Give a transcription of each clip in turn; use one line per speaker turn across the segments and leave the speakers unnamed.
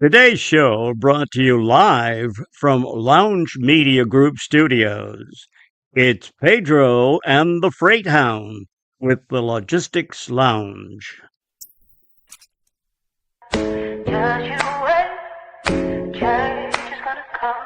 Today's show brought to you live from Lounge Media Group Studios. It's Pedro and the Freight Hound with the Logistics Lounge.
Just you wait, change is gonna come.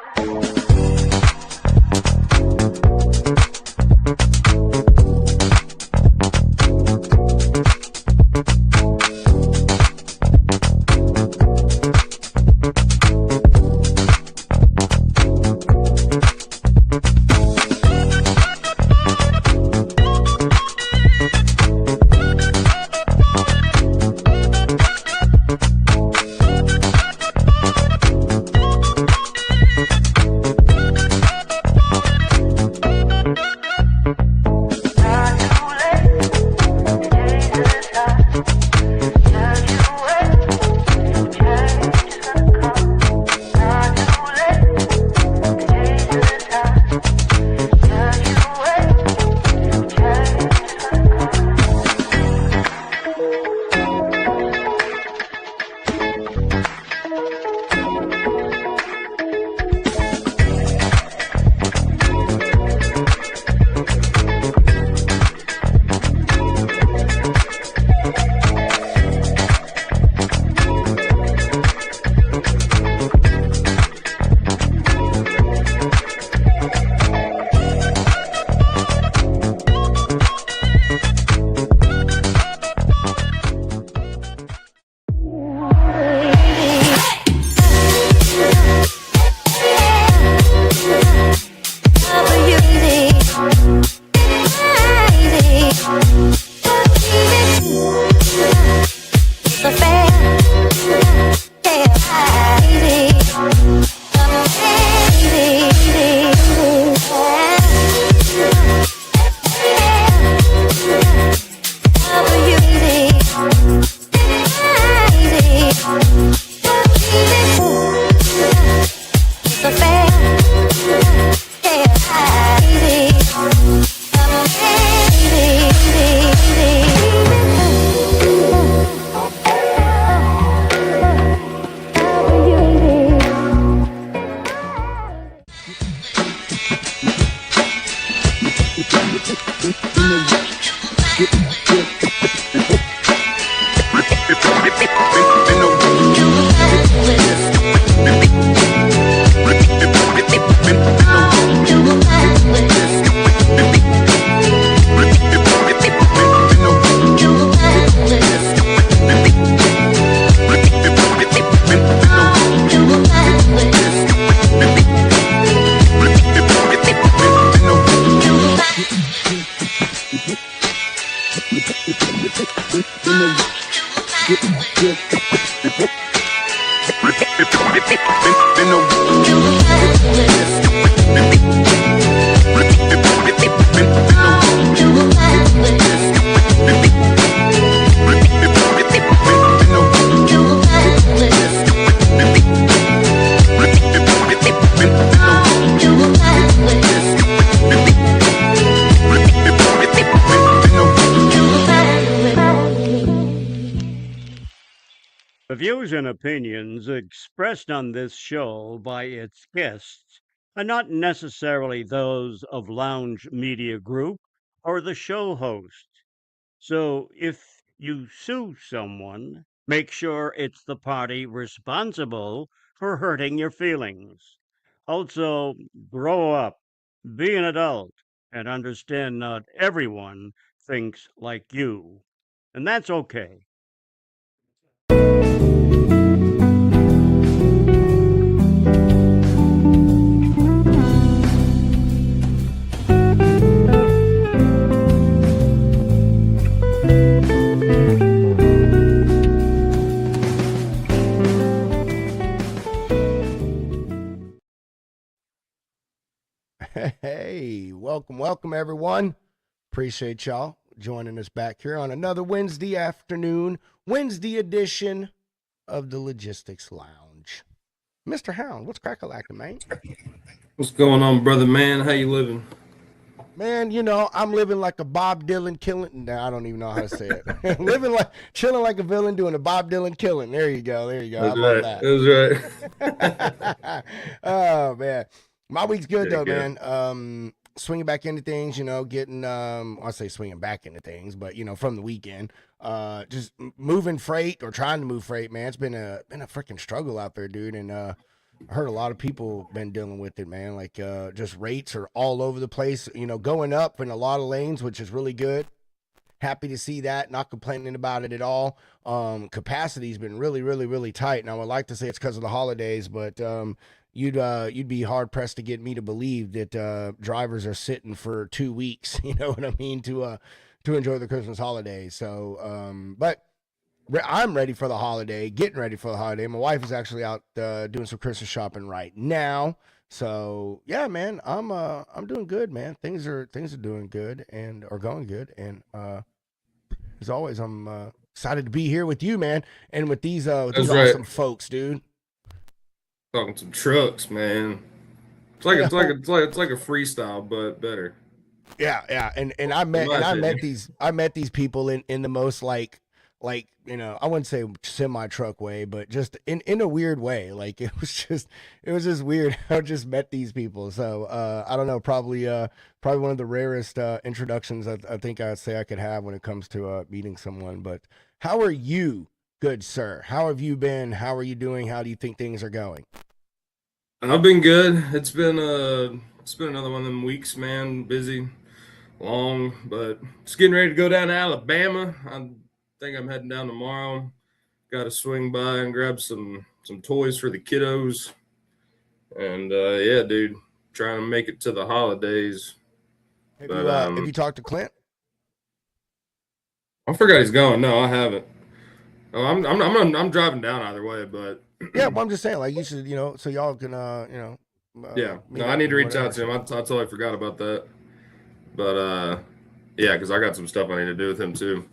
The views and opinions expressed on this show by its guests are not necessarily those of Lounge Media Group or the show host. So if you sue someone, make sure it's the party responsible for hurting your feelings. Also, grow up, be an adult, and understand not everyone thinks like you. And that's okay.
Hey, welcome everyone. Appreciate y'all joining us back here on another Wednesday afternoon, Wednesday edition of the Logistics Lounge. Mr. Hound, what's crack-a-lackin', man?
What's going on, brother man? How you living?
Man, I'm living like a Bob Dylan killing. Nah, I don't even know how to say it. Living like, chilling like a villain, doing a Bob Dylan killing. There you go. There you go. I
That's
love
right.
that.
That's right.
Oh man, my week's good
There you
though,
go.
man. Swinging back into things, getting I say swinging back into things, but from the weekend, just moving freight or trying to move freight, man. It's been a freaking struggle out there, dude, and I heard a lot of people been dealing with it, man. Like just rates are all over the place, going up in a lot of lanes, which is really good. Happy to see that. Not complaining about it at all. Capacity's been really, really, really tight, and I would like to say it's because of the holidays, but you'd be hard pressed to get me to believe that drivers are sitting for 2 weeks. You know what I mean, to enjoy the Christmas holidays. So, but I'm ready for the holiday, getting ready for the holiday. My wife is actually out doing some Christmas shopping right now. So yeah, man, I'm doing good, man. Things are doing good and are going good, and as always, I'm excited to be here with you, man, and with these
That's right.
awesome folks, dude.
Talking some trucks, man.
You know,
It's like a freestyle, but better,
yeah, and
in my
I met
opinion.
these people in the most like I wouldn't say semi truck way, but just in a weird way. Like it was just weird. I just met these people, so I don't know, probably one of the rarest introductions I think I'd say I could have when it comes to meeting someone. But how are you, good sir? How have you been? How are you doing? How do you think things are going?
I've been good. It's been another one of them weeks, man. Busy, long, but just getting ready to go down to Alabama. I think I'm heading down tomorrow. Got to swing by and grab some toys for the kiddos. And yeah, dude, trying to make it to the holidays. But
Have you talked to Clint?
I forgot he's going. No, I haven't. Oh, I'm driving down either way, but
Yeah, well, I'm just saying, like, you should, so y'all can,
yeah, no,
meet
I
up
need
or
to reach out
whatever.
to him.
So,
I totally forgot about that. But yeah, because I got some stuff I need to do with him too.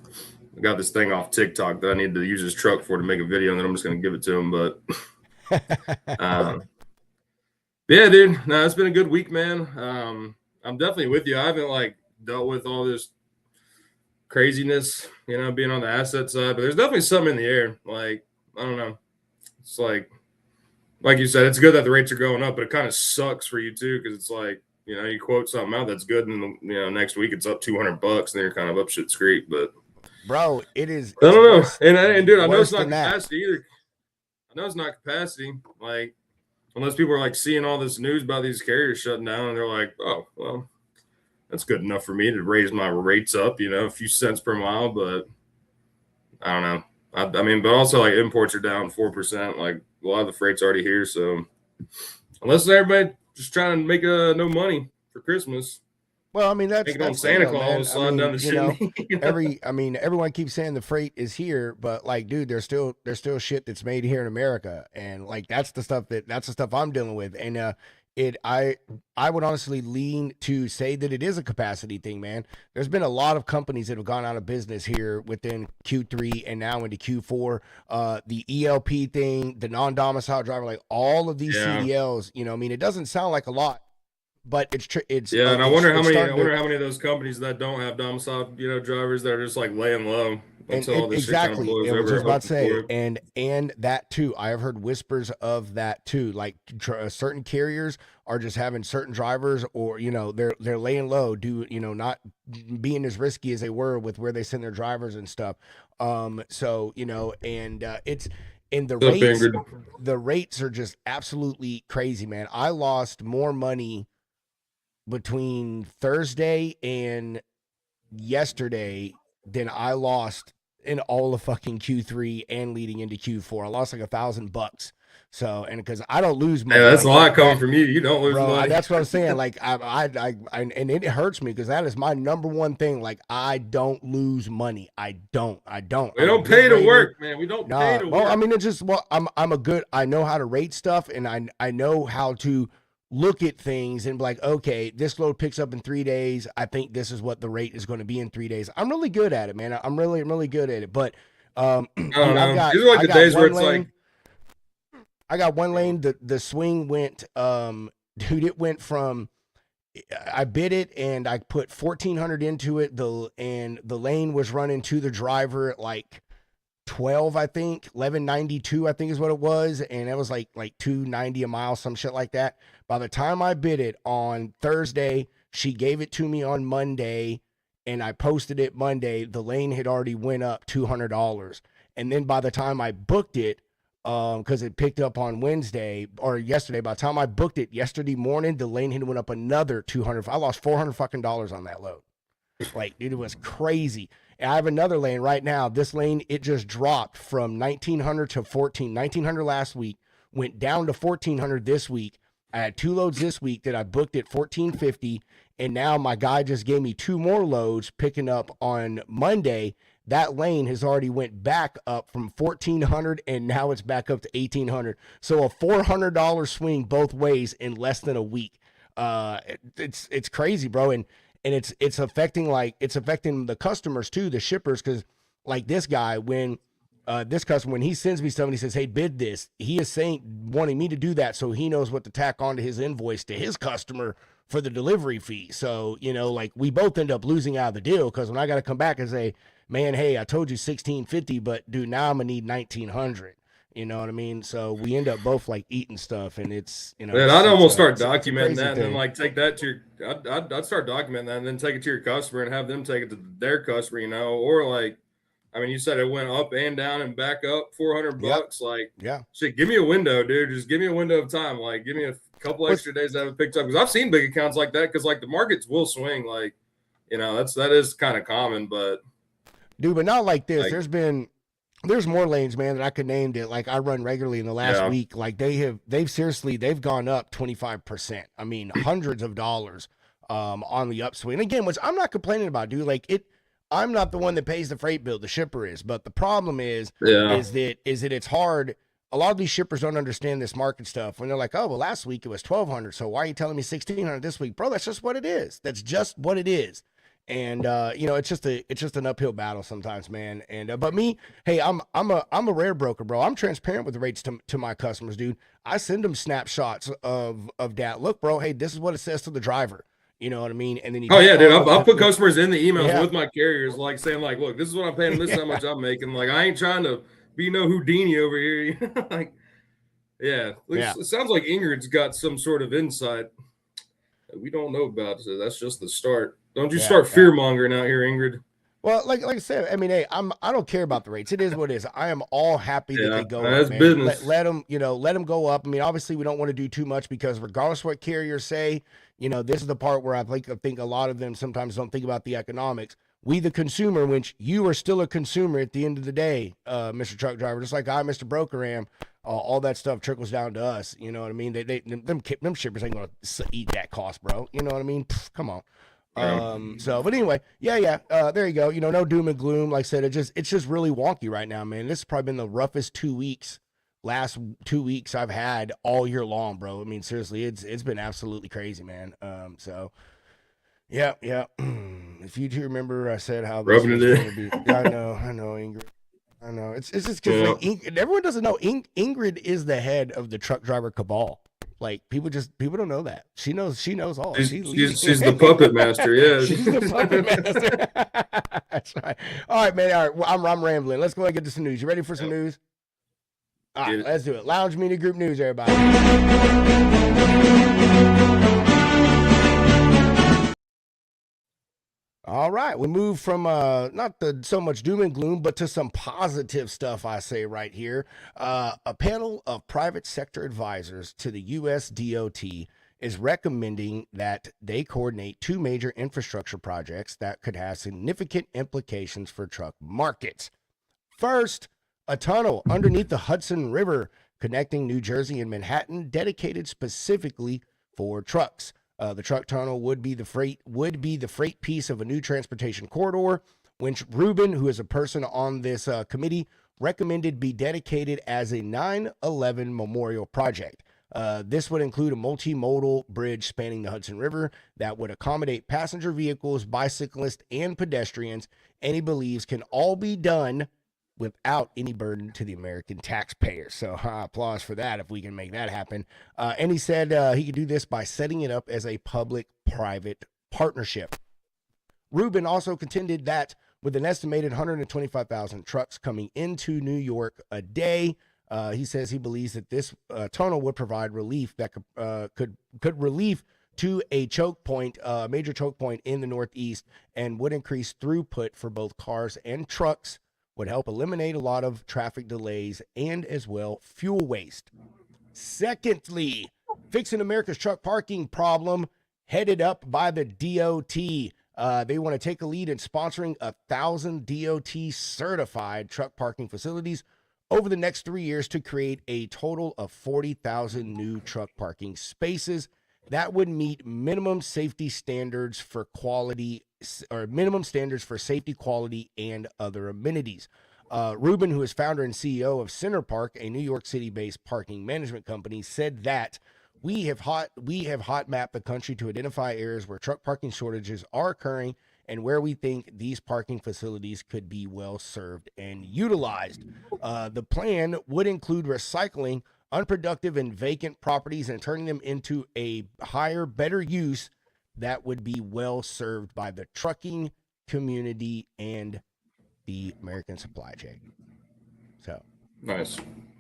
I got this thing off TikTok that I need to use his truck for to make a video, and then I'm just gonna give it to him. But um, yeah, dude, no, it's been a good week, man. I'm definitely with you. I haven't like dealt with all this craziness, being on the asset side, but there's definitely something in the air. Like I don't know, it's like you said, it's good that the rates are going up, but it kind of sucks for you too because it's like you quote something out that's good, and next week it's up $200, and then you're kind of up shit's creek. But
bro,
I
it's
don't know,
worse,
and dude, I know it's
worse
not
than that.
capacity either. I know it's not capacity, like unless people are like seeing all this news about these carriers shutting down, and they're like, oh well, that's good enough for me to raise my rates up, a few cents per mile. But I don't know. I mean, but also like imports are down 4%. Like a lot of the freight's already here, so unless everybody just trying to make no money for Christmas,
Well, I mean,
make it on
that's the
Santa
deal, man.
Claus
I
sliding
mean,
down the chimney.
everyone keeps saying the freight is here, but like, dude, there's still shit that's made here in America, and like that's the stuff I'm dealing with, and it I would honestly lean to say that it is a capacity thing, man. There's been a lot of companies that have gone out of business here within Q3 and now into Q4. The ELP thing, the non-domicile driver, like all of these
Yeah,
CDLs, I mean, it doesn't sound like a lot, but
yeah, and I wonder how
it's
many. I
starting to.
wonder how many of those companies that don't have domicile, drivers that are just like laying low until all this shit kind of
Exactly,
blows
and was
over,
just about to
hoping for
say,
it.
and that too. I have heard whispers of that too. Like certain carriers are just having certain drivers, or they're laying low, not being as risky as they were with where they send their drivers and stuff. So and it's and
What's up, Ingrid?
the rates are just absolutely crazy, man. I lost more money between Thursday and yesterday than I lost in all of fucking Q3 and leading into Q4. I lost like $1,000. So, and because I don't lose
Hey,
money
that's a
like
lot coming
that,
from you. You don't lose
bro.
money.
That's what I'm saying. Like and it hurts me because that is my number one thing. Like I don't lose money. I don't.
We
I'm a
don't
good
pay to
rater.
work, man. We don't pay
Nah,
to
well, I
work.
mean, it's just I'm a good. I know how to rate stuff, and I know how to look at things and be like, okay, this load picks up in 3 days. I think this is what the rate is going to be in 3 days. I'm really good at it, man. I'm really good at it. But
I don't
dude,
know. These are like
I
the
got
days where
one
it's like,
lane. I got one
go on.
lane. The swing went dude, it went from I bid it and I put 1,400 into it. And the lane was running to the driver at like 12, I think 1192, I think is what it was. And it was like 290 a mile, some shit like that. By the time I bid it on Thursday, she gave it to me on Monday and I posted it Monday. The lane had already went up $200. And then by the time I booked it, because it picked up on Wednesday or yesterday. By the time I booked it yesterday morning, the lane had went up another 200. I lost $400 fucking dollars on that load. Like, dude, it was crazy. And I have another lane right now. This lane, it just dropped from 1,900 to 1,900 last week, went down to 1,400 this week. I had 2 loads this week that I booked at 1,450, and now my guy just gave me 2 more loads picking up on Monday. That lane has already went back up from 1,400 and now it's back up to 1,800. So a $400 swing both ways in less than a week. It's crazy, bro, and it's affecting the customers too, the shippers, because like this guy, when this customer, when he sends me stuff and he says, hey, bid this, he is wanting me to do that so he knows what to tack onto his invoice to his customer for the delivery fee. So, like we both end up losing out of the deal, because when I got to come back and say, man, hey, I told you 1,650, but dude, now I'm gonna need 1,900. You know what I mean? So we end up both like eating stuff, and it's
Man, I'd almost start documenting that, and then like take that to your. I'd start documenting that, and then take it to your customer and have them take it to their customer. Or like, I mean, you said it went up and down and back up $400.
Yep.
Like,
yeah,
shit, give me a window, dude. Just give me a window of time. Like, give me a couple extra days to have it picked up, because I've seen big accounts like that. Because like the markets will swing. Like, that is kind of common, but.
Dude, but not like this. There's more lanes, man, that I could name that like I run regularly in the last week. Like they've gone up 25%. I mean, hundreds of dollars on the upswing. And again, which I'm not complaining about, dude. Like I'm not the one that pays the freight bill, the shipper is. But the problem is that it's hard. A lot of these shippers don't understand this market stuff when they're like, oh, well, last week it was 1,200. So why are you telling me 1,600 this week? Bro, that's just what it is. That's just what it is. And it's just an uphill battle sometimes, man. And but me, hey, I'm a rare broker, bro. I'm transparent with the rates to my customers, dude. I send them snapshots of that. Look, bro, hey, this is what it says to the driver. You know what I mean? And then
dude, I'll put customers in the emails with my carriers, like saying, like, look, this is what I'm paying, this is how much I'm making. Like, I ain't trying to be no Houdini over here. Like, it sounds like Ingrid's got some sort of insight that we don't know about. So that's just the start. Don't you start fear mongering out here, Ingrid.
Well, like I said, I mean, hey, I don't care about the rates. It is what it is. I am all happy that they go up, man.
Business.
Let them go up. I mean, obviously we don't want to do too much, because regardless of what carriers say, this is the part where I think a lot of them sometimes don't think about the economics. We, the consumer, which you are still a consumer at the end of the day, Mr. Truck Driver, just like I, Mr. Broker, am. All that stuff trickles down to us. You know what I mean? Them shippers ain't gonna eat that cost, bro. You know what I mean? Come on. But anyway, there you go. No doom and gloom. Like I said, it's just really wonky right now, man. This has probably been the roughest last 2 weeks I've had all year long, bro. I mean, seriously, it's been absolutely crazy, man. If you do remember, I said how this was going to be. I know, Ingrid. I know. It's just because everyone doesn't know Ingrid is the head of the truck driver cabal. Like people don't know that. She knows all.
She's the puppet master. Yeah,
she's the puppet master. That's right. All right, man. All right, well, I'm rambling. Let's go ahead and get to some news. You ready for some news? All right, let's do it. Lounge Media Group News, everybody. All right, we move from not so much doom and gloom, but to some positive stuff, I say right here. A panel of private sector advisors to the U.S. DOT is recommending that they coordinate 2 major infrastructure projects that could have significant implications for truck markets. First, a tunnel underneath the Hudson River connecting New Jersey and Manhattan, dedicated specifically for trucks. The truck tunnel would be the freight piece of a new transportation corridor, which Rubin, who is a person on this committee, recommended be dedicated as a 9/11 memorial project. This would include a multimodal bridge spanning the Hudson River that would accommodate passenger vehicles, bicyclists, and pedestrians, and he believes can all be done without any burden to the American taxpayer. So applause for that if we can make that happen. And he said he could do this by setting it up as a public-private partnership. Rubin also contended that with an estimated 125,000 trucks coming into New York a day, he says he believes that this tunnel would provide relief that could relief to a choke point, major choke point in the Northeast, and would increase throughput for both cars and trucks, would help eliminate a lot of traffic delays and as well fuel waste. Secondly, fixing America's truck parking problem headed up by the DOT. They want to take a lead in sponsoring 1,000 DOT certified truck parking facilities over the next 3 years to create a total of 40,000 new truck parking spaces that would meet minimum safety standards for quality, or minimum standards for safety, quality, and other amenities. Rubin, who is founder and CEO of Center Park, a New York City-based parking management company, said that we have hot mapped the country to identify areas where truck parking shortages are occurring and where we think these parking facilities could be well served and utilized. The plan would include recycling unproductive and vacant properties and turning them into a higher, better use that would be well served by the trucking community and the American supply chain. So
Nice.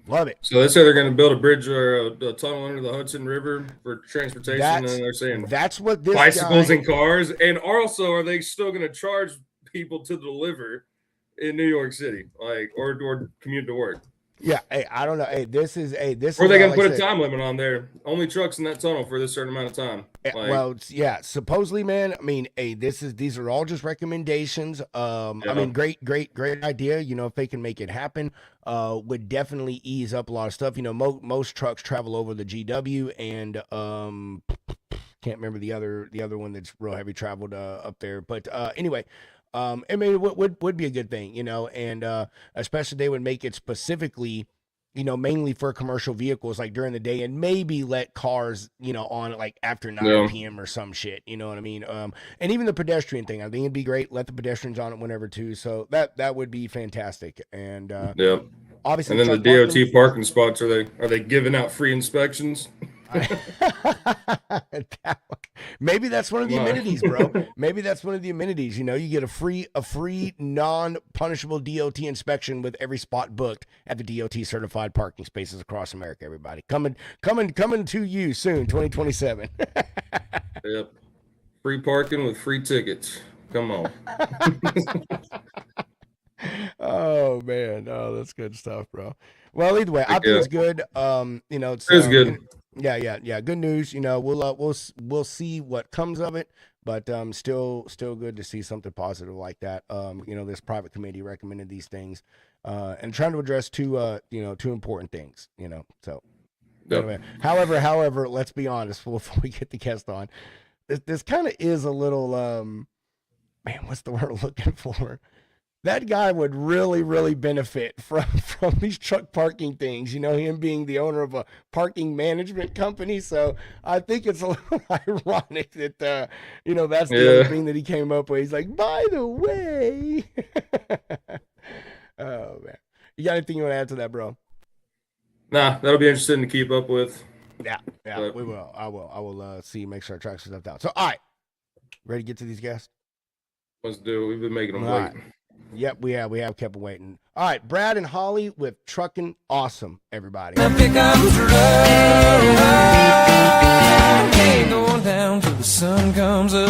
love it.
So they say they're going to build a bridge or a tunnel under the Hudson River for transportation, and they're saying
that's what this
bicycles
guy,
and cars. And also, are they still going to charge people to deliver in New York City, like or commute to work?
Yeah, hey, I don't know. Hey, this
Or
is
are they going to put a time limit on there? Only trucks in that tunnel for this certain amount of time.
Well, yeah, supposedly, man. I mean, hey, these are all just recommendations. I mean, great idea. You know, if they can make it happen, would definitely ease up a lot of stuff. You know, most trucks travel over the GW, and can't remember the other one that's real heavy traveled up there. But anyway. I mean, it would be a good thing, you know, and especially they would make it specifically, you know, mainly for commercial vehicles, like during the day, and maybe let cars, you know, on like after 9 p.m. or some shit, you know what I mean? And even the pedestrian thing, I think it'd be great. Let the pedestrians on it whenever too. So that would be fantastic. And obviously,
and then the DOT parking spots, are they giving out free inspections?
Maybe that's one of the amenities, bro. Maybe that's one of the amenities. You know, you get a free non-punishable DOT inspection with every spot booked at the DOT certified parking spaces across America. Everybody coming to you soon, 2027.
Yep, free parking with free tickets. Come on.
Oh man, oh that's good stuff, bro. Well, either way, I think it's good. You know, it's
good.
Yeah. Good news. You know, we'll see what comes of it, but still good to see something positive like that. You know, this private committee recommended these things, and trying to address two important things. You know, so.
Yep.
Anyway, however, let's be honest before we get the guest on. This kind of is a little man. What's the word I'm looking for? That guy would really benefit from these truck parking things, you know, him being the owner of a parking management company. So I think it's a little ironic that, you know, that's the other thing that he came up with. He's like, by the way. Oh, man. You got anything you want to add to that, bro?
Nah, that'll be interesting to keep up with.
Yeah, we will. I will see, make sure I track some stuff down. So, all right. Ready to get to these guests?
Let's do it. We've been making them wait.
Right. Yep, we have kept them waiting. All right, Brad and Hollie with Trucking Awesome, everybody.
Going down till the sun comes up.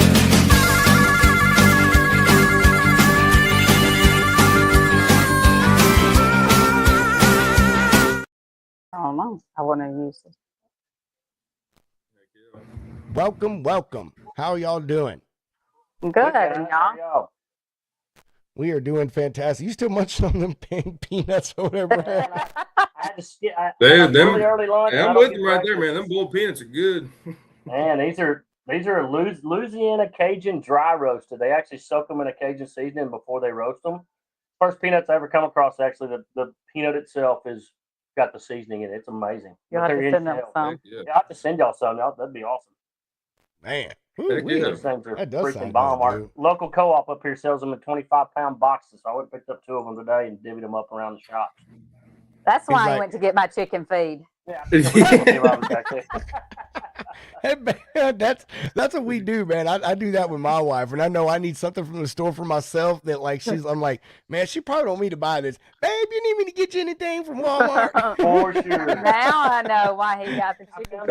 I don't know. I want to use it.
Welcome. How are y'all doing?
Good, and y'all?
We are doing fantastic. You still munching on them peanuts or whatever?
I had to skip.
Really
early lunch.
I'm with you right there, man. Them boiled peanuts are good.
Man, these are Louisiana Cajun dry roasted. They actually soak them in a Cajun seasoning before they roast them. First peanuts I ever come across. Actually, the peanut itself is got the seasoning in it. It's amazing.
You'll have to send them some.
Yeah, I have to send y'all some. That'd be awesome.
Man, Ooh,
yeah.
Those things are
That does
freaking
sound
bomb.
good,
Our
dude.
local co-op up here sells them in 25-pound boxes. So I went and picked up 2 of them today and divvied them up around the shop.
That's
He's
why I
like-
went to get my chicken feed.
Yeah, I was back there.
Hey, man, that's what we do, man. I do that with my wife, and I know I need something from the store for myself. That like I'm like, man, she probably don't need to buy this. Babe, you need me to get you anything from Walmart?
For sure.
Now I know why he got the
I
chicken
found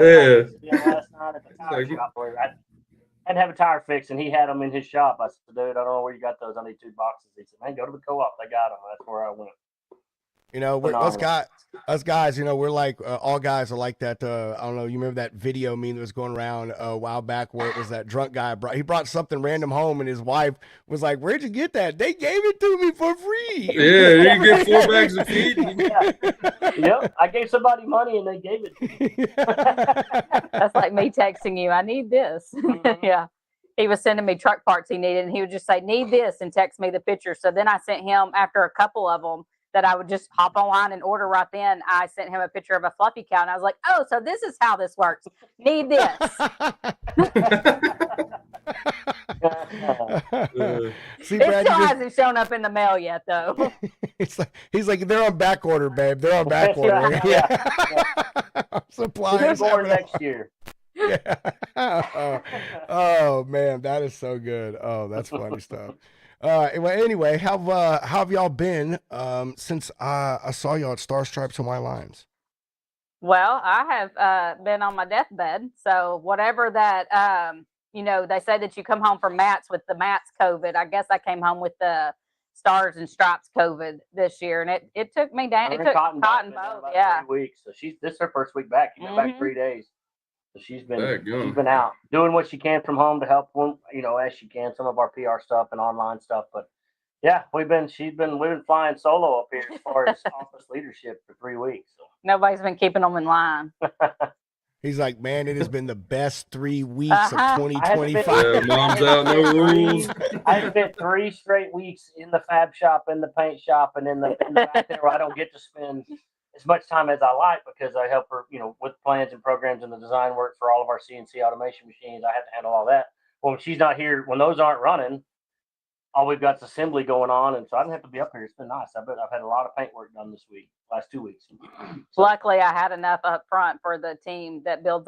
feed.
that last night at the tire shop where I had to have a tire fix, and he had them in his shop. I said, dude, I don't know where you got those. I need 2 boxes. He said, man, go to the co-op. They got them. That's where I went.
You know, us guys, you know, we're like all guys are like that. I don't know. You remember that video meme that was going around a while back where it was that drunk guy brought something random home, and his wife was like, "Where'd you get that?" They gave it to me for free.
Yeah, you get 4 bags of feed.
Yep, I gave somebody money and they gave it to me.
That's like me texting you, I need this. Yeah. He was sending me truck parts he needed, and he would just say, need this, and text me the picture. So then I sent him, after a couple of them that I would just hop online and order right then, I sent him a picture of a fluffy cow, and I was like, oh, so this is how this works. Need this.
See,
It
Brad,
still hasn't shown up in the mail yet, though.
he's like, they're on back order, babe. They're on back order.
Yeah.
Supplies
Born next year.
Yeah. Oh man, that is so good. Oh, that's funny stuff. Well, anyway, how have y'all been since I saw y'all at Star Stripes and White Lines?
Well, I have been on my deathbed. So whatever that, you know, they say that you come home from Matt's with the Matt's COVID. I guess I came home with the Stars and Stripes COVID this year, and it took me down. It took Cotton both, yeah.
3 weeks. So this is her first week back. She went back 3 days. So she's
Dadgum.
been out doing what she can from home to help them, you know, as she can, some of our PR stuff and online stuff. But yeah, we've been flying solo up here as far as office leadership for 3 weeks. So.
Nobody's been keeping them in line.
He's like, man, it has been the best 3 weeks of 2025.
Yeah, mom's out, no rules.
I spent 3 straight weeks in the fab shop, in the paint shop, and in the back there where I don't get to spend as much time as I like because I help her, you know, with plans and programs and the design work for all of our CNC automation machines. I have to handle all that. Well, when she's not here, when those aren't running, all we've got is assembly going on, and so I didn't have to be up here. It's been nice. I've had a lot of paint work done this week, last 2 weeks. So,
luckily, I had enough up front for the team that builds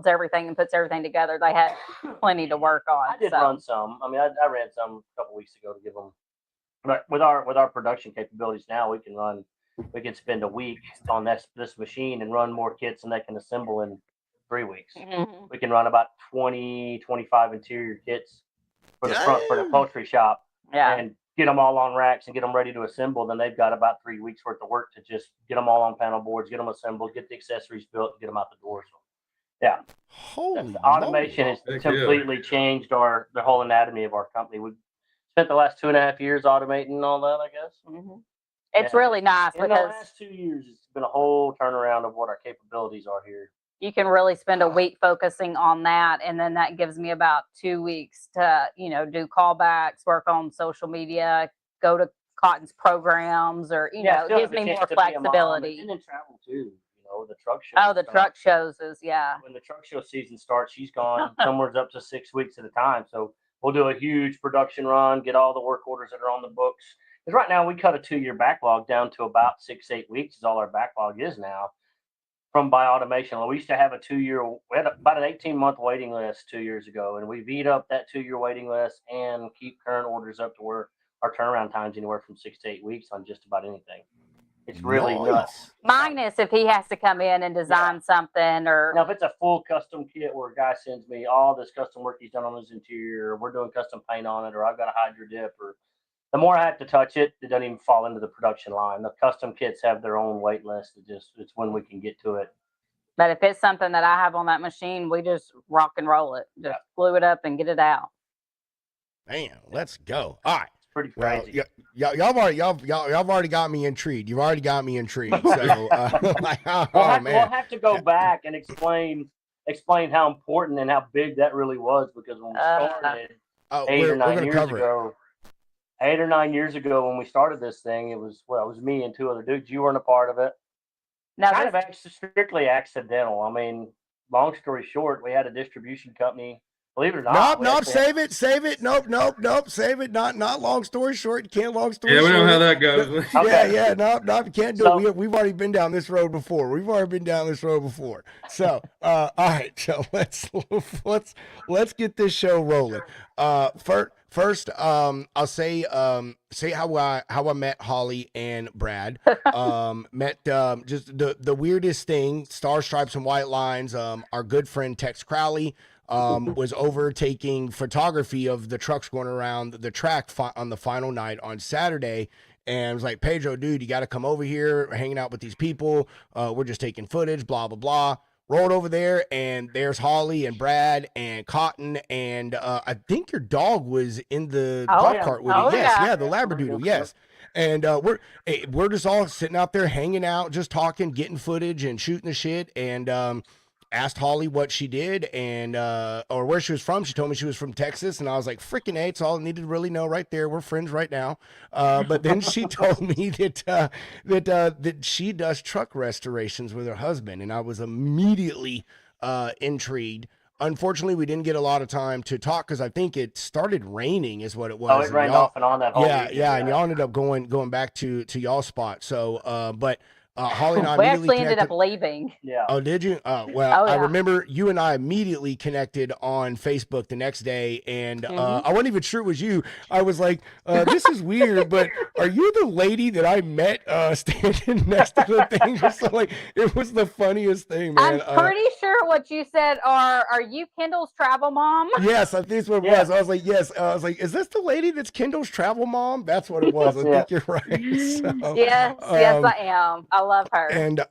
everything and puts everything together. They had plenty to work on.
I did run some. I mean, I ran some a couple weeks ago to give them. But with our production capabilities now, we can spend a week on this machine and run more kits than they can assemble in 3 weeks.
Mm-hmm.
We can run about 20, 25 interior kits for the front for the upholstery shop, and get them all on racks and get them ready to assemble. Then they've got about 3 weeks worth of work to just get them all on panel boards, get them assembled, get the accessories built, get them out the door. So, yeah,
Holy
automation has completely changed the whole anatomy of our company. We've spent the last 2.5 years automating all that, I guess.
Mm-hmm. It's really nice
in
because
the last 2 years, it's been a whole turnaround of what our capabilities are here.
you can really spend a week focusing on that, and then that gives me about 2 weeks to, you know, do callbacks, work on social media, go to Cotton's programs, or it gives me more flexibility.
And then travel too. You know, the truck show.
Oh, the truck shows is
when the truck show season starts, she's gone somewhere up to 6 weeks at a time. So we'll do a huge production run, get all the work orders that are on the books. Because right now we cut a 2-year backlog down to about 6-8 weeks is all our backlog is now. From by automation. We used to have we had about an 18-month waiting list 2 years ago, and we beat up that 2-year waiting list and keep current orders up to where our turnaround time's anywhere from 6 to 8 weeks on just about anything. It's really nuts.
Minus if he has to come in and design something, or
now if it's a full custom kit where a guy sends me all this custom work he's done on his interior, or we're doing custom paint on it, or I've got a hydro dip, or the more I have to touch it, it doesn't even fall into the production line. The custom kits have their own wait list. It's when we can get to it.
But if it's something that I have on that machine, we just rock and roll it. Just glue it up and get it out.
Bam, let's go. All right.
It's pretty crazy.
Well, y'all already got me intrigued. You've already got me intrigued. So
we'll have to go back and explain how important and how big that really was, because when we started 8 or 9 years ago. 8 or 9 years ago when we started this thing, it was me and 2 other dudes. You weren't a part of it.
Now,
kind of strictly accidental. I mean, long story short, we had a distribution company Believe it or not.
Nope, save it. Nope, save it. Not long story short. You can't long story
Yeah, we
short.
know how that goes.
Okay.
Nope, you can't do
So-
it. We've already been down this road before. So, all right, so let's get this show rolling. First, I'll say how I met Hollie and Brad. Met just the weirdest thing. Star Stripes and White Lines. Our good friend Tex Crowley was overtaking photography of the trucks going around the track on the final night on Saturday. And was like, Pedro, dude, you got to come over here. We're hanging out with these people. We're just taking footage, blah, blah, blah. Rolled over there, and there's Hollie and Brad and Cotton. And I think your dog was in the golf cart with you. Yes, yeah, the Labradoodle, yes. And we're just all sitting out there hanging out, just talking, getting footage and shooting the shit. And asked Hollie what she did and or where she was from. She told me she was from Texas, and I was like, freaking A, it's all I needed to really know right there. We're friends right now. But then she told me that she does truck restorations with her husband, and I was immediately intrigued. Unfortunately, we didn't get a lot of time to talk because I think it started raining, is what it was.
Oh, it rained off and on that whole weekend.
Yeah, and y'all ended up going back to y'all's spot. So, but Hollie and I
We
immediately
actually ended up leaving.
Yeah.
Oh, did you? Well,
yeah.
I remember you and I immediately connected on Facebook the next day, and I wasn't even sure it was you. I was like, this is weird, but are you the lady that I met standing next to the thing? Just like, it was the funniest thing, man.
I'm pretty sure what you said are you Kendall's travel mom?
Yes, I think that's what it was. I was like, yes. I was like, is this the lady that's Kendall's travel mom? That's what it was. I think you're right. So,
yes, I am. I love her.
And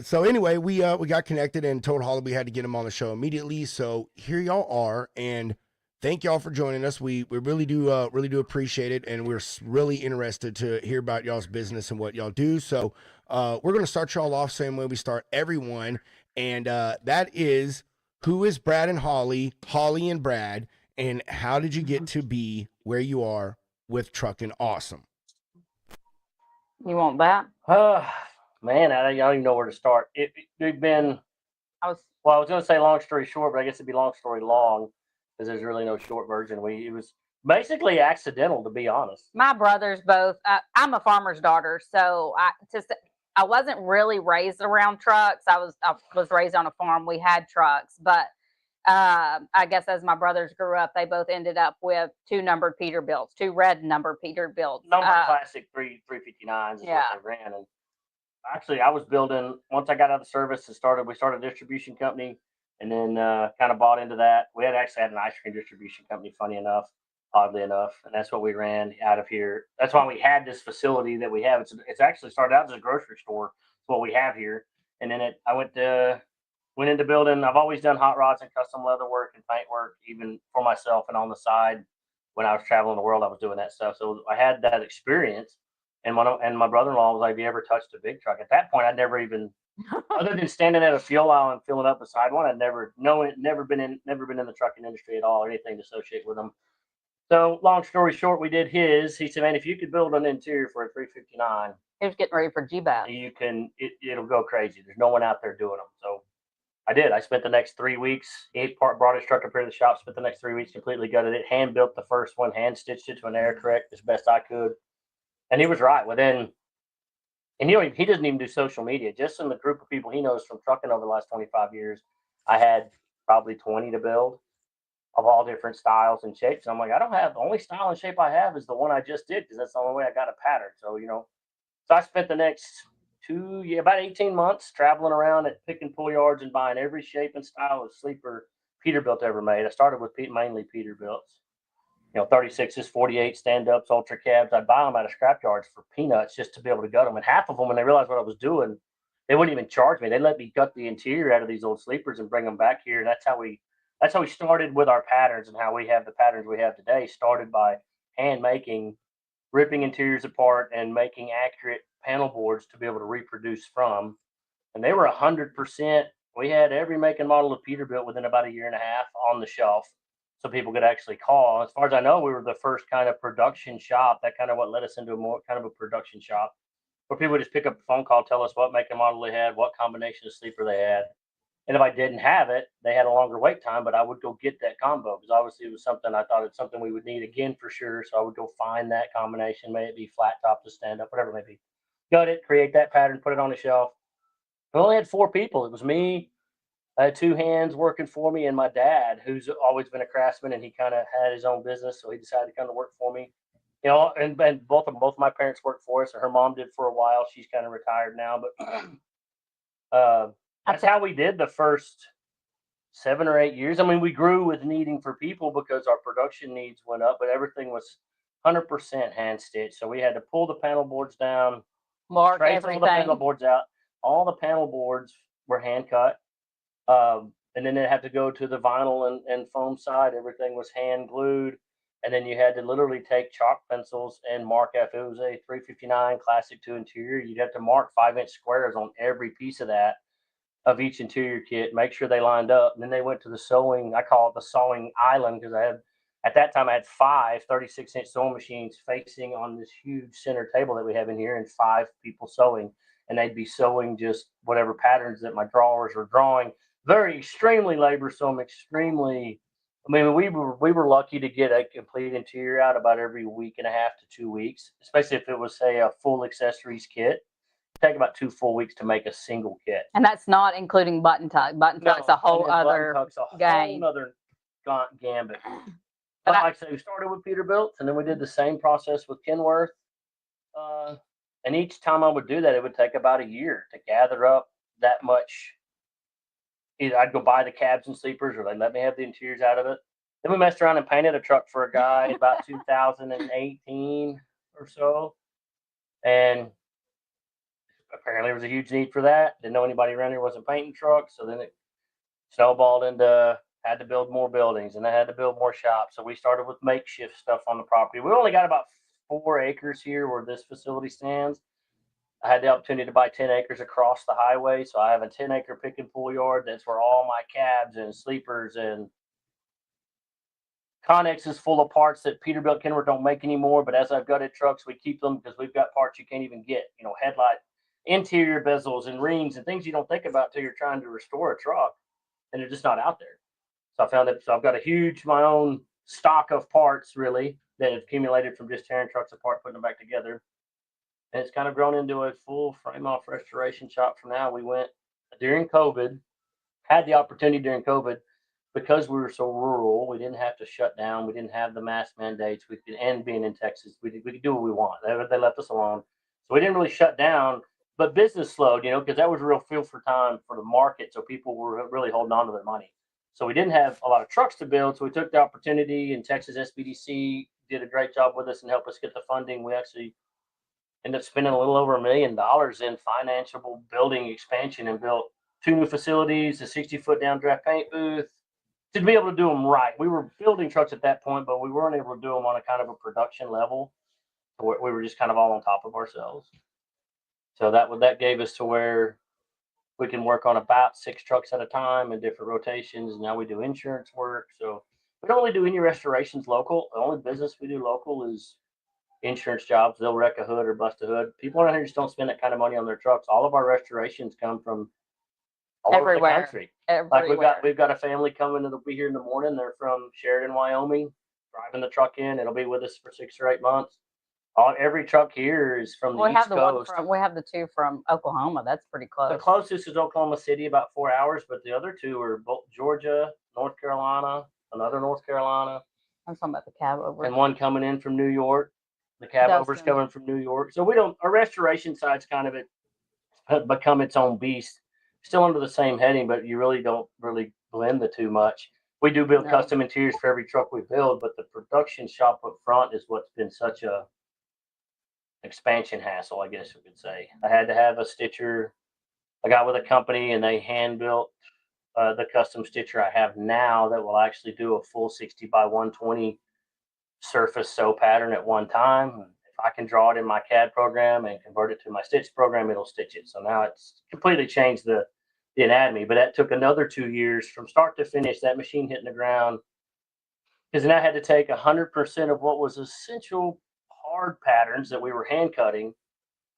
so anyway, we got connected and told Hollie we had to get him on the show immediately. So here y'all are, and thank y'all for joining us. We really do appreciate it, and we're really interested to hear about y'all's business and what y'all do. So we're gonna start y'all off same way we start everyone, and that is, who is Brad and Hollie and Brad, and how did you get to be where you are with Truckin' Awesome?
You want that?
Man, I don't even know where to start. It'd been, I was going to say long story short, but I guess it'd be long story long because there's really no short version. It was basically accidental, to be honest.
My brothers both. I'm a farmer's daughter, so I wasn't really raised around trucks. I was raised on a farm. We had trucks, but I guess as my brothers grew up, they both ended up with two numbered Peterbilts, two red numbered Peterbilts.
Number classic 359s is what they ran. And actually, I was building, once I got out of the service and we started a distribution company, and then kind of bought into that. We actually had an ice cream distribution company, oddly enough, and that's what we ran out of here. That's why we had this facility that we have. It's actually started out as a grocery store. It's what we have here. And then I went into building. I've always done hot rods and custom leather work and paint work, even for myself, and on the side when I was traveling the world, I was doing that stuff. So I had that experience. And my brother-in-law was like, "Have you ever touched a big truck?" At that point, I'd never even, other than standing at a fuel aisle and filling up beside one, I'd never been in the trucking industry at all, or anything to associate with them. So, long story short, we did his. He said, "Man, if you could build an interior for a 359,
he was getting ready for GBAT.
It'll go crazy. There's no one out there doing them." So I did. I spent the next 3 weeks. He brought his truck up here to the shop. Spent the next 3 weeks completely gutted it. Hand built the first one. Hand stitched it to an air correct as best I could. And he was right. And he doesn't even do social media. Just in the group of people he knows from trucking over the last 25 years, I had probably 20 to build of all different styles and shapes. And I'm like, the only style and shape I have is the one I just did, because that's the only way I got a pattern. So, so I spent the next about 18 months traveling around at pick and pull yards and buying every shape and style of sleeper Peterbilt ever made. I started with mainly Peterbilts. 36s, 48 stand-ups, ultra cabs. I'd buy them out of scrap yards for peanuts just to be able to gut them. And half of them, when they realized what I was doing, they wouldn't even charge me. They'd let me gut the interior out of these old sleepers and bring them back here. And that's how we started with our patterns, and how we have the patterns we have today. Started by hand making, ripping interiors apart, and making accurate panel boards to be able to reproduce from. And they were 100%. We had every make and model of Peterbilt within about a year and a half on the shelf, so people could actually call. As far as I know, we were the first kind of production shop. That kind of what led us into a more kind of a production shop, where people would just pick up a phone call, tell us what make and model they had, what combination of sleeper they had. And if I didn't have it, they had a longer wait time, but I would go get that combo because obviously it was something I thought it's something we would need again for sure. So I would go find that combination, may it be flat top to stand up, whatever it may be. Gut it, create that pattern, put it on the shelf. I only had 4 people. It was me. I had 2 hands working for me, and my dad, who's always been a craftsman, and he kind of had his own business, so he decided to come to work for me. You know, and both my parents worked for us, and her mom did for a while. She's kind of retired now, but that's how we did the first 7 or 8 years. I mean, we grew with needing for people because our production needs went up, but everything was 100% hand stitched. So we had to pull the panel boards down,
Mark
trace all the panel
everything.
boards out. All the panel boards were hand cut. And then they had to go to the vinyl and foam side. Everything was hand glued. And then you had to literally take chalk pencils and mark, if it was a 359 Classic 2 interior, you'd have to mark 5-inch squares on every piece of that, of each interior kit, make sure they lined up. And then they went to the sewing. I call it the sewing island because at that time, I had 5 36-inch sewing machines facing on this huge center table that we have in here, and 5 people sewing. And they'd be sewing just whatever patterns that my drawers were drawing. Very extremely laborsome, extremely. I mean, we were lucky to get a complete interior out about every week and a half to 2 weeks, especially if it was, say, a full accessories kit. It'd take about 2 full weeks to make a single kit.
And that's not including button tuck. Button tuck's a whole other game.
Whole other gambit.
But
Like I said, we started with Peterbilt, and then we did the same process with Kenworth. And each time I would do that, it would take about a year to gather up that much. Either I'd go buy the cabs and sleepers, or they let me have the interiors out of it. Then we messed around and painted a truck for a guy about 2018 or so. And apparently there was a huge need for that. Didn't know anybody around here wasn't painting trucks. So then it snowballed into had to build more buildings, and I had to build more shops. So we started with makeshift stuff on the property. We only got about 4 acres here where this facility stands. I had the opportunity to buy 10 acres across the highway. So I have a 10-acre pick and pull yard. That's where all my cabs and sleepers and Connex is full of parts that Peterbilt Kenworth don't make anymore. But as I've gutted trucks, we keep them because we've got parts you can't even get. You know, headlight, interior bezels and rings and things you don't think about till you're trying to restore a truck, and they're just not out there. So I found that. So I've got a huge, my own stock of parts really that have accumulated from just tearing trucks apart, putting them back together. And it's kind of grown into a full frame off restoration shop from now. We went during COVID, had the opportunity during COVID because we were so rural. We didn't have to shut down. We didn't have the mask mandates. We could, and being in Texas, we could do what we want. They left us alone. So we didn't really shut down, but business slowed, you know, because that was a real feel for time for the market. So people were really holding on to their money. So we didn't have a lot of trucks to build. So we took the opportunity, and Texas SBDC did a great job with us and helped us get the funding. We actually ended up spending a little over $1 million in financiable building expansion and built 2 new facilities, a 60-foot downdraft paint booth, to be able to do them right. We were building trucks at that point, but we weren't able to do them on a kind of a production level. We were just kind of all on top of ourselves. So that gave us to where we can work on about 6 trucks at a time in different rotations. Now we do insurance work. So we don't really do any restorations local. The only business we do local is insurance jobs. They'll wreck a hood or bust a hood. People around here just don't spend that kind of money on their trucks. All of our restorations come from all over the country. Like we've got a family coming that'll be here in the morning. They're from Sheridan, Wyoming, driving the truck in. It'll be with us for 6 or 8 months. Every truck here is from the East Coast.
We have the 2 from Oklahoma. That's pretty close.
The closest is Oklahoma City, about 4 hours, but the other 2 are both Georgia, North Carolina, another North Carolina.
I'm talking about the cab over.
And one coming in from New York. The cab over's coming from New York. So our restoration side's kind of become its own beast. Still under the same heading, but you really don't really blend the 2 much. We do build custom interiors for every truck we build, but the production shop up front is what's been such a expansion hassle, I guess you could say. I had to have a stitcher. I got with a company, and they hand built the custom stitcher I have now that will actually do a full 60 by 120 surface sew pattern at one time. If I can draw it in my CAD program and convert it to my stitch program, it'll stitch it. So now it's completely changed the anatomy. But that took another 2 years from start to finish, that machine hitting the ground, because then I had to take 100% of what was essential hard patterns that we were hand cutting,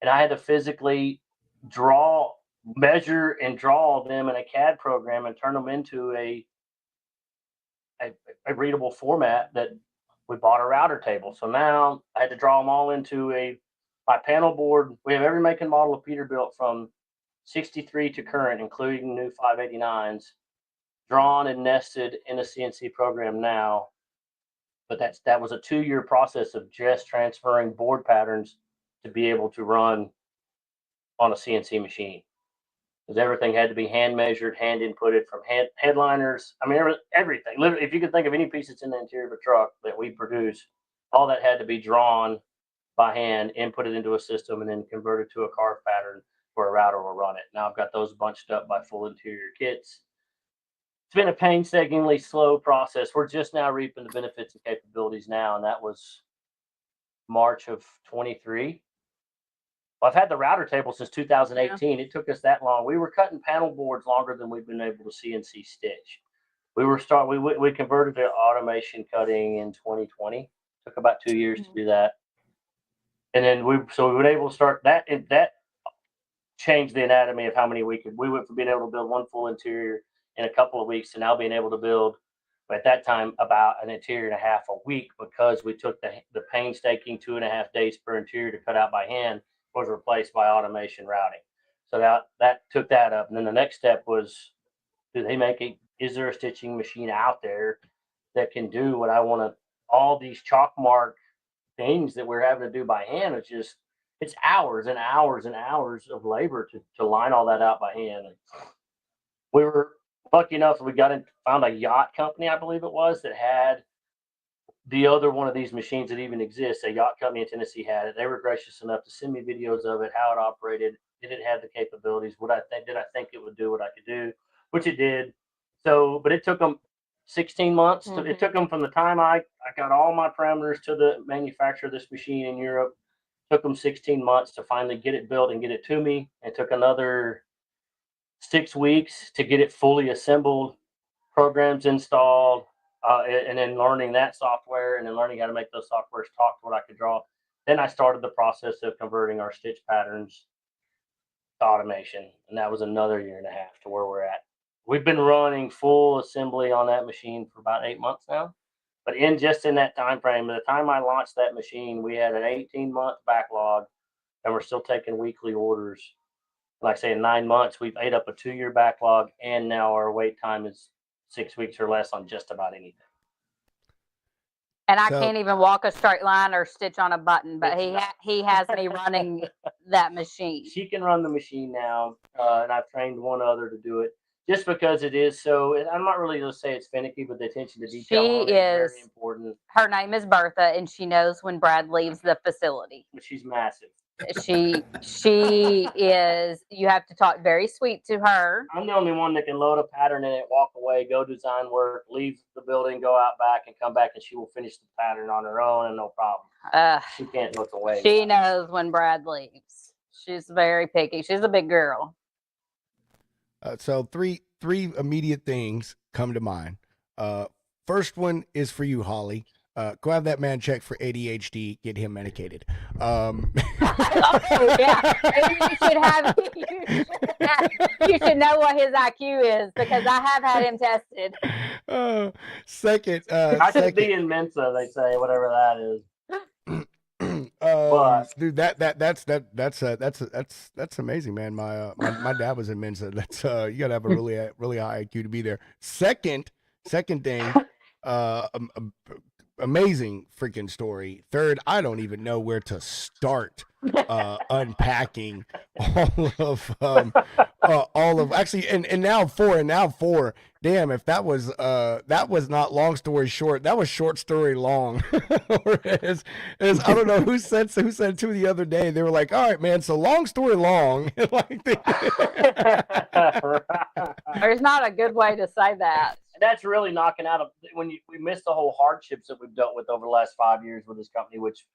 and I had to physically draw measure and draw them in a CAD program and turn them into a readable format that we bought a router table. So now I had to draw them all into my panel board. We have every make and model of Peterbilt from 63 to current, including new 589s, drawn and nested in a CNC program now. But that was a 2-year process of just transferring board patterns to be able to run on a CNC machine. Because everything had to be hand measured, hand inputted from headliners. I mean, everything. Literally, if you could think of any piece that's in the interior of a truck that we produce, all that had to be drawn by hand, inputted into a system, and then converted to a carve pattern where a router will run it. Now I've got those bunched up by full interior kits. It's been a painstakingly slow process. We're just now reaping the benefits and capabilities now, and that was March of 23. Well, I've had the router table since 2018. Yeah. It took us that long. We were cutting panel boards longer than we've been able to CNC stitch. We converted to automation cutting in 2020. Took about 2 years to do that, and then we were able to start that. That changed the anatomy of how many we went from being able to build one full interior in a couple of weeks to now being able to build, at that time, about an interior and a half a week, because we took the painstaking 2.5 days per interior to cut out by hand was replaced by automation routing. So that took that up. And then the next step was, is there a stitching machine out there that can do what I want to, all these chalk mark things that we're having to do by hand? It's hours and hours and hours of labor to line all that out by hand. And we were lucky enough that we found a yacht company, I believe it was, that had the other one of these machines that even exists. A yacht company in Tennessee had it. They were gracious enough to send me videos of it, how it operated. Did it have the capabilities? Did I think it would do what I could do? Which it did. So, but it took them 16 months. It took them from the time I got all my parameters to the manufacturer of this machine in Europe. Took them 16 months to finally get it built and get it to me. It took another 6 weeks to get it fully assembled, programs installed, and then learning that software, and then learning how to make those softwares talk to what I could draw. Then I started the process of converting our stitch patterns to automation, and that was another 1.5 years to where we're at. We've been running full assembly on that machine for about 8 months now. But in that time frame, by the time I launched that machine, we had an 18-month backlog, and we're still taking weekly orders. Like I say, in 9 months, we've ate up a 2-year backlog, and now our wait time is 6 weeks or less on just about anything.
And I can't even walk a straight line or stitch on a button, but he has me running that machine.
She can run the machine now, and I've trained one other to do it, just because it is so. I'm not really going to say it's finicky, but the attention to detail is very important.
Her name is Bertha, and she knows when Brad leaves the facility.
But she's massive.
She is. You have to talk very sweet to her.
I'm the only one that can load a pattern in it, walk away, go design work, leave the building, go out back, and come back, and she will finish the pattern on her own, and no problem. She can't look away.
She knows when Brad leaves. She's very picky. She's a big girl.
So three immediate things come to mind. First one is for you, Hollie. Go have that man checked for ADHD. Get him medicated.
Oh, yeah. You should know what his IQ is, because I have had him tested.
Second,
I should be in Mensa. They say, whatever that is.
Dude, that's amazing, man. My dad was in Mensa. That's you gotta have a really high IQ to be there. Second thing, amazing freaking story. Third, I don't even know where to start unpacking all of actually, and now four. Damn, if that was not long story short, that was short story long. as I don't know who said it to the other day. They were like, all right, man, so long story long. Like
there's not a good way to say that.
That's really knocking out we miss the whole hardships that we've dealt with over the last 5 years with this company, which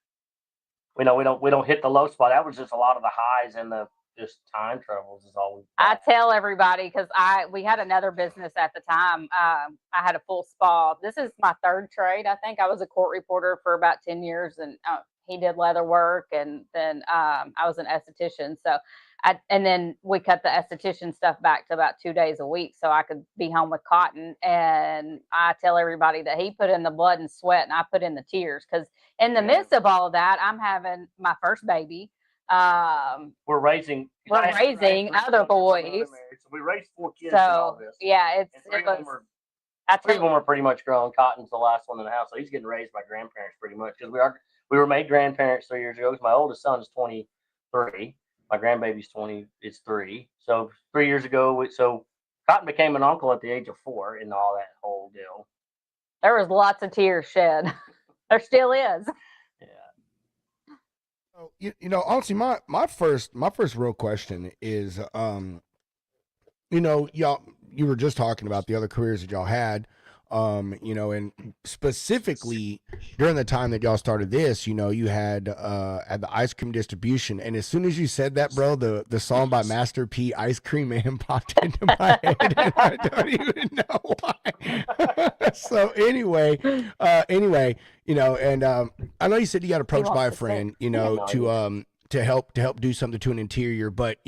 we don't hit the low spot. That was just a lot of the highs and the just time troubles is all we.
I tell everybody, because we had another business at the time. I had a full spa. This is my third trade. I think I was a court reporter for about 10 years, and he did leather work, and then I was an esthetician. So And then we cut the esthetician stuff back to about 2 days a week so I could be home with Cotton. And I tell everybody that he put in the blood and sweat and I put in the tears, because in the midst of all of that, I'm having my first baby.
We're raising
other boys.
So we raised 4 kids in all
So
this.
yeah,
And three of them
that's
are pretty much grown. Cotton's the last one in the house, so he's getting raised by grandparents pretty much, because we were made grandparents 3 years ago. 'Cause my oldest son is 23. My grandbaby's 3. So 3 years ago, so Cotton became an uncle at the age of 4 and all that whole deal.
there was lots of tears shed. There still is.
Yeah.
So, honestly, my first real question is, y'all, you were just talking about the other careers that y'all had, and specifically during the time that y'all started this, you had at the ice cream distribution, and as soon as you said that, bro, the song by Master P, Ice Cream Man, popped into my head, and I don't even know why. So anyway, and I know you said you got approached by a friend, to help do something to an interior, but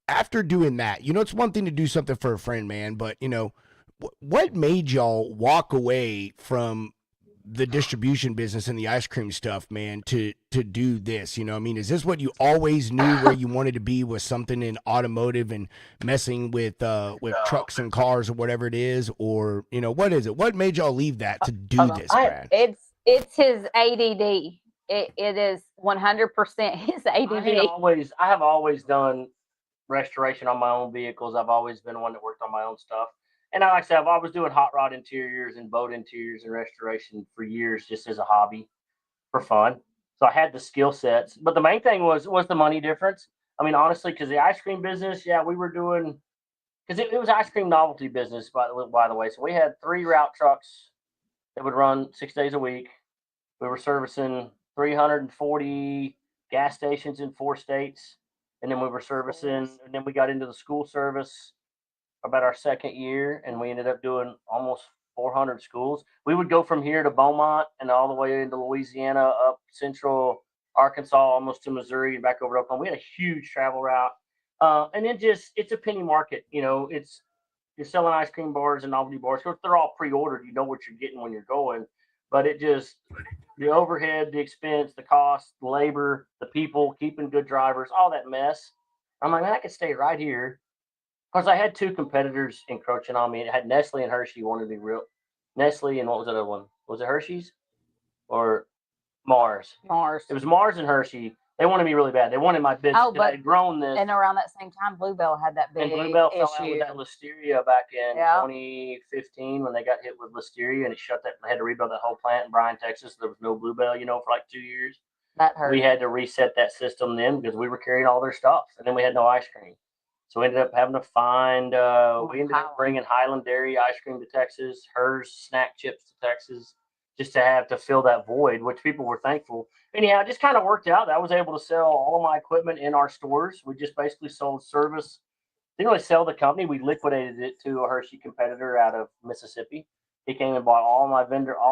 after doing that, it's one thing to do something for a friend, man, but what made y'all walk away from the distribution business and the ice cream stuff, man, to do this? Is this what you always knew where you wanted to be, was something in automotive and messing with trucks and cars or whatever it is? Or, what is it? What made y'all leave that to do this, Brad?
It's his ADD. It is 100% his ADD.
I have always done restoration on my own vehicles. I've always been one that worked on my own stuff. And like I said, I've always doing hot rod interiors and boat interiors and restoration for years, just as a hobby for fun. So I had the skill sets, but the main thing was the money difference. I mean, honestly, because the ice cream business, yeah, we were doing, because it was ice cream novelty business, by the way. So we had 3 route trucks that would run 6 days a week. We were servicing 340 gas stations in 4 states. And then we were servicing, and then we got into the school service about our second year, and we ended up doing almost 400 schools. We would go from here to Beaumont and all the way into Louisiana, up central Arkansas, almost to Missouri, and back over to Oklahoma. We had a huge travel route. And then it's a penny market. You're selling ice cream bars and novelty bars. Of course, they're all pre-ordered. You know what you're getting when you're going. But the overhead, the expense, the cost, the labor, the people, keeping good drivers, all that mess. I'm like, man, I could stay right here. Of course, I had 2 competitors encroaching on me. It had Nestle and Hershey wanted me real. Nestle and what was the other one? Was it Hershey's or Mars?
Mars.
It was Mars and Hershey. They wanted me really bad. They wanted my business.
Oh, but
I had grown this.
And around that same time, Bluebell had that big
And Bluebell
issue.
fell out with that listeria back in 2015 when they got hit with listeria, and it shut that. They had to rebuild that whole plant in Bryan, Texas. There was no Bluebell, for like 2 years.
That hurt.
We had to reset that system then because we were carrying all their stuff, and then we had no ice cream. So we ended up having to find. We ended up bringing Highland Dairy ice cream to Texas, Hers snack chips to Texas, just to have to fill that void, which people were thankful. Anyhow, it just kind of worked out. I was able to sell all of my equipment in our stores. We just basically sold service. Didn't really sell the company. We liquidated it to a Hershey competitor out of Mississippi. He came and bought all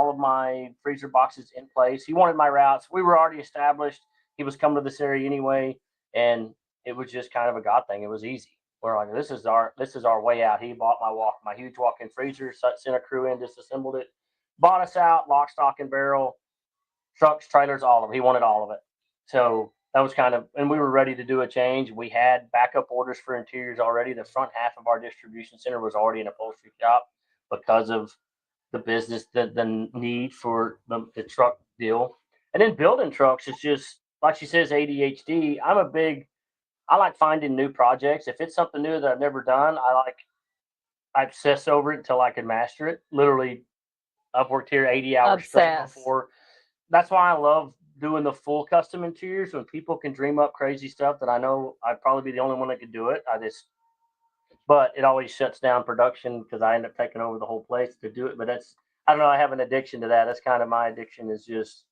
of my freezer boxes in place. He wanted my routes. We were already established. He was coming to this area anyway, and it was just kind of a God thing. It was easy. We're like, this is our way out. He bought my huge walk-in freezer, sent a crew in, disassembled it, bought us out, lock, stock, and barrel, trucks, trailers, all of it. He wanted all of it. So that was and we were ready to do a change. We had backup orders for interiors already. The front half of our distribution center was already an upholstery shop because of the business, the need for the truck deal. And then building trucks is just, like she says, ADHD. I like finding new projects. If it's something new that I've never done, I obsess over it until I can master it. Literally, I've worked here 80 hours straight before. That's why I love doing the full custom interiors, when people can dream up crazy stuff that I know I'd probably be the only one that could do it. But it always shuts down production because I end up taking over the whole place to do it. But I don't know. I have an addiction to that. That's kind of my addiction, is just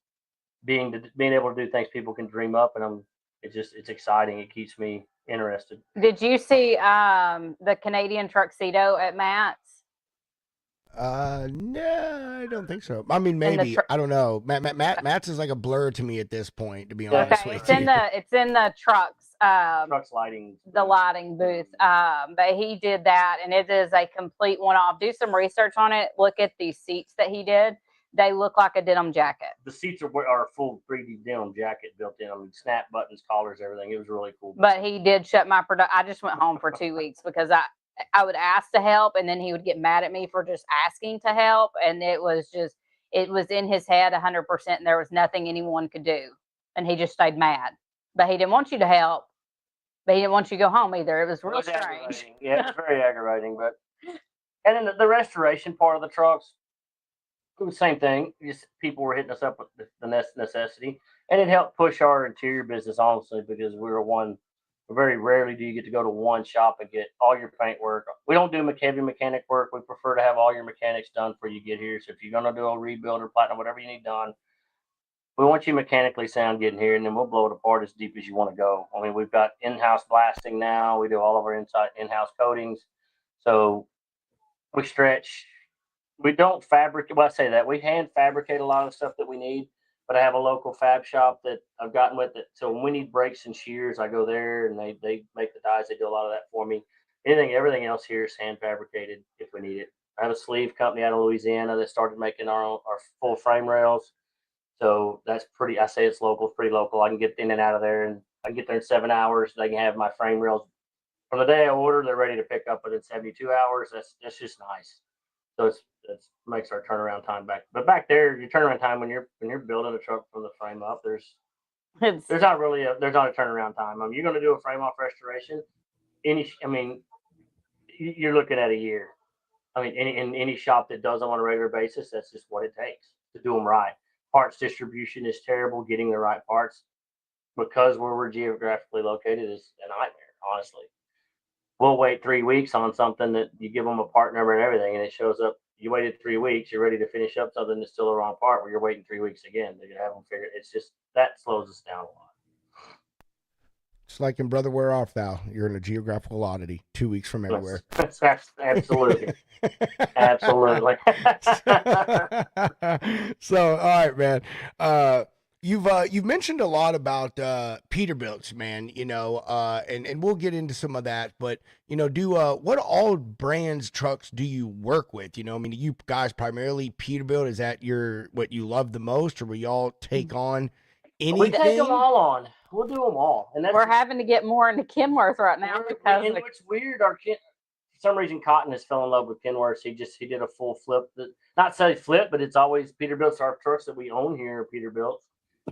being able to do things people can dream up, and it's exciting. It keeps me interested.
Did you see the Canadian Tuxedo at Matt's?
No, I don't think so. I mean, maybe. I don't know. Matt's is like a blur to me at this point, to be honest with you.
It's in the trucks.
Trucks lighting.
the lighting booth. But he did that, and it is a complete one-off. Do some research on it. Look at these seats that he did. They look like a denim jacket.
The seats are full 3D denim jacket built in. I mean, snap buttons, collars, everything. It was really cool.
But he did shut my production. I just went home for 2 weeks because I would ask to help, and then he would get mad at me for just asking to help, and it was in his head 100%, and there was nothing anyone could do, and he just stayed mad. But he didn't want you to help, but he didn't want you to go home either. It was real strange.
Yeah, it's very aggravating. But and then the restoration part of the trucks, it was the same thing. Just people were hitting us up with the necessity, and it helped push our interior business, honestly, because we were very rarely do you get to go to one shop and get all your paint work. We don't do heavy mechanic work. We prefer to have all your mechanics done before you get here. So if you're going to do a rebuild or platinum, whatever you need done, we want you mechanically sound getting here, and then we'll blow it apart as deep as you want to go. I mean, we've got in-house blasting now. We do all of our in-house coatings. So we stretch. We don't fabricate. Well, I say that we hand fabricate a lot of stuff that we need, but I have a local fab shop that I've gotten with it. So when we need brakes and shears, I go there and they make the dies. They do a lot of that for me. Everything else here is hand fabricated if we need it. I have a sleeve company out of Louisiana that started making our full frame rails. So that's pretty. I say it's local. It's pretty local. I can get in and out of there, and I can get there in 7 hours. They can have my frame rails from the day I order. They're ready to pick up within 72 hours. That's just nice. So it makes our turnaround time back. But back there, your turnaround time when you're building a truck from the frame up, there's not a turnaround time. I mean, you're going to do a frame off restoration. You're looking at a year. I mean, in any shop that does them on a regular basis, that's just what it takes to do them right. Parts distribution is terrible. Getting the right parts, because where we're geographically located, is a nightmare, honestly. We'll wait 3 weeks on something that you give them a part number and everything, and it shows up. You waited 3 weeks. You're ready to finish up something that's still the wrong part, where you're waiting 3 weeks again. They're gonna have them figured. It's just that slows us down a lot.
It's like in Brother Where Art Thou? You're in a geographical oddity, 2 weeks from everywhere.
That's absolutely, absolutely.
So, all right, man. You've mentioned a lot about Peterbilt's, man. And we'll get into some of that. But what all brands trucks do you work with? I mean, do you guys primarily Peterbilt? Is that what you love the most, or will y'all take on anything?
We take them all on. We'll do them all, and
we're having to get more into Kenworth right now because
it's weird. For some reason, Cotton has fell in love with Kenworth. He did a full flip. Not say flip, but it's always Peterbilt's. Our trucks that we own here are Peterbilt's.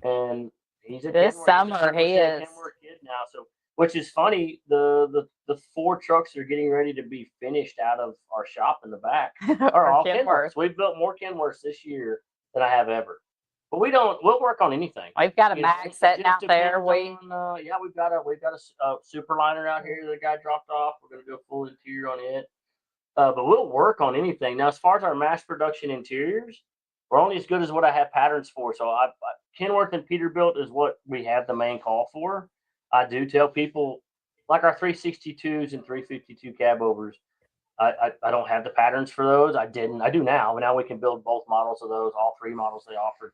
And he's
this summer he is
Kenworth kid now. So, which is funny, the 4 trucks are getting ready to be finished out of our shop in the back are all Kenworths. We've built more Kenworths this year than I have ever. But we'll work on anything.
We've got a Max sitting out there.
We've got a Superliner out here that the guy dropped off. We're gonna do a full interior on it. But we'll work on anything. Now, as far as our mass production interiors, we're only as good as what I have patterns for. So Kenworth and Peterbilt is what we have the main call for. I do tell people, like our 362s and 352 cab overs, I don't have the patterns for those. I didn't. I do now. Now we can build both models of those, all 3 models they offered.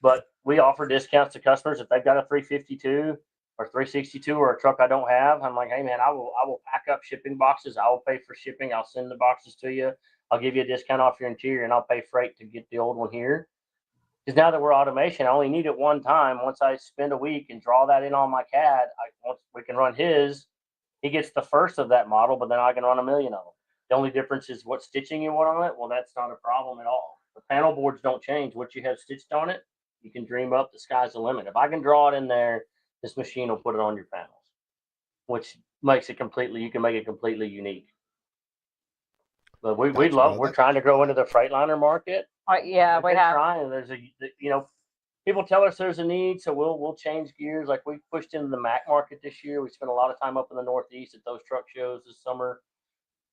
But we offer discounts to customers if they've got a 352 or 362 or a truck I don't have. I'm like, hey man, I will pack up shipping boxes. I will pay for shipping. I'll send the boxes to you. I'll give you a discount off your interior, and I'll pay freight to get the old one here. Because now that we're automation, I only need it one time. Once I spend a week and draw that in on my CAD, once we can run his, he gets the first of that model, but then I can run 1 million of them. The only difference is what stitching you want on it. Well, that's not a problem at all. The panel boards don't change. What you have stitched on it, you can dream up. The sky's the limit. If I can draw it in there, this machine will put it on your panels, which makes it you can make it completely unique. But we're trying to grow into the Freightliner market.
Yeah, we have.
There's people tell us there's a need, so we'll change gears. Like we pushed into the Mac market this year. We spent a lot of time up in the Northeast at those truck shows this summer.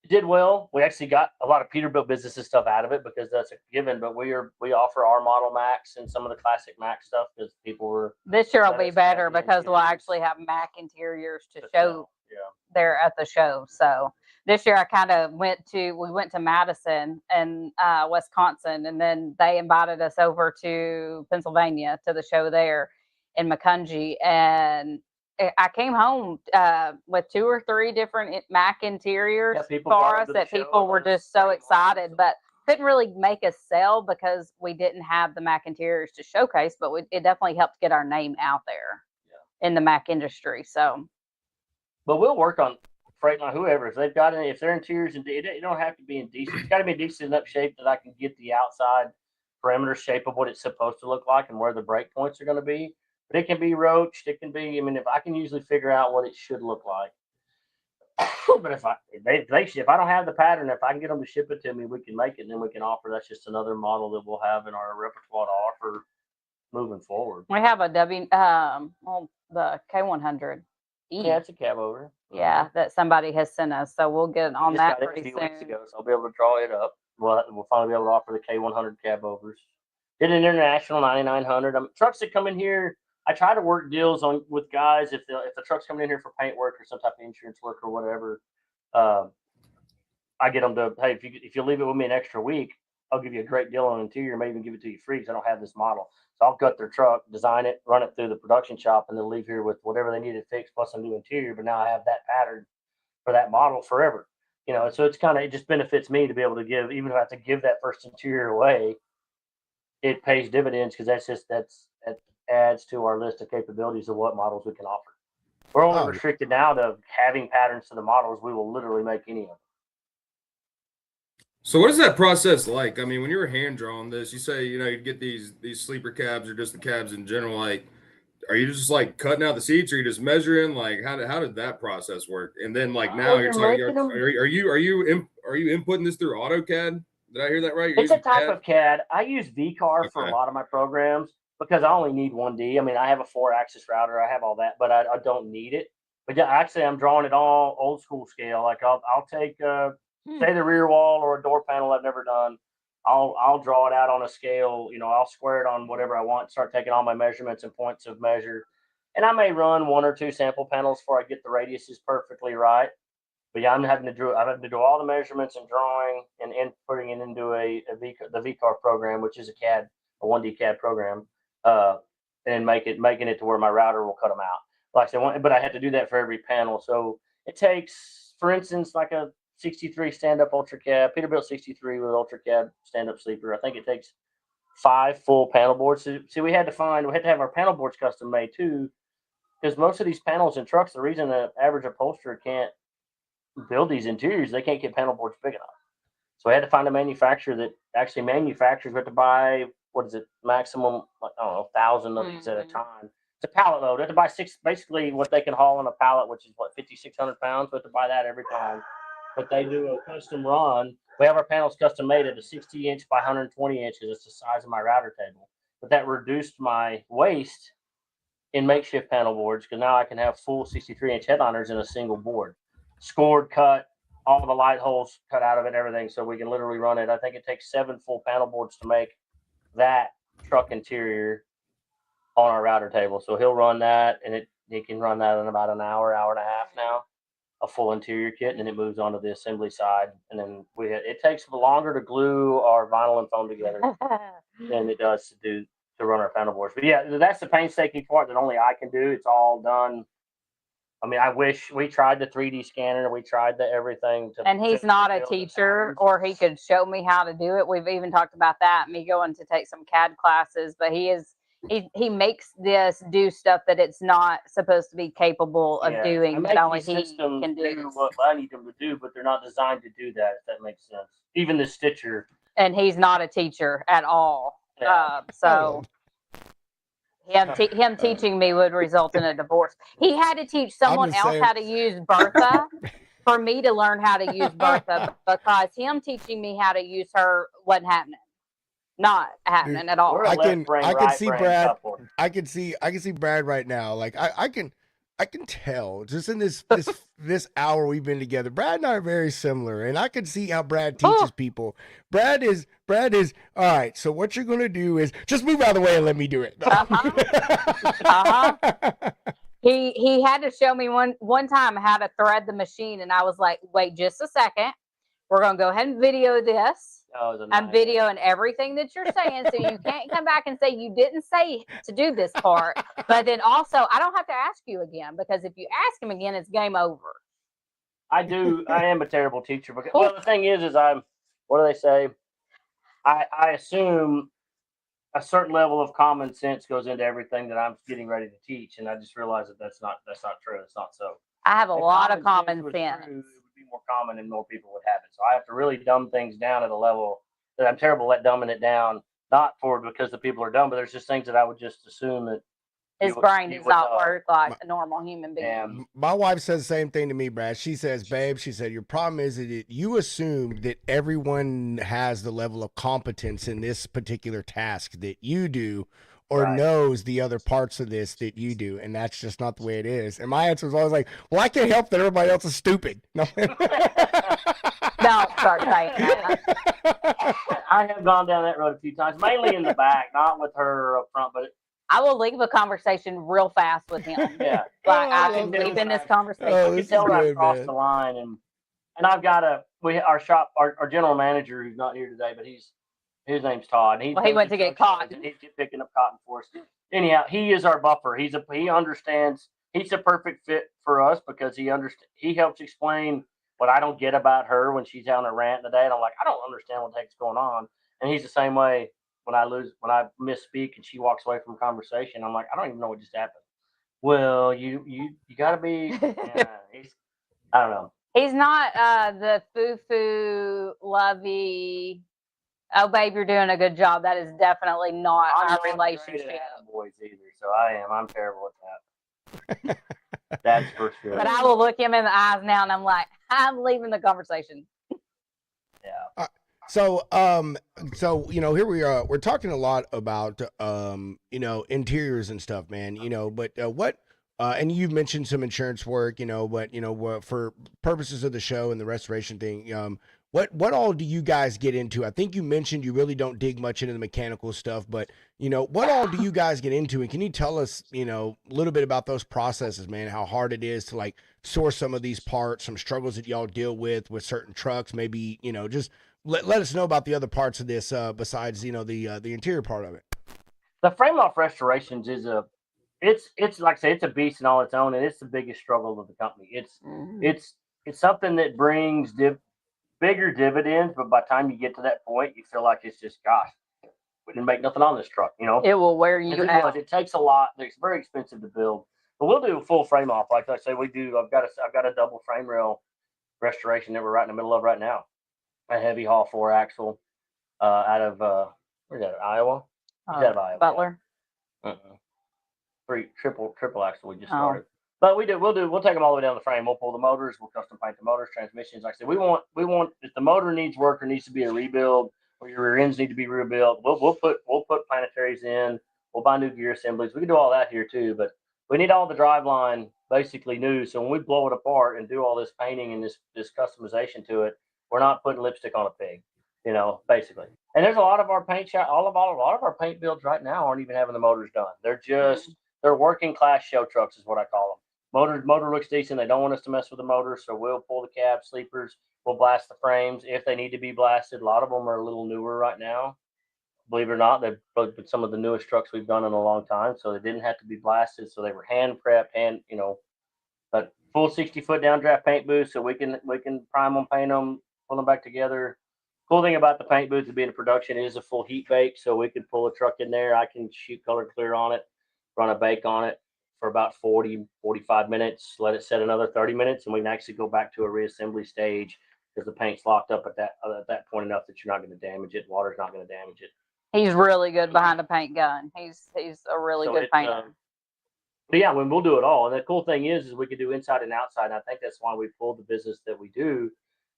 It did well. We actually got a lot of Peterbilt business and stuff out of it because that's a given. But we offer our model Macs and some of the classic Mac stuff because people were.
This year will be better because we'll actually have Mac interiors to show there at the show. So this year I kind of went to Madison and Wisconsin, and then they invited us over to Pennsylvania to the show there in Macungie, and I came home with 2 or 3 different Mac interiors
people
for
brought 'em
us
to the
that
show,
people were
and those
just so
great
excited,
models.
but couldn't really make a sale because we didn't have the Mac interiors to showcase. But it definitely helped get our name out there in the Mac industry. So,
But we'll work on Freightliner, whoever, if they've got any, if their interiors, it don't have to be in decent. It's got to be decent enough shape that I can get the outside perimeter shape of what it's supposed to look like and where the break points are going to be. But it can be roached. It can be. I mean, if I can usually figure out what it should look like. But if I don't have the pattern, if I can get them to ship it to me, we can make it, and then we can offer. That's just another model that we'll have in our repertoire to offer moving forward.
we have a the K100.
Yeah, it's a cab over.
Yeah, that somebody has sent us. So we'll get on
Just
that
got it a
pretty
few weeks
soon.
ago, so I'll be able to draw it up. We'll finally be able to offer the K100 cab overs. Did an international 9900. Trucks that come in here, I try to work deals on with guys if the truck's coming in here for paint work or some type of insurance work or whatever. I get them to, hey, if you leave it with me an extra week, I'll give you a great deal on interior. May even give it to you free because I don't have this model. So I'll gut their truck, design it, run it through the production shop, and they'll leave here with whatever they needed fixed plus a new interior. But now I have that pattern for that model forever. So it's it just benefits me to be able to give, even if I have to give that first interior away, it pays dividends because that adds to our list of capabilities of what models we can offer. We're only restricted now to having patterns to the models. We will literally make any of them.
So what is that process like? I mean, when you were hand drawing this, you say, you'd get these sleeper cabs or just the cabs in general. Like, are you just like cutting out the seats, or are you just measuring? Like, how did that process work? And then like now you're talking, are you inputting this through AutoCAD? Did I hear that right?
It's a type of CAD. I use VCAR for a lot of my programs because I only need 1D. I mean, I have a 4-axis router. I have all that, but I don't need it. But yeah, actually, I'm drawing it all old school scale. Like I'll take say the rear wall or a door panel I've never done. I'll draw it out on a scale. I'll square it on whatever I want. Start taking all my measurements and points of measure, and I may run 1 or 2 sample panels before I get the radiuses perfectly right. But yeah, I'm having to do all the measurements and drawing and inputting it into the VCAR program, which is a 1D CAD program, and making it to where my router will cut them out. Like I said, but I had to do that for every panel. So it takes, for instance, like a 63 stand-up Ultra Cab, Peterbilt 63 with Ultra Cab stand-up sleeper. I think it takes 5 full panel boards. So we had to have our panel boards custom made too, because most of these panels in trucks, the reason the average upholsterer can't build these interiors, they can't get panel boards big enough. So I had to find a manufacturer that actually manufactures. We have to buy, what is it, maximum, I don't know, 1,000 of these at a time. It's a pallet load. We have to buy 6, basically what they can haul on a pallet, which is 5,600 pounds. We have to buy that every time. But they do a custom run. We have our panels custom made at a 60 inch by 120 inches. It's the size of my router table. But that reduced my waste in makeshift panel boards because now I can have full 63-inch headliners in a single board. Scored, cut, all the light holes cut out of it, everything, so we can literally run it. I think it takes 7 full panel boards to make that truck interior on our router table. So he'll run that, and he can run that in about an hour and a half now, a full interior kit, and then it moves on to the assembly side. And then it takes longer to glue our vinyl and foam together than it does to run our panel boards. But yeah, that's the painstaking part that only I can do. It's all done. I mean, I wish we tried the 3D scanner. We tried the everything.
And he's not a teacher, or he could show me how to do it. We've even talked about that, me going to take some CAD classes, but he makes this do stuff that it's not supposed to be capable of doing. That only he can do
what I need them to do, but they're not designed to do that, if that makes sense. Even the stitcher.
And he's not a teacher at all.
Yeah.
So him teaching me would result in a divorce. He had to teach someone else how to use Bertha for me to learn how to use Bertha, because him teaching me how to use her wasn't happening. Not happening at all.
I can see Brad. I can see Brad right now. Like I can tell just in this hour we've been together. Brad and I are very similar, and I can see how Brad teaches people. Brad is all right. So what you're gonna do is just move out of the way and let me do it.
He had to show me one time how to thread the machine, and I was like, wait just a second. We're gonna go ahead and video this.
Oh, it was a
I'm
nightmare.
videoing everything that you're saying, so you can't come back and say you didn't say to do this part. But then also, I don't have to ask you again, because if you ask him again, it's game over.
I am a terrible teacher. Because, well, the thing is what do they say? I assume a certain level of common sense goes into everything that I'm getting ready to teach, and I just realized that's not true. It's not so.
I have a
If
lot of common
was
sense.
true, it would be more common and more people would have it. So I have to really dumb things down at a level that I'm terrible at dumbing it down. Not because the people are dumb, but there's just things that I would just assume that
His brain does not work like a normal human being.
My wife says the same thing to me, Brad. She says, babe, she said, your problem is that you assume that everyone has the level of competence in this particular task that you do, or
Right.
knows the other parts of this that you do. And that's just not the way it is. And my answer was always like, well, I can't help that everybody else is stupid. No.
Don't start saying that.
I have gone down that road a few times, mainly in the back, not with her up front, but
I will leave a conversation real fast with him.
yeah.
Like, I
love
can
that.
leave in this conversation.
Oh,
I
this
can tell
is
when I've
good,
crossed
man.
the line, and I've got our general manager who's not here today, but his name's Todd. And
Well, he went to get cotton.
and he's picking up cotton for us. Anyhow, he is our buffer. He understands. He's a perfect fit for us because he helps explain what I don't get about her when she's on a rant today, and I'm like, I don't understand what the heck's going on. And he's the same way when I misspeak and she walks away from a conversation. I'm like, I don't even know what just happened. Well, you got to be. Yeah, I don't know.
He's not the foo-foo, lovey, oh, babe, you're doing a good job. That is definitely not
I'm
our
not great
relationship.
at boys either, so I'm terrible at that. That's for sure.
But I will look him in the eyes now, and I'm like, I'm leaving the conversation.
Yeah.
So here we are. We're talking a lot about interiors and stuff, man. But what and you've mentioned some insurance work, but for purposes of the show and the restoration thing, what all do you guys get into? I think you mentioned you really don't dig much into the mechanical stuff, but what all do you guys get into? And can you tell us, a little bit about those processes, man? How hard it is to like source some of these parts, some struggles that y'all deal with certain trucks, maybe, just let us know about the other parts of this besides the interior part of it.
The frame off restorations is it's like I say, it's a beast in all its own, and it's the biggest struggle of the company. It's something that brings bigger dividends, but by the time you get to that point, you feel like it's just, gosh, we didn't make nothing on this truck.
It will wear you out.
It takes a lot. It's very expensive to build, but we'll do a full frame off. Like I say, we do. I've got a double frame rail restoration that we're right in the middle of right now. A heavy haul 4-axle out of where's that? Iowa? Is that Iowa?
Butler.
Triple axle we just started. But we'll take them all the way down the frame. We'll pull the motors, we'll custom paint the motors, transmissions. Like I said, we want if the motor needs work or needs to be a rebuild, or your rear ends need to be rebuilt, we'll put planetaries in, we'll buy new gear assemblies. We can do all that here too, but we need all the driveline basically new. So when we blow it apart and do all this painting and this customization to it, we're not putting lipstick on a pig, basically. And there's a lot of our paint shop, a lot of our paint builds right now aren't even having the motors done. They're just they're working class show trucks is what I call them. Motor looks decent. They don't want us to mess with the motor, so we'll pull the cab sleepers. We'll blast the frames if they need to be blasted. A lot of them are a little newer right now. Believe it or not, they've been some of the newest trucks we've done in a long time, so they didn't have to be blasted. So they were hand prepped, but full 60-foot downdraft paint booth, so we can prime them, paint them, pull them back together. Cool thing about the paint booth to be in production is a full heat bake, so we can pull a truck in there. I can shoot color clear on it, run a bake on it for about 40-45 minutes, let it set another 30 minutes, and we can actually go back to a reassembly stage because the paint's locked up at that point enough that you're not going to damage it. Water's not going to damage it.
He's really good behind a paint gun. He's a really good painter.
But yeah, when we'll do it all. And the cool thing is we can do inside and outside. And I think that's why we pulled the business that we do,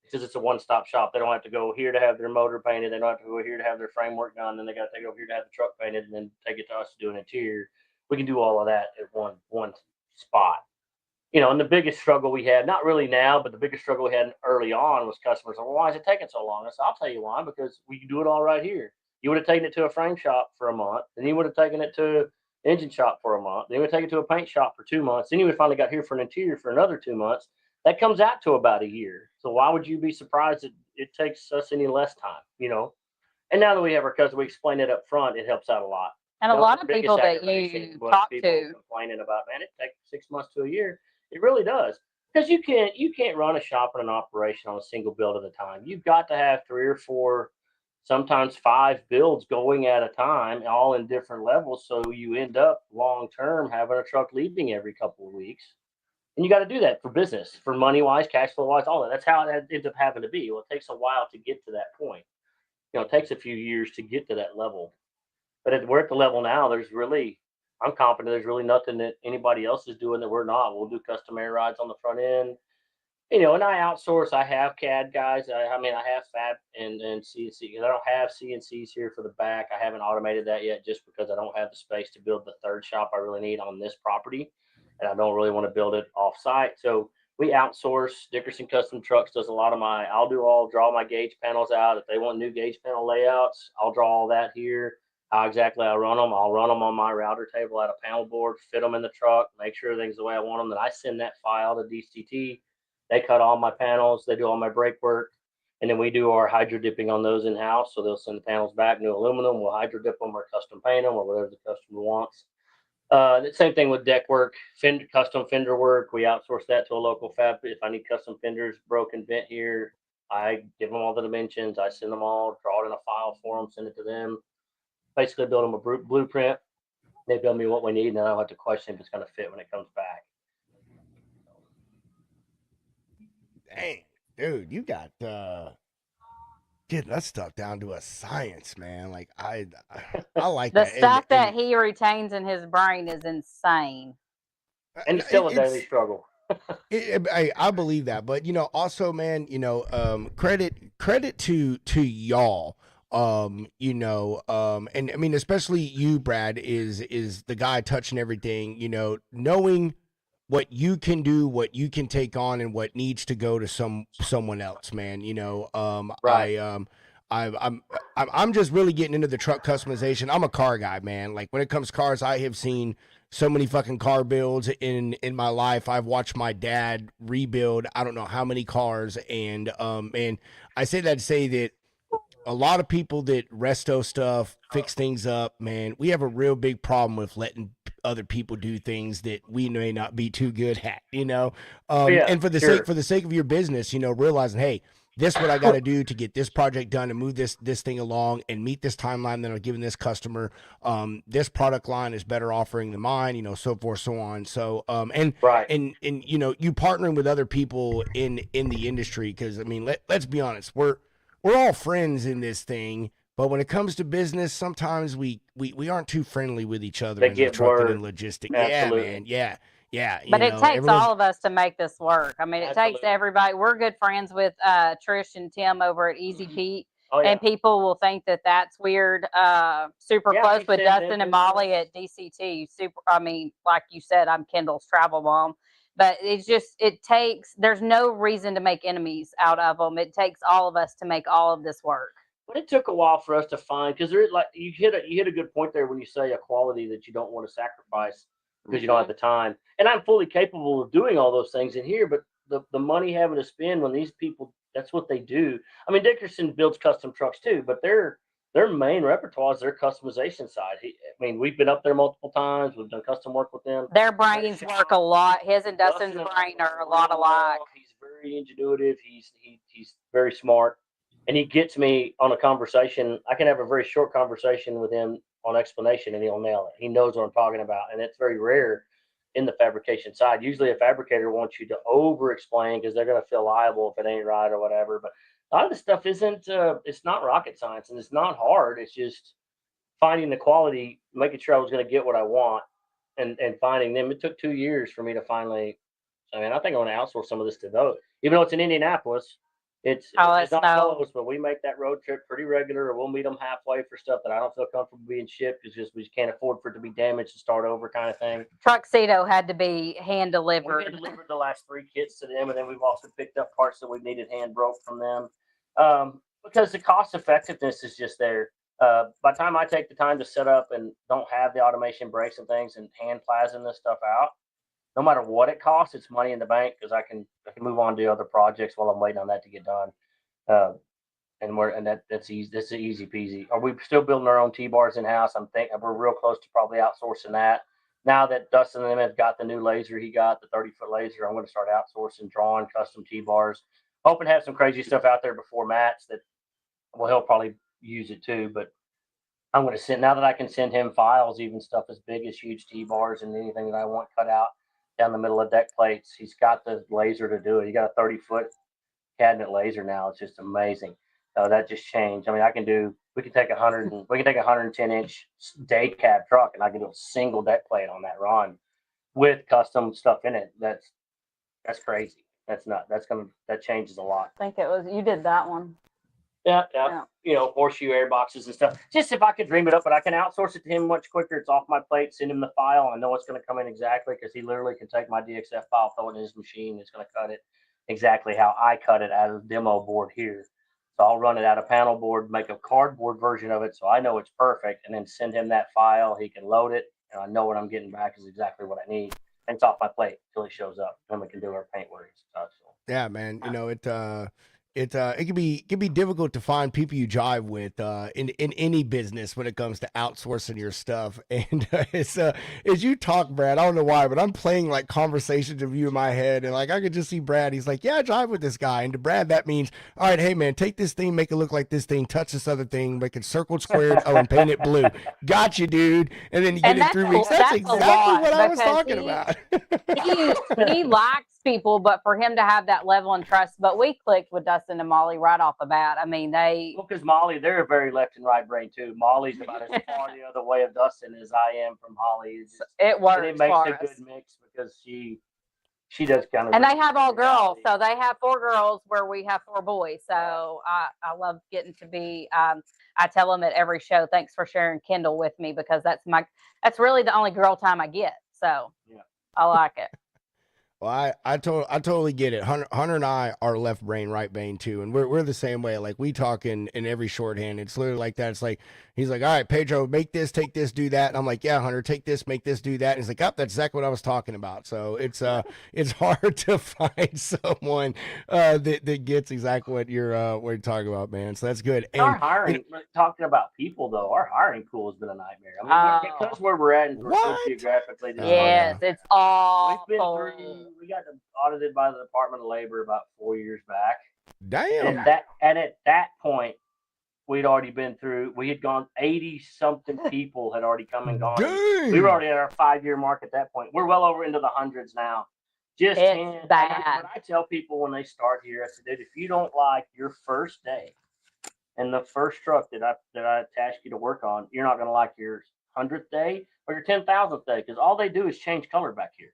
because it's a one-stop shop. They don't have to go here to have their motor painted. They don't have to go here to have their framework done. Then they got to take it over here to have the truck painted, and then take it to us to do an interior. We can do all of that at one spot. And the biggest struggle we had, not really now, but the biggest struggle we had early on was customers. Well, why is it taking so long? I said, I'll tell you why, because we can do it all right here. You would have taken it to a frame shop for a month, then you would have taken it to an engine shop for a month, then you would take it to a paint shop for 2 months, then you would finally got here for an interior for another 2 months. that comes out to about a year. So why would you be surprised that it takes us any less time, you know? And now that we have our cousin, we explain it up front, it helps out a lot.
And a
The
lot of
biggest
people that
aggravation
you
was
talk
people
to,
complaining about, man, it takes 6 months to a year. It really does. Because you can't run a shop and an operation on a single build at a time. You've got to have 3 or 4, sometimes 5 builds going at a time, all in different levels. So you end up long term having a truck leaving every couple of weeks. And you got to do that for business, for money wise, cash flow wise, all that. That's how it ends up having to be. Well, it takes a while to get to that point. You know, it takes a few years to get to that level. But we're at the level now. I'm confident there's really nothing that anybody else is doing that we're not. We'll do customary rides on the front end, you know, and I outsource. I have CAD guys. I have Fab and CNC. Because I don't have CNCs here for the back. I haven't automated that yet, just because I don't have the space to build the third shop I really need on this property, and I don't really want to build it off site. So we outsource. Dickerson Custom Trucks does a lot of I'll draw my gauge panels out. If they want new gauge panel layouts, I'll draw all that here. How exactly I run them, I'll run them on my router table out of panel board, fit them in the truck, make sure everything's the way I want them. Then I send that file to DCT. They cut all my panels, they do all my brake work, and then we do our hydro dipping on those in house. So they'll send the panels back, new aluminum. We'll hydro dip them or custom paint them or whatever the customer wants. The same thing with deck work, custom fender work. We outsource that to a local fab. If I need custom fenders, broken, bent here, I give them all the dimensions. I send them all, draw it in a file for them, send it to them. Basically build them a blueprint. They build me what we need, and then I don't have to question if it's going to fit when it comes back.
Dang, dude, you got getting that stuff down to a science, man. Like I like
the
that.
stuff that he retains in his brain is insane.
And it's still a daily struggle.
I believe that, but you know, also, man, you know, credit to y'all. You know, and I mean, especially you, Brad, is the guy touching everything, you know, knowing what you can do, what you can take on, and what needs to go to someone else, man. You know,
Right.
I'm just really getting into the truck customization. I'm a car guy, man. Like when it comes to cars, I have seen so many fucking car builds in my life. I've watched my dad rebuild I don't know how many cars, and I say that to say that a lot of people that resto stuff, fix things up, man, we have a real big problem with letting other people do things that we may not be too good at, you know. And for the sake of your business, you know, realizing, hey, this is what I got to do to get this project done and move this thing along and meet this timeline that I'm giving this customer. This product line is better offering than mine, you know, so forth, so on. So and you know, you partnering with other people in the industry, because I mean, let's be honest, we're all friends in this thing, but when it comes to business, sometimes we aren't too friendly with each other in the trucking and logistics.
Absolutely.
Yeah, man. Yeah.
But it takes all of us to make this work. I mean, it takes everybody. We're good friends with Trish and Tim over at Easy Pete. Oh, yeah. And people will think that that's weird. Super close with Dustin and Molly at DCT. I mean, like you said, I'm Kendall's travel mom. But there's no reason to make enemies out of them. It takes all of us to make all of this work.
But it took a while for us to find, because like you hit a good point there when you say a quality that you don't want to sacrifice because you don't have the time. And I'm fully capable of doing all those things in here, but the money having to spend when these people, that's what they do. I mean, Dickerson builds custom trucks too, but their main repertoire is their customization side. I mean, we've been up there multiple times. We've done custom work with them.
Their brains work a lot. His and Dustin's brain are a lot alike.
He's very ingenuitive. He's very smart, and he gets me on a conversation. I can have a very short conversation with him on explanation, and he'll nail it. He knows what I'm talking about, and it's very rare in the fabrication side. Usually, a fabricator wants you to over-explain because they're going to feel liable if it ain't right or whatever. But a lot of this stuff isn't, it's not rocket science, and it's not hard. It's just finding the quality, making sure I was going to get what I want, and finding them. It took 2 years for me to finally, I mean, I think I want to outsource some of this to those. Even though it's in Indianapolis, it's not close, but we make that road trip pretty regular, or we'll meet them halfway for stuff that I don't feel comfortable being shipped because we just can't afford for it to be damaged and start over kind of thing.
Truxedo had to be hand delivered.
We had delivered the last 3 kits to them, and then we've also picked up parts that we needed hand broke from them, because the cost effectiveness is just there. By the time I take the time to set up and don't have the automation brakes and things and hand plasm this stuff out, no matter what it costs, it's money in the bank because I can move on to other projects while I'm waiting on that to get done. That's easy. That's easy peasy. Are we still building our own T-bars in house? I'm thinking we're real close to probably outsourcing that. Now that Dustin and them have got the new laser, he got the 30-foot laser. I'm going to start outsourcing drawing custom T-bars. Hoping to have some crazy stuff out there before Matt's that. Well, he'll probably use it too, but I'm going to send now that I can send him files, even stuff as big as huge T-bars and anything that I want cut out down the middle of deck plates. He's got the laser to do it. He got a 30-foot cabinet laser now. It's just amazing. That just changed. I mean, we can take 110-inch day cab truck and I can do a single deck plate on that run with custom stuff in it. That's crazy. That's not. That changes a lot.
I think it was you did that one.
Yeah. Horseshoe air boxes and stuff. Just if I could dream it up, but I can outsource it to him much quicker. It's off my plate, send him the file. I know it's going to come in exactly because he literally can take my DXF file, throw it in his machine. It's going to cut it exactly how I cut it out of the demo board here. So I'll run it out of panel board, make a cardboard version of it so I know it's perfect, and then send him that file. He can load it, and I know what I'm getting back is exactly what I need. And it's off my plate until he shows up. Then we can do our paint work.
Yeah, man. It can be difficult to find people you jive with in any business when it comes to outsourcing your stuff. And as you talk, Brad, I don't know why, but I'm playing like conversations of you in my head, and like I could just see Brad. He's like, "Yeah, I jive with this guy," and to Brad that means, "All right, hey man, take this thing, make it look like this thing, touch this other thing, make it circled, squared, and paint it blue. Got you, dude." And then you get it 3 weeks. That's exactly what I was talking about.
he likes people, but for him to have that level and trust, but we clicked with Dustin and Molly right off the bat. I mean,
because Molly, they're very left and right brain too. Molly's about as far the other way of Dustin as I am from Holly.
It works.
It makes a good mix because she does kind of.
And they have all girls, so they have 4 girls where we have 4 boys. So I love getting to be. I tell them at every show, thanks for sharing Kendall with me because that's really the only girl time I get. So yeah. I like it.
Well, I totally get it. Hunter and I are left brain, right brain too, and we're the same way. Like we talk in every shorthand. It's literally like that. It's like he's like, "All right, Pedro, make this, take this, do that." And I'm like, "Yeah, Hunter, take this, make this, do that." And he's like, "Oh, that's exactly what I was talking about." So it's hard to find someone that gets exactly what you're talking about, man. So that's good. And
our hiring, talking about people though, our hiring pool has been a nightmare. I mean, because where we're at and we're so geographically,
yes, it's all.
We've been through. We got audited by the Department of Labor about 4 years back.
Damn.
And at that point, we'd already been through. We had gone 80-something people had already come and gone.
Dang.
We were already at our 5-year mark at that point. We're well over into the hundreds now. Just
it's bad.
What I tell people when they start here, I said, dude, if you don't like your first day and the first truck that I task you to work on, you're not going to like your 100th day or your 10,000th day because all they do is change color back here.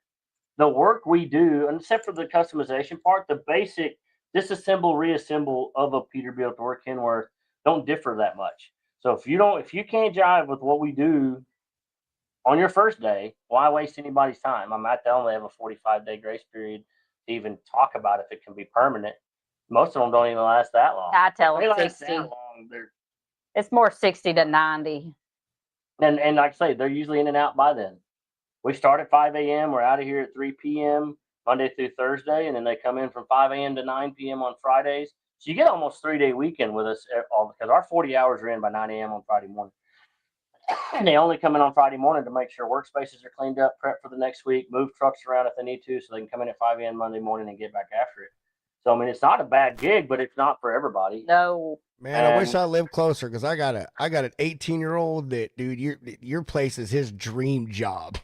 The work we do, and except for the customization part, the basic disassemble, reassemble of a Peterbilt or Kenworth don't differ that much. So if you can't jive with what we do on your first day, why waste anybody's time? I'm not telling them they have a 45-day grace period to even talk about if it can be permanent. Most of them don't even last that long.
I tell them 60. It's more 60 to 90.
And like I say, they're usually in and out by then. We start at 5 a.m. We're out of here at 3 p.m. Monday through Thursday, and then they come in from 5 a.m. to 9 p.m. on Fridays. So you get almost 3-day weekend with us because our 40 hours are in by 9 a.m. on Friday morning. And they only come in on Friday morning to make sure workspaces are cleaned up, prep for the next week, move trucks around if they need to, so they can come in at 5 a.m. Monday morning and get back after it. So, I mean, it's not a bad gig, but it's not for everybody.
No.
Man, I wish I lived closer because I got an 18-year-old that, dude, your place is his dream job.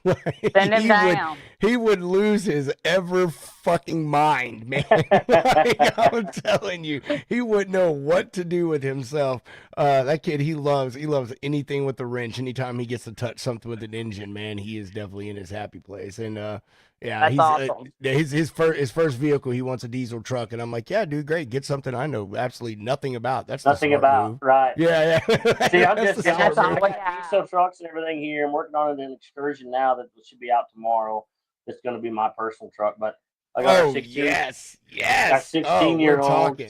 Send him down.
He would lose his ever fucking mind, man. I'm telling you, he wouldn't know what to do with himself. That kid, he loves anything with the wrench. Anytime he gets to touch something with an engine, man, he is definitely in his happy place. And yeah,
that's awesome.
His first vehicle, he wants a diesel truck, and I'm like, yeah, dude, great, get something I know absolutely nothing about. That's
nothing about,
move.
Right?
Yeah.
See, I'm just diesel trucks and everything here. I'm working on an excursion now that should be out tomorrow. It's going to be my personal truck, but I got our 16.
Yes.
Our 16-year-old.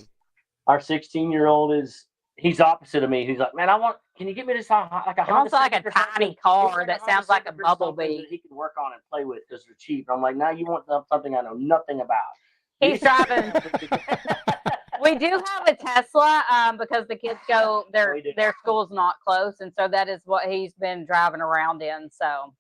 Our 16-year-old is he's opposite of me. He's like, man, can you get me this like a
It wants
Honda
like a
Civic or something?
tiny
It's
car
a
that
Honda
sounds like a
Civic or something
bumblebee.
that he can work on and play with because they're cheap. And I'm like, now you want something I know nothing about.
He's driving. We do have a Tesla because the kids go, their school's not close. And so that is what he's been driving around in. So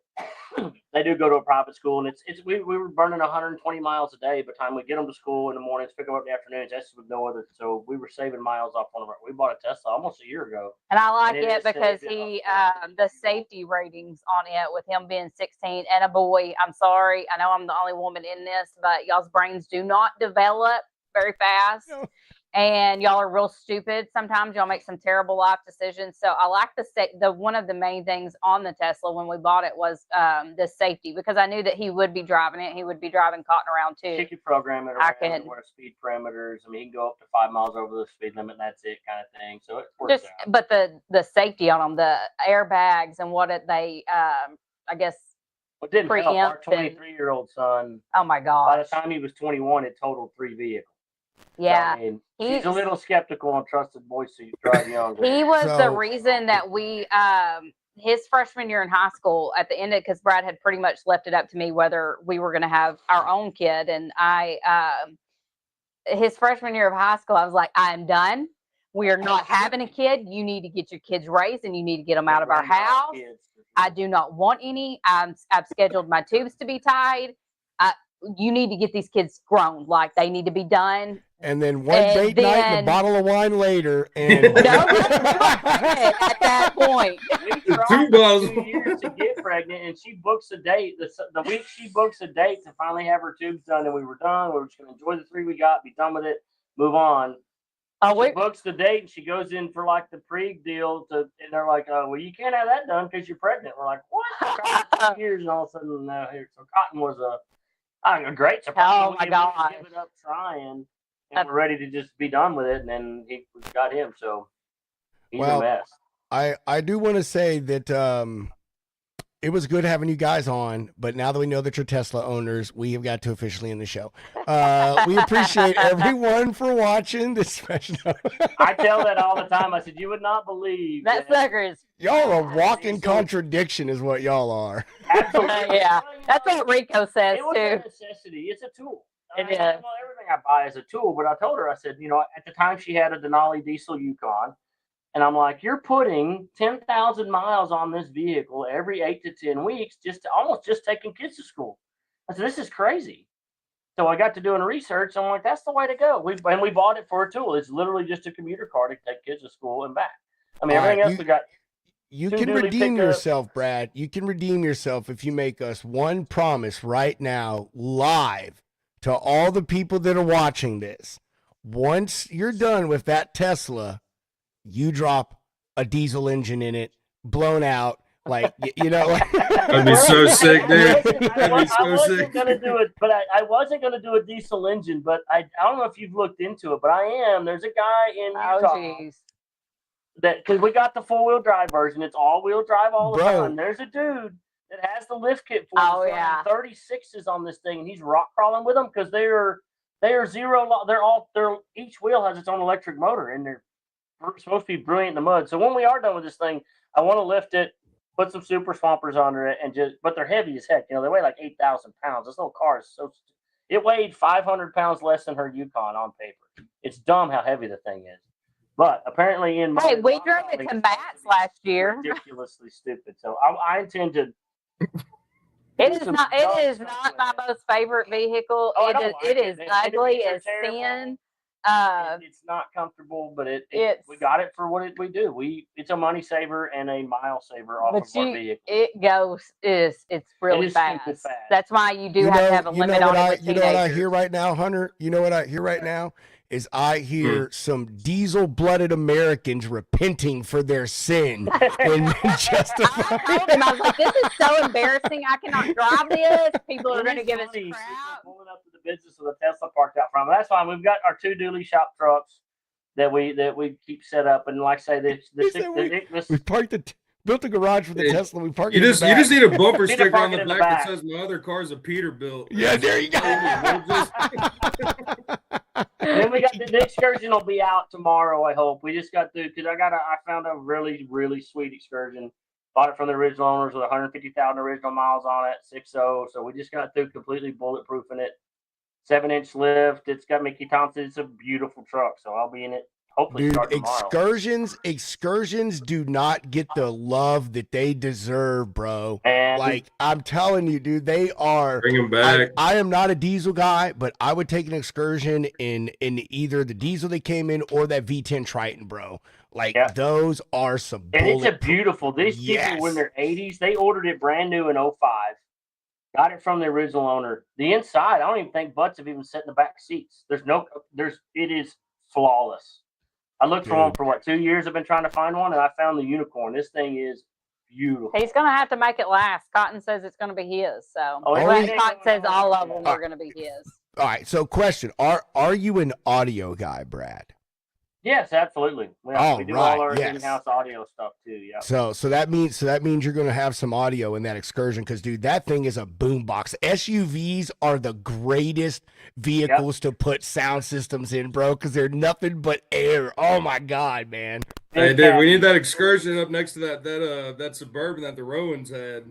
they do go to a private school, and we were burning 120 miles a day by the time we get them to school in the mornings, pick them up in the afternoons. That's with no other. So we were saving miles off one of our. We bought a Tesla almost a year ago.
And I like
And
it because the safety ratings on it with him being 16 and a boy. I'm sorry. I know I'm the only woman in this, but y'all's brains do not develop very fast. No. And y'all are real stupid. Sometimes y'all make some terrible life decisions. So I like the one of the main things on the Tesla when we bought it was the safety, because I knew that he would be driving it. He would be driving Cotton around too.
He could program it around where speed parameters. I mean, he can go up to 5 miles over the speed limit, and that's it, kind of thing. So it works out.
But the safety on them, the airbags and I guess.
It didn't help. Our 23-year-old son.
Oh my gosh!
By the time he was 21, it totaled 3 vehicles.
Yeah,
so, I mean, he's a little skeptical on trusted boys to drive younger.
He was the reason that we, his freshman year in high school, at the end of, because Brad had pretty much left it up to me whether we were going to have our own kid, and his freshman year of high school, I was like, I am done. We are not having a kid. You need to get your kids raised, and you need to get them out of our house. I do not want any. I've scheduled my tubes to be tied. You need to get these kids grown. Like, they need to be done.
And then one date night and a bottle of wine later, and
at that point,
we tried 2 years to get pregnant, and she books a date. The week she books a date to finally have her tubes done, and we were done. We were just going to enjoy the 3 we got, be done with it, move on. She books the date, and she goes in for like the pre-deal, and they're like, well, you can't have that done because you're pregnant. We're like, what? 2 years, and all of a sudden, so Cotton was a great surprise.
Oh my God!
Give it up trying. And we're ready to just be done with it, and then we got him. So he's a mess.
I do want to say that it was good having you guys on, but now that we know that you're Tesla owners, we have got to officially end the show. We appreciate everyone for watching this special.
I tell that all the time. I said, you would not believe
that suckers.
Y'all are a walking contradiction, is what y'all are.
Absolutely.
Yeah, that's what Rico says
too.
It
was a necessity. It's a tool.
It is.
Well, everything I buy is a tool, but I told her, I said, at the time she had a Denali diesel Yukon, and I'm like, you're putting 10,000 miles on this vehicle every 8 to 10 weeks, almost taking kids to school. I said, this is crazy. So I got to doing research. I'm like, that's the way to go. We bought it for a tool. It's literally just a commuter car to take kids to school and back. I mean, everything else we got.
You can redeem yourself, Brad. You can redeem yourself if you make us one promise right now, live, to all the people that are watching this. Once you're done with that Tesla, you drop a diesel engine in it, blown out, like,
I'd be so sick, dude.
I wasn't gonna do it, but I wasn't gonna do a diesel engine. But I don't know if you've looked into it, but I am. There's a guy in Utah because we got the 4-wheel drive version. It's all-wheel drive all the time. There's a dude that has the lift kit for 36s on this thing, and he's rock crawling with them because they are zero. They're each wheel has its own electric motor, and they're supposed to be brilliant in the mud. So when we are done with this thing, I want to lift it, put some super swampers under it, but they're heavy as heck. They weigh like 8,000 pounds. This little car is it weighed 500 pounds less than her Yukon on paper. It's dumb how heavy the thing is. But apparently
we drove it to Matt's last year.
Ridiculously stupid. So I intend to.
It is not my most favorite vehicle. It is ugly as sin.
It's not comfortable, but we got it for what we do. It's a money saver and a mile saver off of our vehicle.
It's really fast. That's why you do have to have a limit on it.
You know what I hear right now, Hunter? You know what I hear right now? Is I hear some diesel-blooded Americans repenting for their sin and justifying.
I told him, I was like, this is so embarrassing. I cannot drive this. People are going to give us crap.
Pulling up to the business with a Tesla parked out front. That's fine. We've got our 2 dually shop trucks that we keep set up, and like I say,
we parked built a garage for the Tesla. We parked.
You just need a bumper sticker on the back that says "My other car's a Peterbilt."
Yeah, there you go.
And then we got this the excursion will be out tomorrow. I hope. We just got through because I found a really really sweet excursion. Bought it from the original owners with 150,000 original miles on it, 6.0. So we just got through completely bulletproofing it. 7-inch lift. It's got Mickey Thompson. It's a beautiful truck. So I'll be in it. Hopefully,
Dude,
start tomorrow.
excursions do not get the love that they deserve, bro.
And
Like I'm telling you, dude, they are.
Bring them back.
I am not a diesel guy, but I would take an excursion in either the diesel they came in or that V10 Triton, bro. Like those are some.
And it's a beautiful. These people, when they're 80s, they ordered it brand new in 05. Got it from the original owner. The inside, I don't even think butts have even set in the back seats. It is flawless. I looked for one for 2 years. I've been trying to find one, and I found the unicorn. This thing is beautiful.
He's going to have to make it last. Cotton says it's going to be his. So Cotton says all of them are going to be his.
All right. So, question: Are you an audio guy, Brad?
Yes, absolutely. We do all our in-house audio stuff too. Yeah.
So that means you're going to have some audio in that excursion because, dude, that thing is a boombox. SUVs are the greatest vehicles to put sound systems in, bro, because they're nothing but air. Oh my god, man!
Hey, dude, we need that excursion up next to that Suburban that the Rowans had.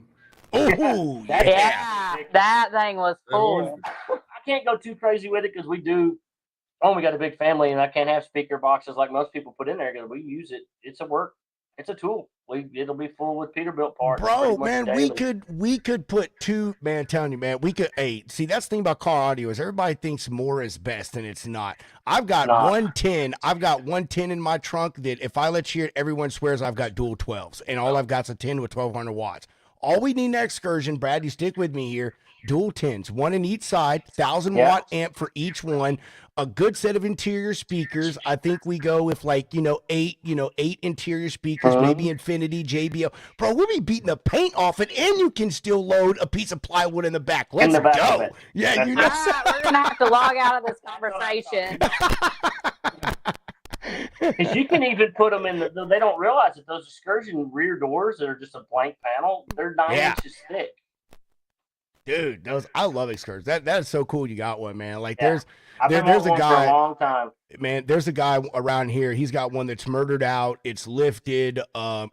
Oh,
that thing was full.
I can't go too crazy with it because we got a big family, and I can't have speaker boxes like most people put in there because we use it. It's a tool. It'll be full with Peterbilt parts.
Bro, man, we could put two, man, telling you, man, we could, see, that's the thing about car audio is everybody thinks more is best, and it's not. I've got 110 in my trunk that if I let you hear it, everyone swears I've got dual 12s, and all I've got is a 10 with 1,200 watts. All we need in that excursion, Brad, you stick with me here, dual 10s, one in each side, 1,000-watt amp for each one, a good set of interior speakers. I think we go with eight interior speakers, maybe Infinity, JBL. Bro, we'll be beating the paint off it, and you can still load a piece of plywood in the back. Let's go. Yeah,
we're going to have to log out of this conversation.
Because
you can even put them in they don't realize that those excursion rear doors that are just a blank panel, they're 9 inches thick.
Dude, I love excursions. That is so cool. You got one, man. Like
there's a guy for a long time.
Man, there's a guy around here. He's got one that's murdered out. It's lifted.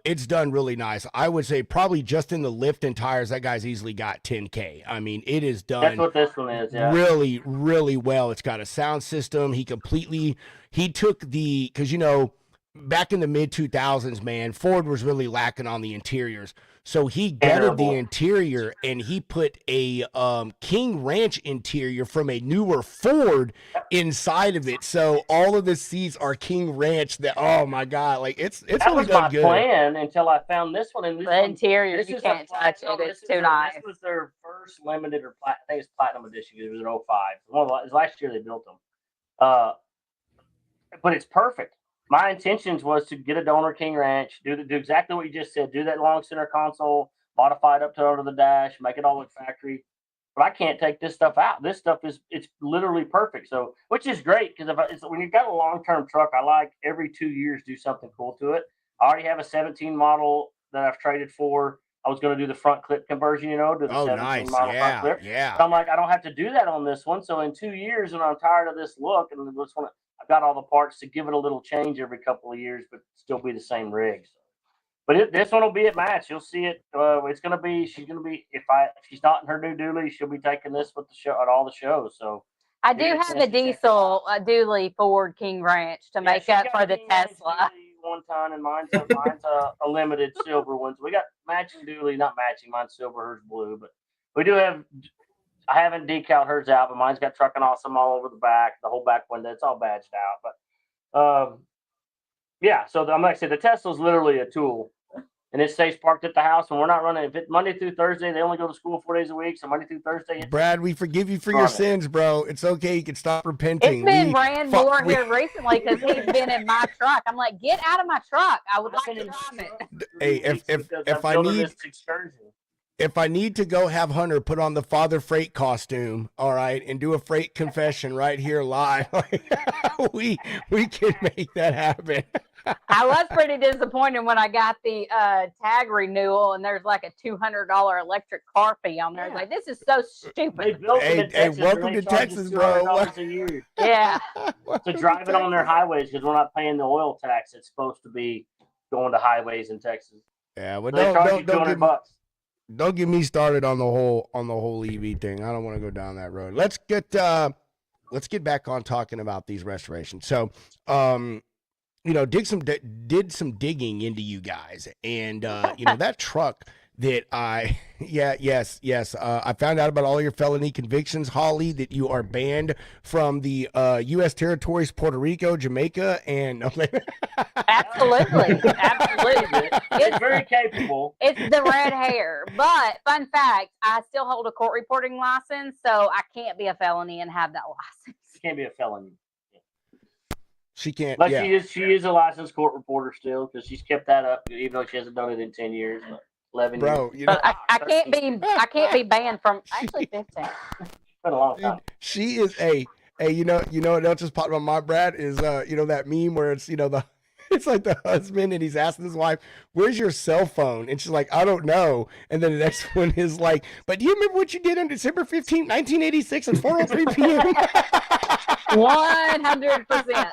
It's done really nice. I would say probably just in the lift and tires, that guy's easily got 10K. I mean, it is done.
That's what this one is. Yeah.
Really, really well. It's got a sound system. He took because back in the mid 2000s, man, Ford was really lacking on the interiors. So he gutted the interior and he put a King Ranch interior from a newer Ford inside of it. So all of the seats are King Ranch. Oh my god, like it's
that
really
was
done
my
good.
plan until I found this one. And
the interior, you can't touch it. It's too nice.
This was their first limited I think it's platinum edition. It was an 05. It was last year they built them. But it's perfect. My intentions was to get a donor King Ranch, do exactly what you just said, do that long center console, modify it up to under the dash, make it all look factory. But I can't take this stuff out. This stuff it's literally perfect. So, which is great because when you've got a long-term truck, I like every 2 years do something cool to it. I already have a 17 model that I've traded for. I was going to do the front clip conversion, do the 17 model front clip.
Yeah.
But I'm like, I don't have to do that on this one. So in 2 years, when I'm tired of this look and this one, I've got all the parts to give it a little change every couple of years, but still be the same rig. So. But this one will be at match. You'll see it. It's going to be. She's going to be. If she's not in her new dually, she'll be taking this with the show at all the shows. So
I do have a diesel dually Ford King Ranch to make up for the Tesla.
1 ton, and mine's a limited silver one. So we got matching dually, not matching. Mine's silver, hers blue, but we do have. I haven't decaled hers out, but mine's got Truckin' Awesome all over the back, the whole back window. It's all badged out. But so like I said, the Tesla's literally a tool. And it stays parked at the house, and we're not running. If it's Monday through Thursday, they only go to school 4 days a week. So Monday through Thursday.
Brad, we forgive you for your sins, bro. It's okay. You can stop repenting.
It's been Brand more here recently because he's been in my truck. I'm like, get out of my truck. I would like to drive it.
Hey, if I need this excursion. if I need to go have Hunter put on the Father Freight costume, all right, and do a freight confession right here live, we can make that happen.
I was pretty disappointed when I got the tag renewal and there's like a $200 electric car fee on there. I was like, this is so
They
stupid.
built them in Texas.
welcome
and they
to
charge us
Texas, bro.
$200 a year
Yeah.
to drive it on their highways because we're not paying the oil tax. It's supposed to be going to highways in Texas.
Yeah, well,
So they charge you $200.
Don't get me started on the whole EV thing. I don't want to go down that road. Let's get back on talking about these restorations. So, did some digging into you guys, and that truck that I found out about all your felony convictions, Hollie, that you are banned from the U.S. territories, Puerto Rico, Jamaica, and
Absolutely.
It's very capable.
It's the red hair. But fun fact, I still hold a court reporting license, so I can't be a felony and have that license.
She can't be a felony.
She can't.
But
yeah.
she is a licensed court reporter still because she's kept that up, even though she hasn't done it in 10 years, 11
Bro,
years.
But I can't be banned from actually 15.
It's been a long time.
She is you know what else just popped in my mind, Brad, is that meme where it's it's like the husband and he's asking his wife, where's your cell phone? And she's like, I don't know. And then the next one is like, but do you remember what you did on December 15th, 1986 at 4:03 p.m.?
100%.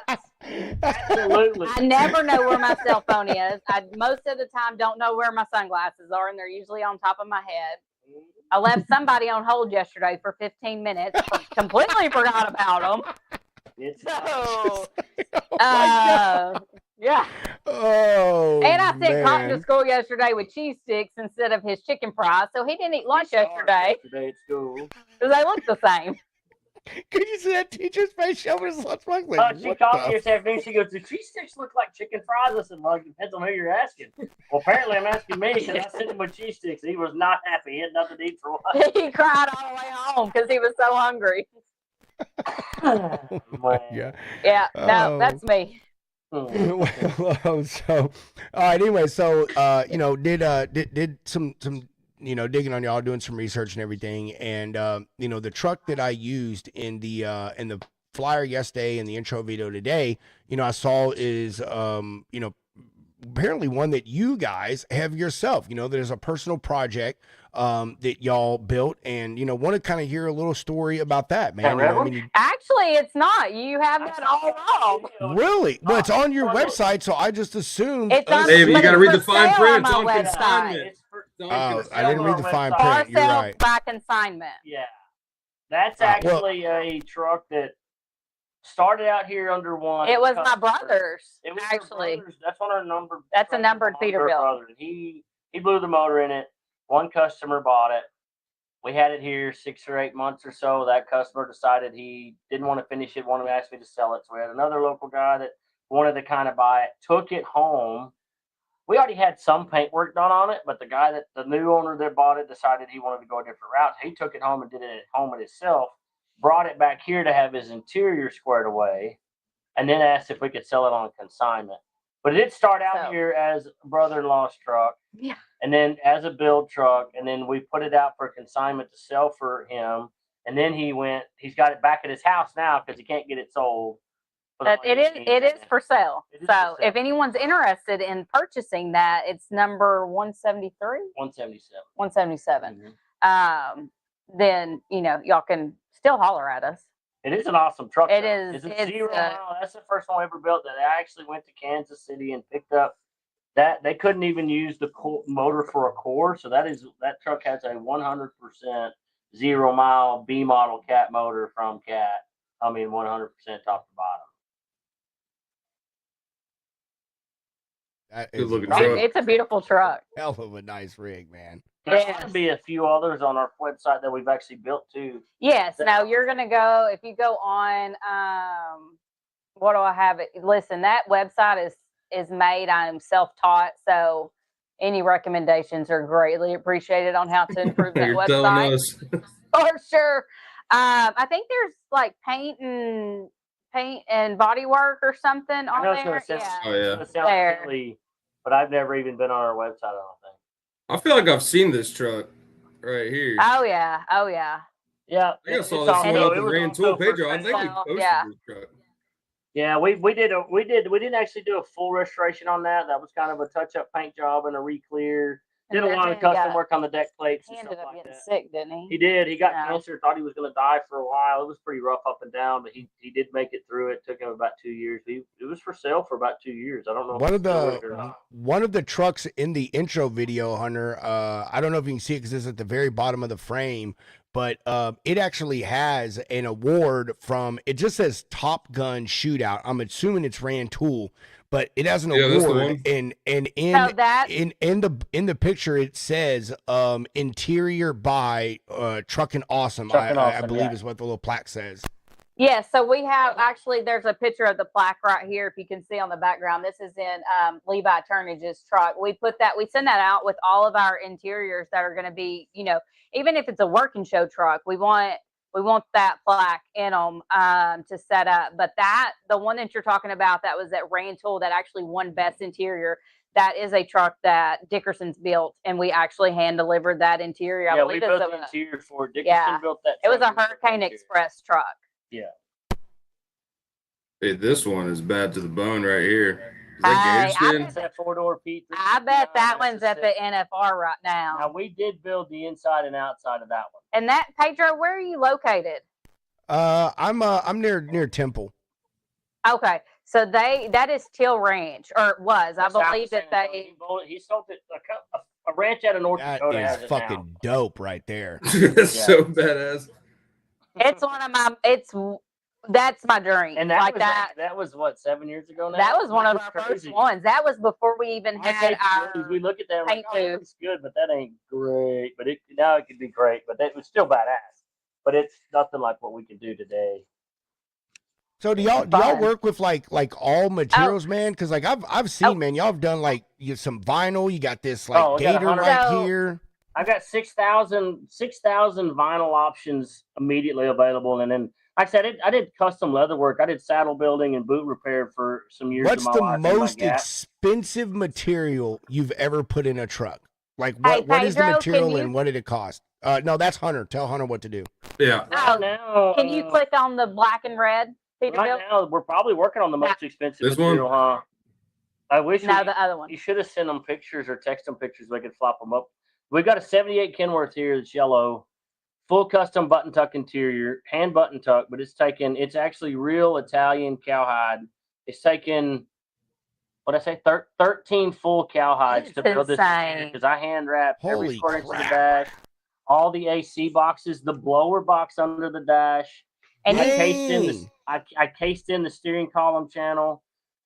Absolutely.
I never know where my cell phone is. I most of the time don't know where my sunglasses are, and they're usually on top of my head. I left somebody on hold yesterday for 15 minutes. Completely forgot about them. So, yeah.
Oh,
and I sent Cotton
man.
to school yesterday with cheese sticks instead of his chicken fries, so he didn't eat lunch yesterday
Today at school.
because they look the same.
Could you see that teacher's face shoving his lunchbox? Like,
She
what
called me
the
this afternoon. She goes, "Do cheese sticks look like chicken fries?" I said, "Well, it depends on who you're asking." Well, apparently I'm asking me because I sent him with cheese sticks. He was not happy. He had nothing to eat for a while.
He cried all the way home because he was so hungry.
Yeah.
Yeah, no,
Oh.
that's me.
Well, so all right. Anyway, so did some digging on y'all, doing some research and everything, and the truck that I used in the flyer yesterday and the intro video today, I saw is apparently one that you guys have yourself. There's a personal project that y'all built, and want to kind of hear a little story about that, man.
Actually, it's not. You have that all wrong.
Really? Well, it's on your website, so I just assumed.
It's on,
Baby, you
but
gotta
it's
read
for
the fine
sale
print.
on
It's
my
on
website.
consignment.
I didn't read the fine
Or
print. You're
sale
right.
by consignment.
Yeah, that's actually a truck that started out here under one.
It was my
customer.
brother's.
It was her
Actually,
brother's. That's on her number.
That's a numbered Peterbilt.
Brother. He blew the motor in it. One customer bought it. We had it here 6 or 8 months or so. That customer decided he didn't want to finish it, wanted to ask me to sell it. So we had another local guy that wanted to kind of buy it, took it home. We already had some paint work done on it, but the new owner that bought it decided he wanted to go a different route. He took it home and did it at home with himself, brought it back here to have his interior squared away, and then asked if we could sell it on consignment. But it did start out here as a brother-in-law's truck.
Yeah.
And then as a build truck, and then we put it out for consignment to sell for him. And then he's got it back at his house now because he can't get it sold.
It is for sale. So if anyone's interested in purchasing that, it's number 173?
177.
177. Then, y'all can still holler at us.
It is an awesome truck.
It is.
It's 0 mile. That's the first one we ever built that I actually went to Kansas City and picked up. That they couldn't even use the motor for a core, so that truck has a 100% 0 mile B model cat motor from Cat. 100% top to bottom.
That
Good
is
looking
a
truck.
It's a beautiful truck.
hell of a nice rig, man.
There's
Yes.
going to be a few others on our website that we've actually built too.
Yes. Now you're going to go, if you go on, what do I have it? Listen, that website is made. I'm self-taught. So any recommendations are greatly appreciated on how to improve that
You're telling
website.
us.
For sure. I think there's like paint and body work or something on there. Yeah.
Oh, yeah.
It sounds silly, but I've never even been on our website, I don't think.
I feel like I've seen this truck. right here.
Oh yeah. Oh yeah.
Yeah,
I think I saw
it's
this
also-
one up
it
in
was
Grand
also
Tool.
for
Pedro, I think we
sale,
posted
yeah.
this truck.
Yeah, we didn't actually do a full restoration on that. That was kind of a touch up paint job and a re-clear. Did a
And
lot
then
of custom
got-
work on the deck plates
He
and
ended
stuff
up
like
getting
that.
sick, didn't he?
He did. He got
Yeah.
cancer. Thought he was going to die for a while. It was pretty rough up and down, but he did make it through. It took him about 2 years. It was for sale for about 2 years. I don't know.
One
if
of
it's still with it or
the
not.
one of the trucks in the intro video, Hunter. I don't know if you can see it because it's at the very bottom of the frame, but it actually has an award from. It just says Top Gun Shootout. I'm assuming it's Rand Tool, but it has an
Yeah, that's the
award,
one.
and
So that
in the picture it says interior by Truckin' Awesome.
Truckin'
I
Awesome,
believe
yeah.
is what the little plaque says.
yeah, so we have actually there's a picture of the plaque right here if you can see on the background. This is in Levi Turnage's truck. We send that out with all of our interiors that are going to be, even if it's a working show truck, we want that plaque in them to set up. But the one that you're talking about that was at Rand Tool that actually won best interior, that is a truck that Dickerson's built, and we actually hand delivered that interior. I
Yeah, we
believe
built
it's
the
a-
interior for it. Dickerson
Yeah.
built that.
it was
truck.
a
We built the
Hurricane
interior.
Express truck.
Yeah.
Hey, this one is bad to the bone right here. Is
Hey,
that
I
gator
It's
skin?
that 4-door Pete.
I bet that
369.
one's
That's
at
a
the NFR right
Now
now.
we did build the inside and outside of that one.
And that Pedro, where are you located?
I'm near Temple.
Okay, so that is Teal Ranch, or it was. I
South of
believe that
San Antonio.
they.
He sold it. A ranch out of North
That
Dakota
is
has it now.
fucking dope right there.
That's
Yeah.
so badass.
It's one of my. That's my dream.
And that
like
was
that.
that was what 7 years ago now.
That was one of our
crazy.
first ones. That was before we even
I
had
hate
our.
we look at that.
paint
Like, oh,
booth.
it's good, but that ain't great. But now it could be great. But that was still badass. But it's nothing like what we can do today.
So do y'all
Fun.
work with like all materials, man? Because like I've seen, man, y'all have done like some vinyl. You got this like
Oh, we got
gator
100
right
So-
here.
I got 6,000 vinyl options immediately available, and then like I said, I did custom leather work. I did saddle building and boot repair for some years
What's
of my
the
life. in my
most
Gap.
expensive material you've ever put in a truck? Like
Hey,
what is the
Pedro,
material
can you-
and what did it cost? No, that's Hunter. Tell Hunter what to do.
Yeah.
Right
Oh,
now,
Can you click on the black and red, Peterbilt?
Right now, we're probably working on the most expensive
This one?
material, huh? I wish
No, the other one.
you should have sent them pictures or text them pictures. We could flop them up. We've got a 78 Kenworth here that's yellow, full custom button tuck interior, hand button tuck, but it's actually real Italian cowhide. It's taken, what I say, 13 full cowhides to
That's
build this
insane.
because I hand wrapped every
Holy
square inch of the
crap.
dash, all the AC boxes, the blower box under the dash.
And
I
you-
cased in
Dang.
I cased in the steering column channel,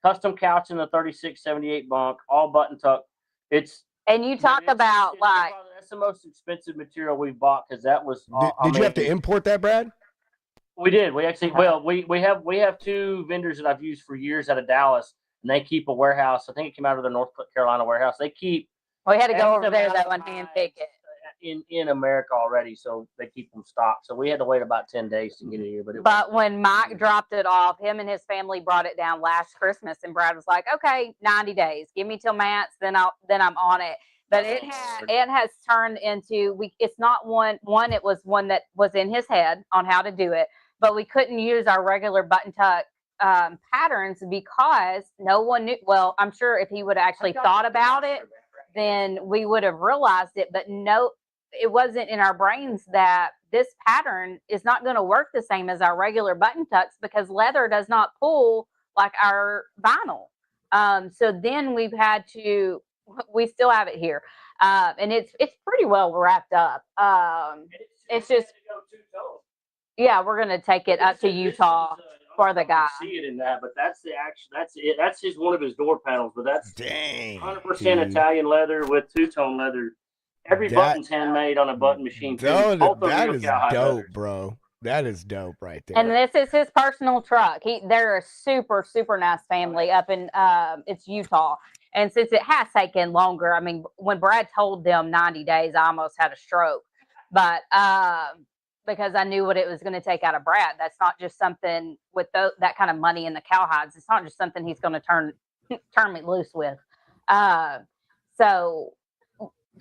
custom couch in the 3678 bunk, all button tuck.
And you talk about like
that's the most expensive material we bought because that was.
Did you have to import that, Brad?
We did. We actually we have two vendors that I've used for years out of Dallas, and they keep a warehouse. I think it came out of their North Carolina warehouse. They keep.
we had to go
X
over there
amount
though and
of
hand pick it.
in America already, so they keep them stocked. So we had to wait about 10 days to get it here.
But when Mike dropped it off, him and his family brought it down last Christmas, and Brad was like, "Okay, 90 days. Give me till Matt's, then I'm on it." But it has turned into it's not one. It was one that was in his head on how to do it, but we couldn't use our regular button tuck patterns because no one knew. Well, I'm sure if he would have actually thought about it, then we would have realized it. But no, it wasn't in our brains that this pattern is not going to work the same as our regular button tucks because leather does not pull like our vinyl. So then we still have it here. And it's pretty well wrapped up. It's just, yeah, we're going to take it up to Utah for the guy.
See it in that, but that's it. That's just one of his door panels, but that's
Dang.
100%
dude.
Italian leather with two-tone leather. Every button's handmade on a button machine.
That
Both
is
cowhide
dope,
leathers.
bro. That is dope right there.
And this is his personal truck. They're a super, super nice family up in it's Utah. And since it has taken longer, I mean, when Brad told them 90 days, I almost had a stroke. But because I knew what it was going to take out of Brad. That's not just something with that kind of money in the cowhides. It's not just something he's going to turn me loose with. So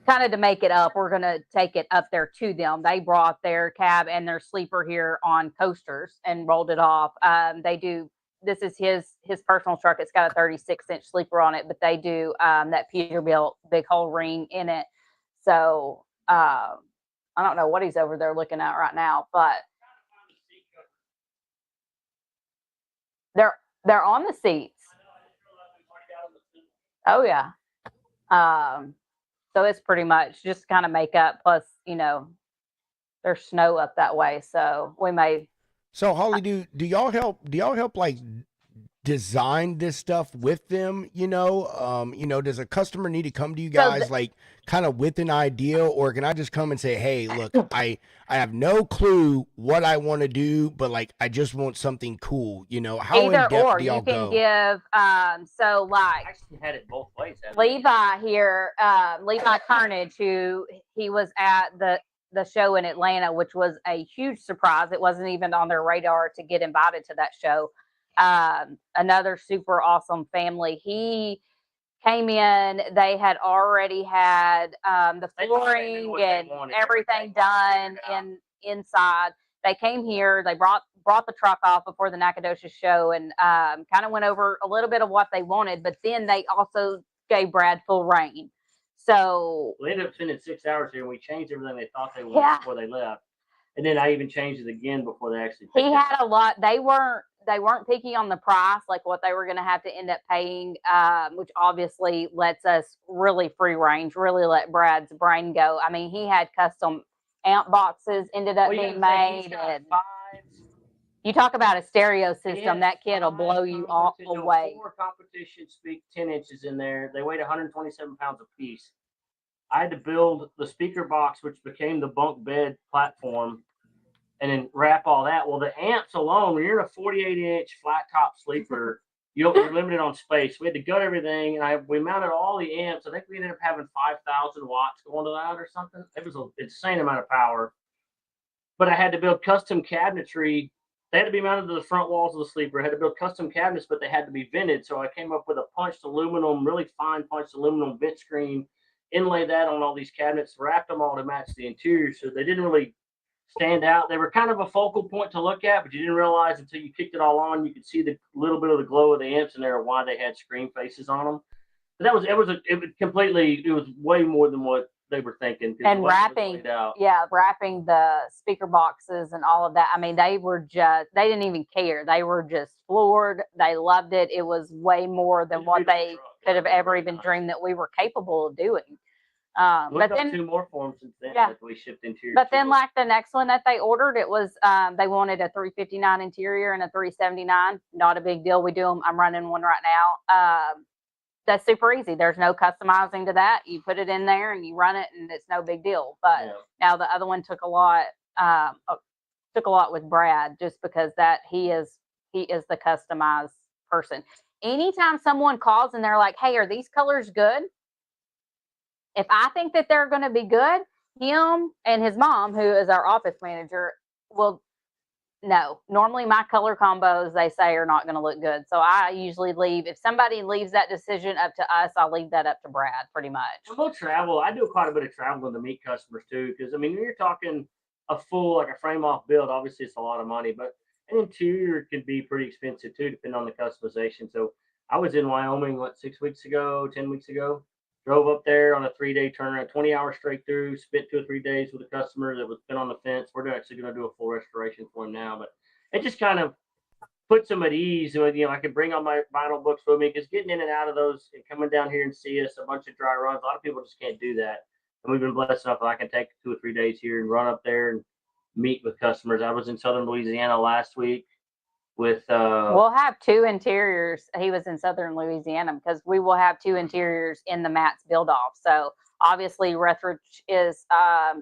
kind of to make it up, we're going to take it up there to them. They brought their cab and their sleeper here on coasters and rolled it off. This is his personal truck. It's got a 36-inch sleeper on it, but they do that Peterbilt big hole ring in it. So I don't know what he's over there looking at right now, but they're on the seats. Oh yeah. So it's pretty much just kind of make up. Plus, there's snow up that way, so we may.
So Holly, do y'all help like design this stuff with them? Does a customer need to come to you guys like kind of with an idea, or can I just come and say, hey, look, I have no clue what I want to do, but like I just want something cool. How in depth do y'all go?
You can give so like
I actually had it both ways.
Levi here, Levi Carnage, who he was at the show in Atlanta, which was a huge surprise. It wasn't even on their radar to get invited to that show. Another super awesome family. He came in, they had already had the flooring and everything done inside. They came here, they brought the truck off before the Nacogdoches show and kind of went over a little bit of what they wanted, but then they also gave Brad full reign. So
we ended up spending 6 hours here and we changed everything they thought they wanted before they left. And then I even changed it again before they actually
he had a lot. They weren't picky on the price, like what they were going to have to end up paying, which obviously lets us really free range, really let Brad's brain go. I mean, he had custom amp boxes ended up being made. And you talk about a stereo system, that kid will blow you all away.
4 competition speak 10 inches in there. They weighed 127 pounds a piece. I had to build the speaker box, which became the bunk bed platform, and then wrap all that. Well, the amps alone, when you're in a 48-inch flat top sleeper, you're limited on space. We had to gut everything, and we mounted all the amps. I think we ended up having 5,000 watts going to that or something. It was an insane amount of power. But I had to build custom cabinetry. They had to be mounted to the front walls of the sleeper. I had to build custom cabinets, but they had to be vented. So I came up with a punched aluminum, really fine punched aluminum vent screen, inlaid that on all these cabinets, wrapped them all to match the interior. So they didn't really stand out. They were kind of a focal point to look at, but you didn't realize until you kicked it all on, you could see the little bit of the glow of the amps in there, why they had screen faces on them. But it was way more than what they were thinking.
And wrapping the speaker boxes and all of that. I mean, they didn't even care. They were just floored. They loved it. It was way more than what they could have ever even dreamed that we were capable of doing.
But then 2 more forms since then that we shipped interior.
But then like the next one that they ordered, it was they wanted a 359 interior and a 379. Not a big deal. We do them. I'm running one right now. That's super easy. There's no customizing to that. You put it in there and you run it, and it's no big deal. But now the other one took a lot with Brad, just because that he is the customized person. Anytime someone calls and they're like, "Hey, are these colors good?" If I think that they're going to be good, him and his mom, who is our office manager, will no. Normally my color combos, they say, are not going to look good. So I usually leave. If somebody leaves that decision up to us, I'll leave that up to Brad pretty much.
We'll travel. I do quite a bit of traveling to meet customers too. Because I mean, when you're talking a full, like a frame off build, obviously it's a lot of money, but an interior can be pretty expensive too, depending on the customization. So I was in Wyoming, 10 weeks ago. Drove up there on a 3-day turnaround, 20 hours straight through, spent 2 or 3 days with a customer that was been on the fence. We're actually going to do a full restoration for him now, but it just kind of puts them at ease. I can bring all my vinyl books with me, because getting in and out of those and coming down here and see us, a bunch of dry runs, a lot of people just can't do that. And we've been blessed enough that I can take 2 or 3 days here and run up there and meet with customers. I was in Southern Louisiana last week with
we'll have 2 interiors. He was in Southern Louisiana, because we will have 2 interiors in the Matt's build off. So obviously Rethridge is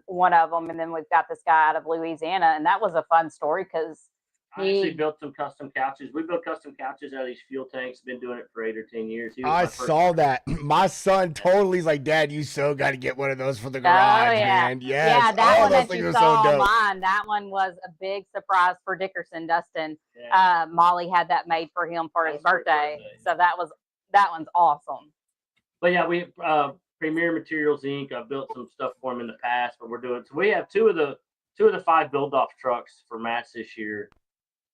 one of them, and then we've got this guy out of Louisiana, and that was a fun story because
I actually built some custom couches. We built custom couches out of these fuel tanks. Been doing it for 8 or 10 years.
I saw that. My son totally is like, "Dad, you so got to get one of those for the garage, man." Yes.
Yeah, that one that you saw online, that one was a big surprise for Dickerson, Dustin. Yeah. Molly had that made for him for his birthday. So that one's awesome.
But yeah, we Premier Materials Inc. I've built some stuff for them in the past, but we're doing so. We have two of the 5 build-off trucks for Matt's this year.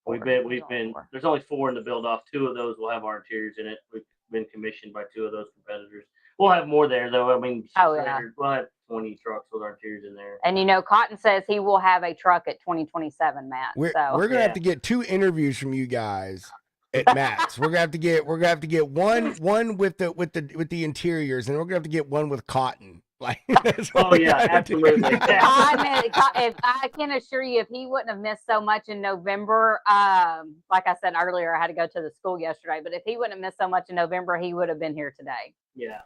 We've been. There's only 4 in the build-off. 2 of those will have our interiors in it. We've been commissioned by 2 of those competitors. We'll have more there though. I mean, we'll have 20 trucks with our interiors in there.
And Cotton says he will have a truck at 2027, Matt.
We're gonna have to get 2 interviews from you guys at Matt's. We're gonna have to get one with the interiors, and we're gonna have to get one with Cotton. Like,
absolutely.
If I can assure you, if he wouldn't have missed so much in November, like I said earlier, I had to go to the school yesterday, but if he wouldn't have missed so much in November, he would have been here today.
Yeah.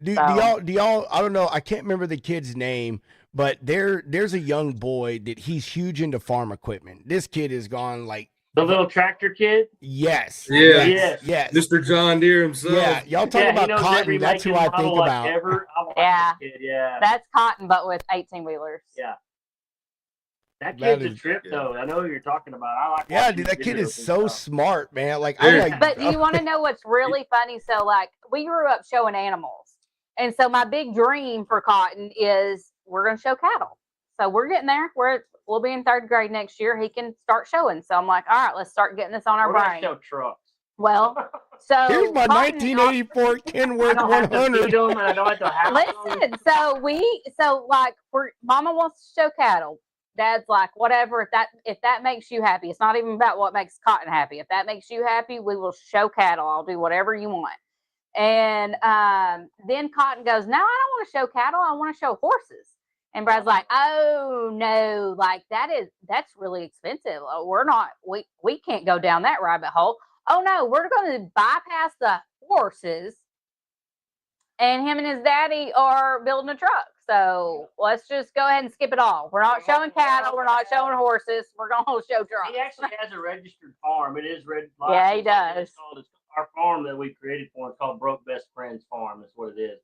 Do y'all? I don't know. I can't remember the kid's name, but there's a young boy that he's huge into farm equipment. This kid has gone like
the little tractor kid.
Yes.
Yes. Mr. John Deere himself.
Yeah. Y'all talk about Cotton. That's who I think about.
Yeah. That's Cotton, but with 18-wheelers.
Yeah. That kid's a trip, though. I know who you're talking about. I like.
Yeah, dude, that kid is so smart, man. Like,
But do you want to know what's really funny? So, like, we grew up showing animals, and so my big dream for Cotton is we're going to show cattle. So we're getting there. We'll be in 3rd grade next year. He can start showing. So I'm like, all right, let's start getting this on our brain.
Show trucks.
Well, so
here's my 1984 Kenworth 100.
Listen, so Mama wants to show cattle. Dad's like, whatever. If that makes you happy, it's not even about what makes Cotton happy. If that makes you happy, we will show cattle. I'll do whatever you want. And then Cotton goes, no, I don't want to show cattle. I want to show horses. And Brad's like, oh no, like that's really expensive. We can't go down that rabbit hole. Oh no, we're going to bypass the horses. And him and his daddy are building a truck. So let's just go ahead and skip it all. We're not showing cattle. We're not showing horses. We're going to show trucks.
He actually has a registered farm. It is registered.
Yeah, he does.
It's our farm that we created for him. It's called Broke Best Friends Farm. That's what it is.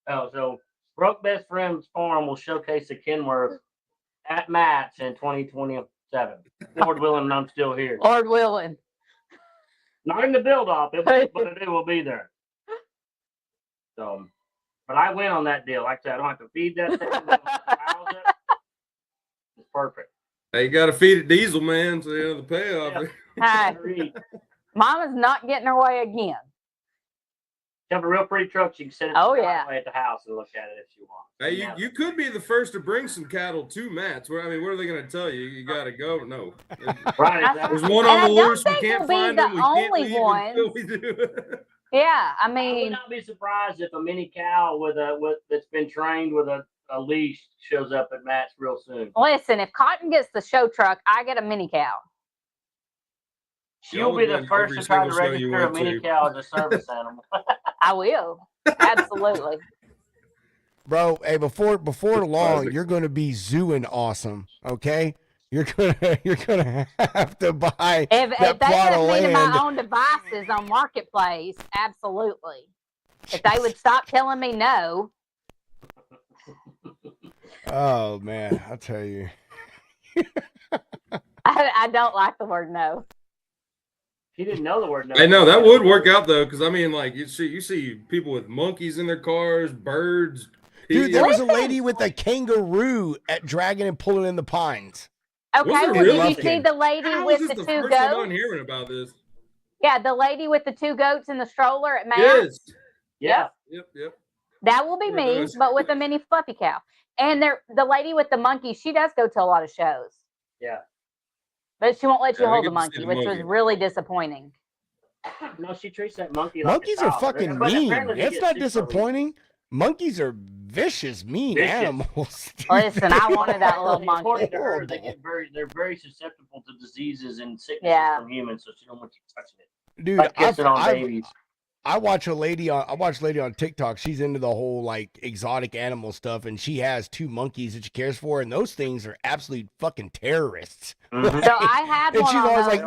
So Broke Best Friends Farm will showcase the Kenworth at Matt's in 2027. Lord willing, and I'm still here.
Lord willing.
Not in the build-off, but it will be there. So, but I win on that deal. Like I said, I don't have to feed that thing. It's perfect.
Hey, you got to feed it diesel, man. So the payoff.
Yeah. Hey, Mama's not getting her way again.
You have a real pretty truck. You can sit it at the house and look at it if you want.
Hey, you could be the first to bring some cattle to Matt's. What are they going to tell you? You got to go? No.
Right. Exactly.
There's one on the loose. We can't find them.
We can't leave until we do. Yeah, I mean,
I would not be surprised if a mini cow that's been trained with a leash shows up at Matt's real soon.
Listen, if Cotton gets the show truck, I get a mini cow.
She'll be the first to try to register a mini cow as a service animal.
I will. Absolutely.
Bro, hey, before long, you're going to be zooing awesome, okay? You're gonna have to buy
if
that
they
plot of
let me to
land.
my own devices on Marketplace, absolutely. If they would stop telling me no.
Oh man, I'll tell you.
I don't like the word no.
He didn't know the word no.
I know that would work out though, because I mean, like you see people with monkeys in their cars, birds.
Dude, there was a lady with a kangaroo at dragging and pulling in the pines.
Okay, well, did you see the lady with the 2 goats?
I'm hearing about this.
Yeah, the lady with the 2 goats in the stroller at Matt's.
Yes.
Yep.
That will be me, but with a mini fluffy cow. And the lady with the monkey, she does go to a lot of shows.
Yeah.
But she won't let you hold the monkey, which was really disappointing.
No, she treats that monkey
monkeys are fucking mean. It's not disappointing. Monkeys are vicious, mean animals.
Listen, I wanted that little monkey.
According to her, they're very susceptible to diseases and sicknesses from humans, so she don't want you touching it.
Dude,
like kissing on babies.
I watch a lady on TikTok. She's into the whole like exotic animal stuff, and she has 2 monkeys that she cares for, and those things are absolute fucking terrorists.
Mm-hmm. So I had one.
And she's always like,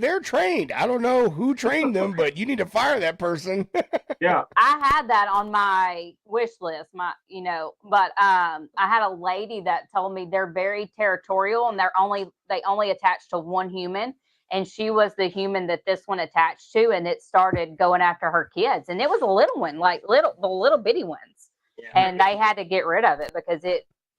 they're trained. I don't know who trained them, but you need to fire that person.
Yeah.
I had that on my wish list, but I had a lady that told me they're very territorial and they only attach to one human. And she was the human that this one attached to, and it started going after her kids. And it was a little one, like the little bitty ones. and they had to get rid of it because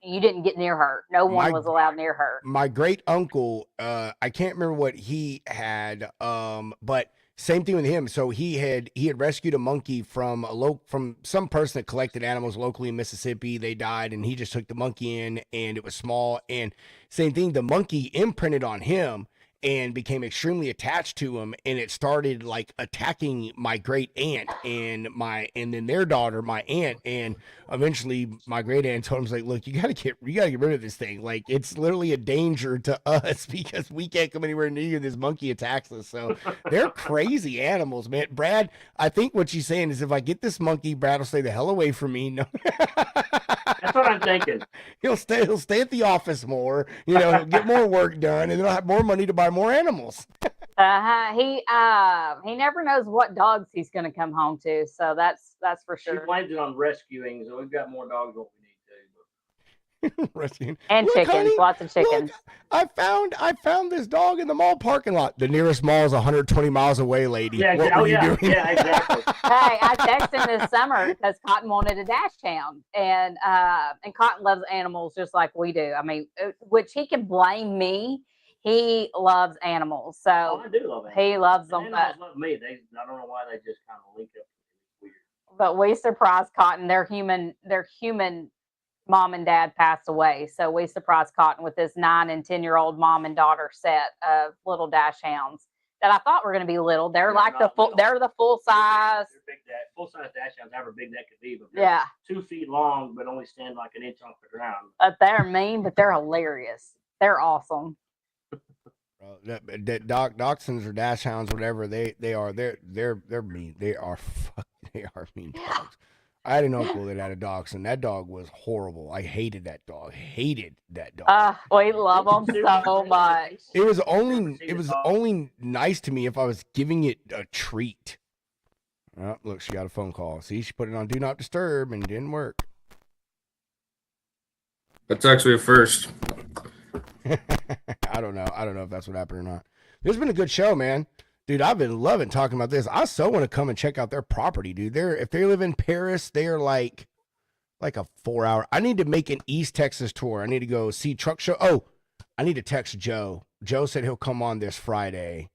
you didn't get near her. No one was allowed near her.
My great uncle, I can't remember what he had, but same thing with him. So he had rescued a monkey from from some person that collected animals locally in Mississippi. They died, and he just took the monkey in, and it was small. And same thing, the monkey imprinted on him and became extremely attached to him, and it started like attacking my great aunt and then their daughter, my aunt, and eventually my great aunt told him, like, look, you gotta get rid of this thing. Like, it's literally a danger to us because we can't come anywhere near you. This monkey attacks us. So they're crazy animals, man. Brad, I think what she's saying is if I get this monkey, Brad will stay the hell away from me. No.
That's what I'm thinking.
He'll stay at the office more, he'll get more work done, and then I'll have more money to buy more animals.
He never knows what dogs he's going to come home to, so that's for
She
sure.
blames it on rescuing, so we've got more dogs than we need to.
Rescuing.
And
Look,
chickens,
honey,
lots of chickens.
Look, I found this dog in the mall parking lot. The nearest mall is 120 miles away, lady.
Yeah,
What were you doing?
Yeah, exactly.
Hey, I texted him this summer because Cotton wanted a dash hound, and Cotton loves animals just like we do. I mean, which he can blame me. He loves animals, so
I do love animals.
he loves them.
Animals love me. I don't know why they just kind of link up. It's weird.
But we surprised Cotton. Their human mom and dad passed away, so we surprised Cotton with this 9 and 10-year-old mom and daughter set of little dash hounds that I thought were going to be little. They're like the full. They're the full size.
They're big. Full size dash hounds, however big that could be. But
Yeah.
2 feet long, but only stand like an inch off the ground.
But they're mean, but they're hilarious. They're awesome.
Dachshunds or dash hounds, whatever they're mean. They are mean dogs. I had an uncle that had a dachshund. That dog was horrible. I hated that dog.
We love them so much.
It was only nice to me if I was giving it a treat. Oh, look, she got a phone call. See, she put it on Do Not Disturb and it didn't work.
That's actually a first.
I don't know if that's what happened or not. It's been a good show, man. Dude, I've been loving talking about this. I so want to come and check out their property, dude. If they live in Paris, they're like a 4-hour. I need to make an East Texas tour. I need to go see Truck Show. Oh, I need to text Joe. Joe said he'll come on this Friday.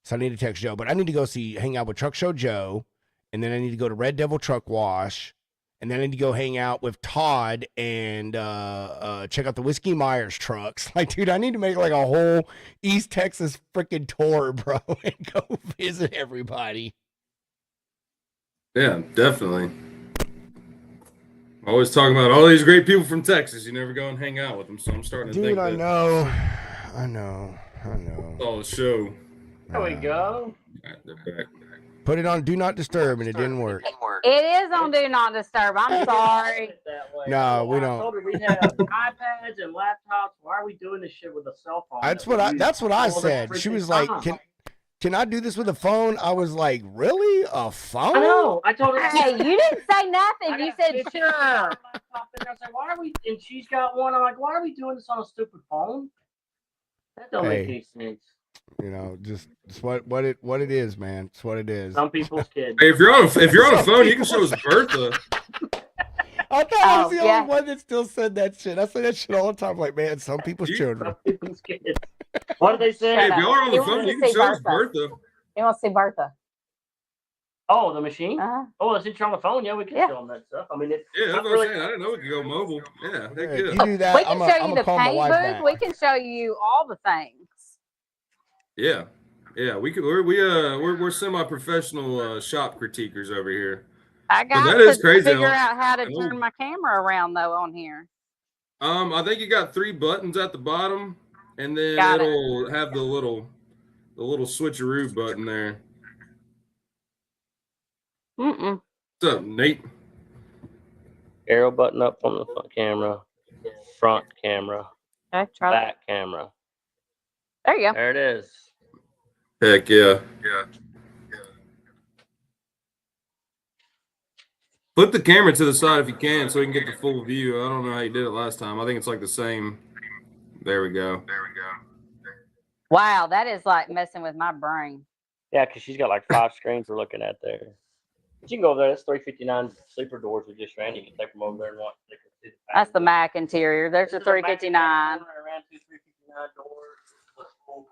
So I need to text Joe. But I need to go hang out with Truck Show Joe. And then I need to go to Red Devil Truck Wash. And then I need to go hang out with Todd and check out the Whiskey Myers trucks. Like, dude, I need to make like a whole East Texas freaking tour, bro, and go visit everybody.
Yeah, definitely. Always talking about all these great people from Texas. You never go and hang out with them, so I'm starting to think
I
that.
I know.
It's all a show.
There we go.
Right, they're back.
Put it on Do Not Disturb, and it didn't work.
It is on Do Not Disturb. I'm sorry.
No, we don't.
I told her we have iPads and laptops. Why are we doing this shit with a cell phone?
That's what I said. She was like, "Can I do this with a phone?" I was like, "Really? A phone?"
I know. I told her.
Hey, you didn't say nothing. You said sure.
I said, "Why are we?" And she's got one. I'm like, "Why are we doing this on a stupid phone?" That don't make any sense.
Just what it is, man. It's what it is.
Some people's kids.
Hey, if you're on a phone, you can show us Bertha.
I thought I was the only one that still said that shit. I say that shit all the time. Like, man, some people's children.
Some people's kids. What did they say?
Hey, if y'all are on the phone, you can show us Bertha.
You want to see Bertha?
Oh, the machine?
Uh-huh.
Oh, since you're on the phone, yeah, we can show them that stuff. I mean,
that's what I'm saying. I didn't know we could go mobile. Yeah, heck yeah.
You do that.
We can show you the paint booth. We can show you all the things.
Yeah, we're semi-professional shop critiquers over here.
I got to figure out how to turn my camera around though on here.
I think you got 3 buttons at the bottom, and then it'll have the little switcheroo button there.
What's
up, Nate?
Arrow button up on the front camera,
Okay,
back camera.
There you go.
There it is.
Heck yeah. Put the camera to the side if you can so we can get the full view. I don't know how you did it last time. I think it's like the same. There we go.
Wow, that is like messing with my brain.
Yeah, because she's got like 5 screens we're looking at there. But you can go over there. That's 359 sleeper doors we just ran. You can take them over there and watch. They can see the
That's the
pattern.
Mac interior. There's
This
the
is a Mac
359.
I ran two 359 doors. This is a full,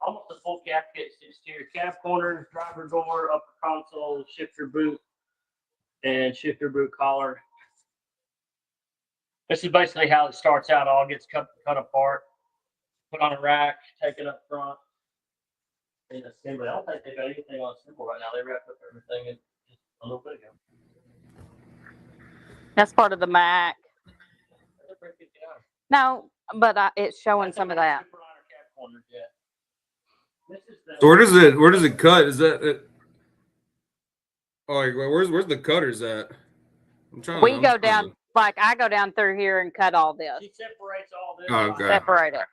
almost a full cab kit. Exterior cab corners, driver door, upper console, shifter boot, and shifter boot collar. This is basically how it starts out. All gets cut apart, put on a rack, take it up front. And assembly. I don't think they got anything on simple right now. They wrapped up everything in just a little bit ago.
That's part of the Mac.
That's a 359.
No, but it's showing
That's
some of
a
that.
Superliner cab corners, yeah. This is the,
So where does it cut? Is that it? Oh, like, where's the cutters at? I'm trying.
We
I'm
go
trying
down,
to-
like I go down through here and cut all this.
she separates all this.
Oh, okay.
Separate it.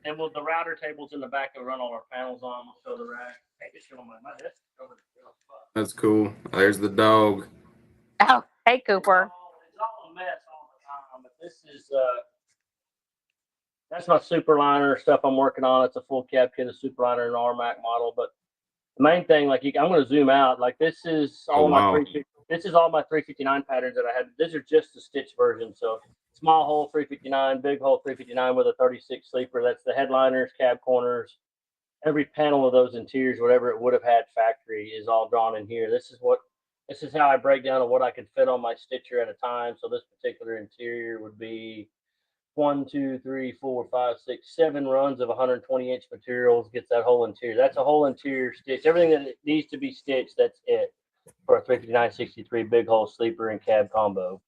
And with the router tables in the back and run all our panels on, we'll show the rack. Maybe show them my desk over the spot.
That's cool. There's the dog.
Oh, hey Cooper.
It's all a mess all the time, but this is that's my Superliner stuff I'm working on. It's a full cab kit, a Superliner and RMAC model. But the main thing, like I'm going to zoom out. Like this is all
wow.
this is all my 359 patterns that I had. These are just the stitch version. So small hole 359, big hole 359 with a 36 sleeper. That's the headliners, cab corners. Every panel of those interiors, whatever it would have had factory, is all drawn in here. This is how I break down on what I could fit on my stitcher at a time. So this particular interior would be 1, 2, 3, 4, 5, 6, 7 runs of 120-inch materials. Gets that whole interior. That's a whole interior stitch. Everything that needs to be stitched, that's it for a 359/63 big hole sleeper and cab combo.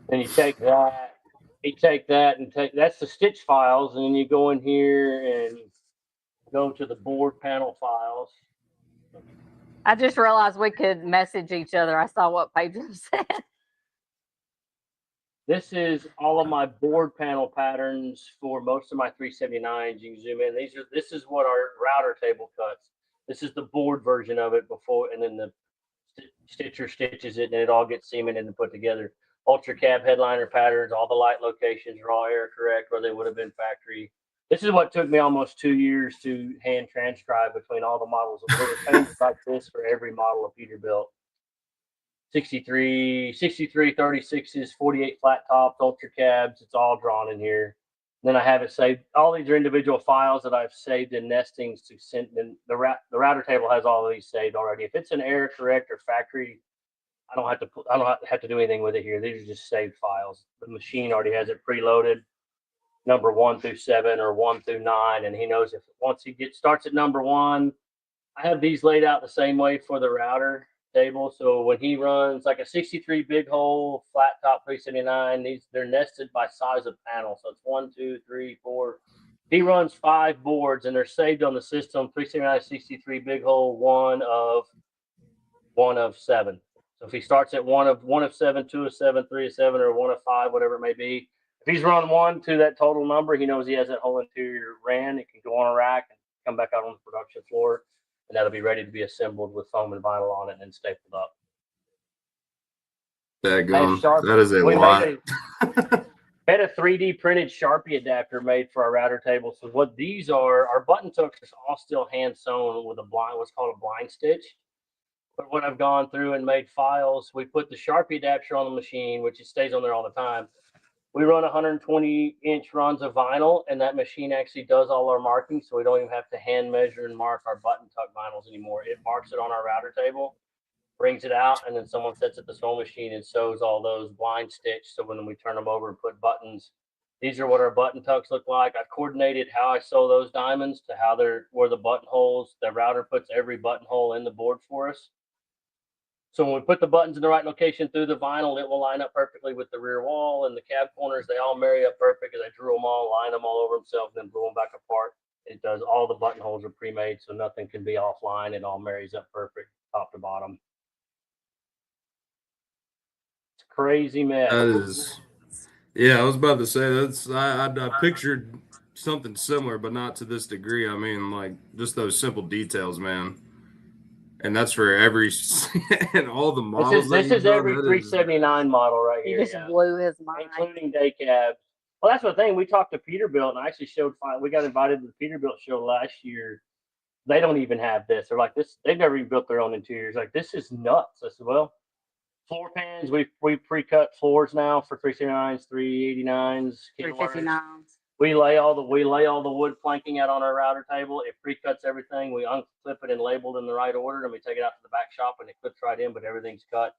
Then you take that, that's the stitch files, and then you go in here and go to the board panel files.
I just realized we could message each other. I saw what Pedro said.
This is all of my board panel patterns for most of my 379s. You can zoom in. This is what our router table cuts. This is the board version of it before, and then the stitcher stitches it, and it all gets cemented and put together. Ultra cab headliner patterns, all the light locations are all error correct where they would have been factory. This is what took me almost 2 years to hand transcribe between all the models. There were pages like this for every model of Peterbilt. 63, 36s, 48 flat tops, ultra cabs. It's all drawn in here. And then I have it saved. All these are individual files that I've saved in nestings to send. And the router table has all of these saved already. If it's an error correct or factory, I don't have to do anything with it here. These are just saved files. The machine already has it preloaded, number 1 through 7 or 1 through 9, and he knows if once he starts at number 1. I have these laid out the same way for the router table. So when he runs like a 63 big hole flat top 379, they're nested by size of panel. So it's 1, 2, 3, 4. He runs 5 boards and they're saved on the system. 379, 63 big hole, one of 7. So if he starts at one of 7, 2 of 7, 3 of 7, or 1 of 5, whatever it may be, if he's run 1 to that total number, he knows he has that whole interior ran. It can go on a rack and come back out on the production floor, and that'll be ready to be assembled with foam and vinyl on it and then stapled up.
That is a lot.
Had a 3D printed Sharpie adapter made for our router table. So what these are, our button hooks are all still hand sewn with what's called a blind stitch. But what I've gone through and made files, we put the Sharpie adapter on the machine, which it stays on there all the time. We run 120-inch runs of vinyl, and that machine actually does all our marking, so we don't even have to hand measure and mark our button tuck vinyls anymore. It marks it on our router table, brings it out, and then someone sets it at the sewing machine and sews all those blind stitch. So when we turn them over and put buttons, these are what our button tucks look like. I coordinated how I sew those diamonds to how where the buttonholes. The router puts every buttonhole in the board for us. So when we put the buttons in the right location through the vinyl, it will line up perfectly with the rear wall and the cab corners. They all marry up perfect as I drew them all, line them all over themselves, then blew them back apart. It does. All the buttonholes are pre-made, so nothing can be offline. It all marries up perfect, top to bottom. It's a crazy mess.
That is, yeah, I was about to say I pictured something similar, but not to this degree. I mean, like just those simple details, man. And that's for every and all the models.
This is every 379 model right here.
He just blew his mind.
Including day cabs. Well, that's the thing. We talked to Peterbilt, and I actually showed. We got invited to the Peterbilt show last year they don't even have this. They're like, this, they've never even built their own interiors. Like, this is nuts. I said, well, floor pans, we pre-cut floors now for 379s, 389s,
359.
we lay all the wood planking out on our router table. It pre-cuts everything. We unclip it and labeled in the right order, and we take it out to the back shop and it clips right in, but everything's cut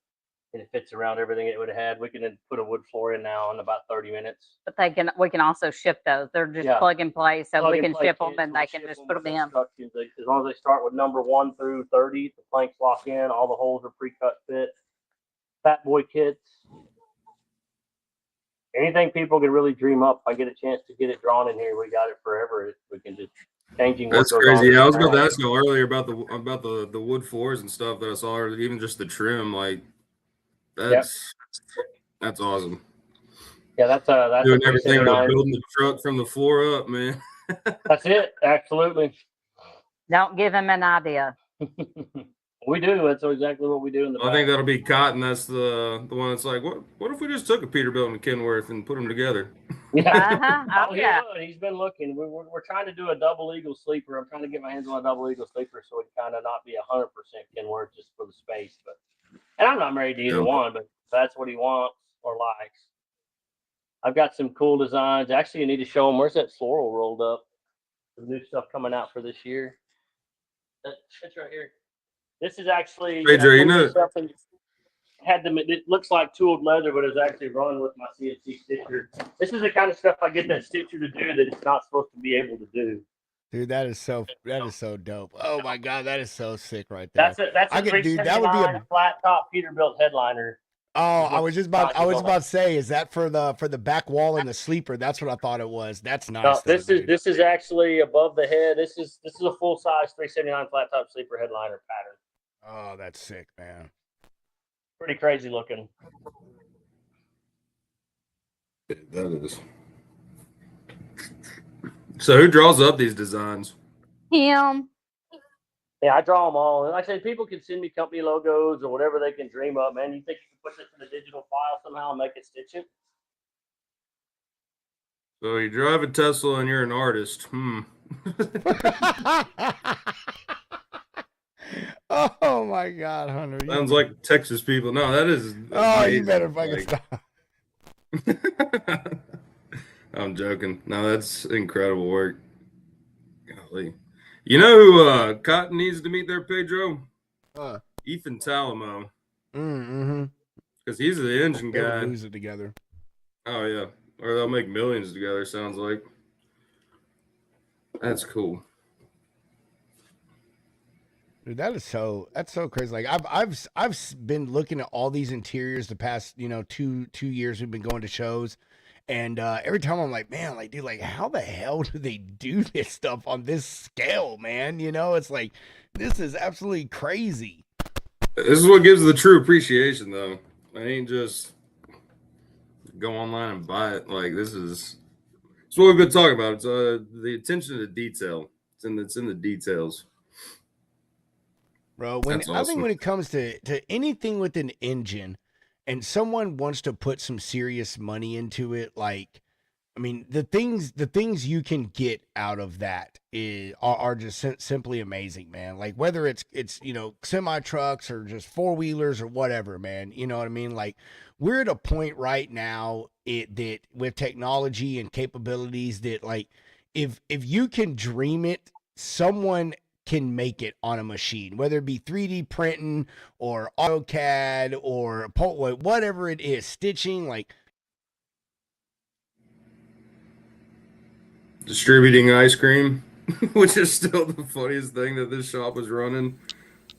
and it fits around everything it would have had. We can then put a wood floor in now in about 30 minutes.
But we can also ship those. They're just
Yeah.
plug and play, so
Plug
we
and
can
play
ship them
kits,
and
we'll
they can
ship
just
them
put
with
them in.
instructions. As long as they start with number 1 through 30, the planks lock in, all the holes are pre-cut fit. Fat boy kits. Anything people can really dream up. If I get a chance to get it drawn in here, we got it forever. We can just changing.
That's
what goes on
crazy. Yeah, I was
every
going to
time.
ask you earlier about the wood floors and stuff that I saw, or even just the trim. Like that's awesome.
Yeah, that's
Doing everything to
379.
building the truck from the floor up, man.
That's it. Absolutely.
Don't give him an idea.
We do. That's exactly what we do in the
I think that'll be Cotton. That's the one that's like, what if we just took a Peterbilt and a Kenworth and put them together?
Uh-huh. Oh,
Oh,
yeah.
He's been looking. We're trying to do a double eagle sleeper. I'm trying to get my hands on a double eagle sleeper so it kind of not be 100% Kenworth just for the space. But and I'm not married to either one, but that's what he wants or likes. I've got some cool designs. Actually, you need to show him. Where's that floral rolled up? The new stuff coming out for this year. It's right here. This is actually
Hey, Joe, you know,
had them. It looks like tooled leather, but it's actually run with my CNC stitcher. This is the kind of stuff I get that stitcher to do that it's not supposed to be able to do.
Dude, that is so dope. Oh my god, that is so sick right there.
That's a
dude, that would be a
flat top Peterbilt headliner.
Oh, I was about to say, is that for the back wall and the sleeper? That's what I thought it was. That's nice.
No, this is actually above the head. This is a full size 379 flat top sleeper headliner pattern.
Oh, that's sick, man.
Pretty crazy looking.
That is. So who draws up these designs?
Him.
Yeah, I draw them all. And like I said, people can send me company logos or whatever they can dream up, man. You think you can put this in a digital file somehow and make it stitch it?
So you drive a Tesla and you're an artist.
Oh my god, Hunter.
Sounds like Texas people. No, that is.
Oh,
amazing.
you better fucking stop.
I'm joking. No, that's incredible work. Golly. You know who Cotton needs to meet there, Pedro? Ethan Talamo.
Mm-hmm.
Because he's the engine
They'll
guy.
lose it together.
Oh, yeah. Or they'll make millions together, sounds like. That's cool.
Dude, that's so crazy. Like I've been looking at all these interiors the past, 2 years we've been going to shows. And every time I'm like, man, like, dude, like, how the hell do they do this stuff on this scale, man? It's like, this is absolutely crazy.
This is what gives the true appreciation, though. I ain't just go online and buy it. Like, it's what we've been talking about. It's the attention to detail. It's in the details.
Bro,
Awesome.
I think when it comes to anything with an engine and someone wants to put some serious money into it, like, I mean, the things you can get out of that are just simply amazing, man. Like whether it's semi trucks or just 4-wheelers or whatever, man. You know what I mean? Like we're at a point right now that with technology and capabilities that like if you can dream it, someone can make it on a machine, whether it be 3D printing or AutoCAD or whatever it is, stitching, like
distributing ice cream, which is still the funniest thing that this shop was running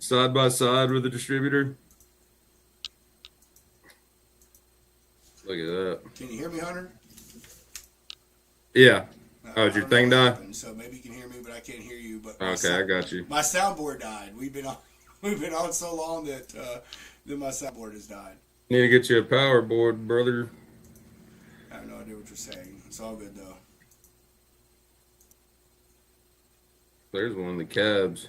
side by side with the distributor. Look at that.
Can you hear me, Hunter?
Yeah. Oh, did your thing die?
So maybe you can hear me, but I can't hear you. But
okay, I got you.
My soundboard died. We've been on so long that my soundboard has died.
Need to get you a power board, brother.
I have no idea what you're saying. It's all good though.
There's one of the cabs.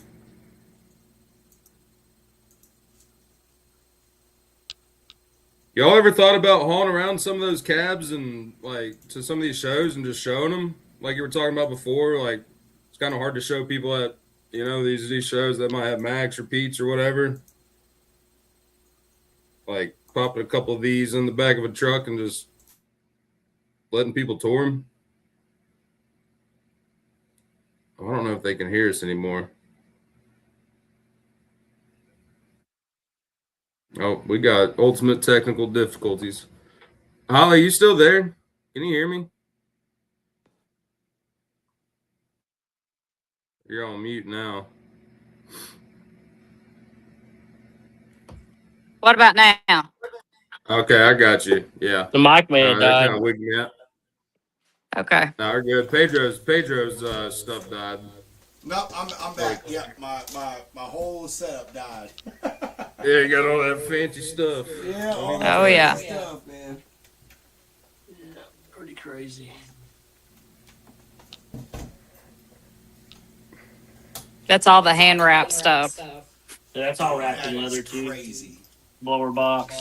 Y'all ever thought about hauling around some of those cabs and like to some of these shows and just showing them? Like you were talking about before, like it's kind of hard to show people at You know, these shows that might have Max or Pete's or whatever. Like popping a couple of these in the back of a truck and just letting people tour them. I don't know if they can hear us anymore. Oh, we got ultimate technical difficulties. Hollie, you still there? Can you hear me? You're on mute now.
What about now?
Okay, I got you. Yeah.
The mic man
That
died.
kind of wigged me out.
Okay.
No, we're good. Pedro's stuff died.
No, I'm back. Yeah, my whole setup died.
Yeah, you got all that fancy stuff.
Yeah, all
that Oh, yeah.
stuff, man.
Yeah, pretty crazy.
That's all the hand wrap stuff.
Yeah, that's all wrapped in leather too.
Crazy.
Blower box.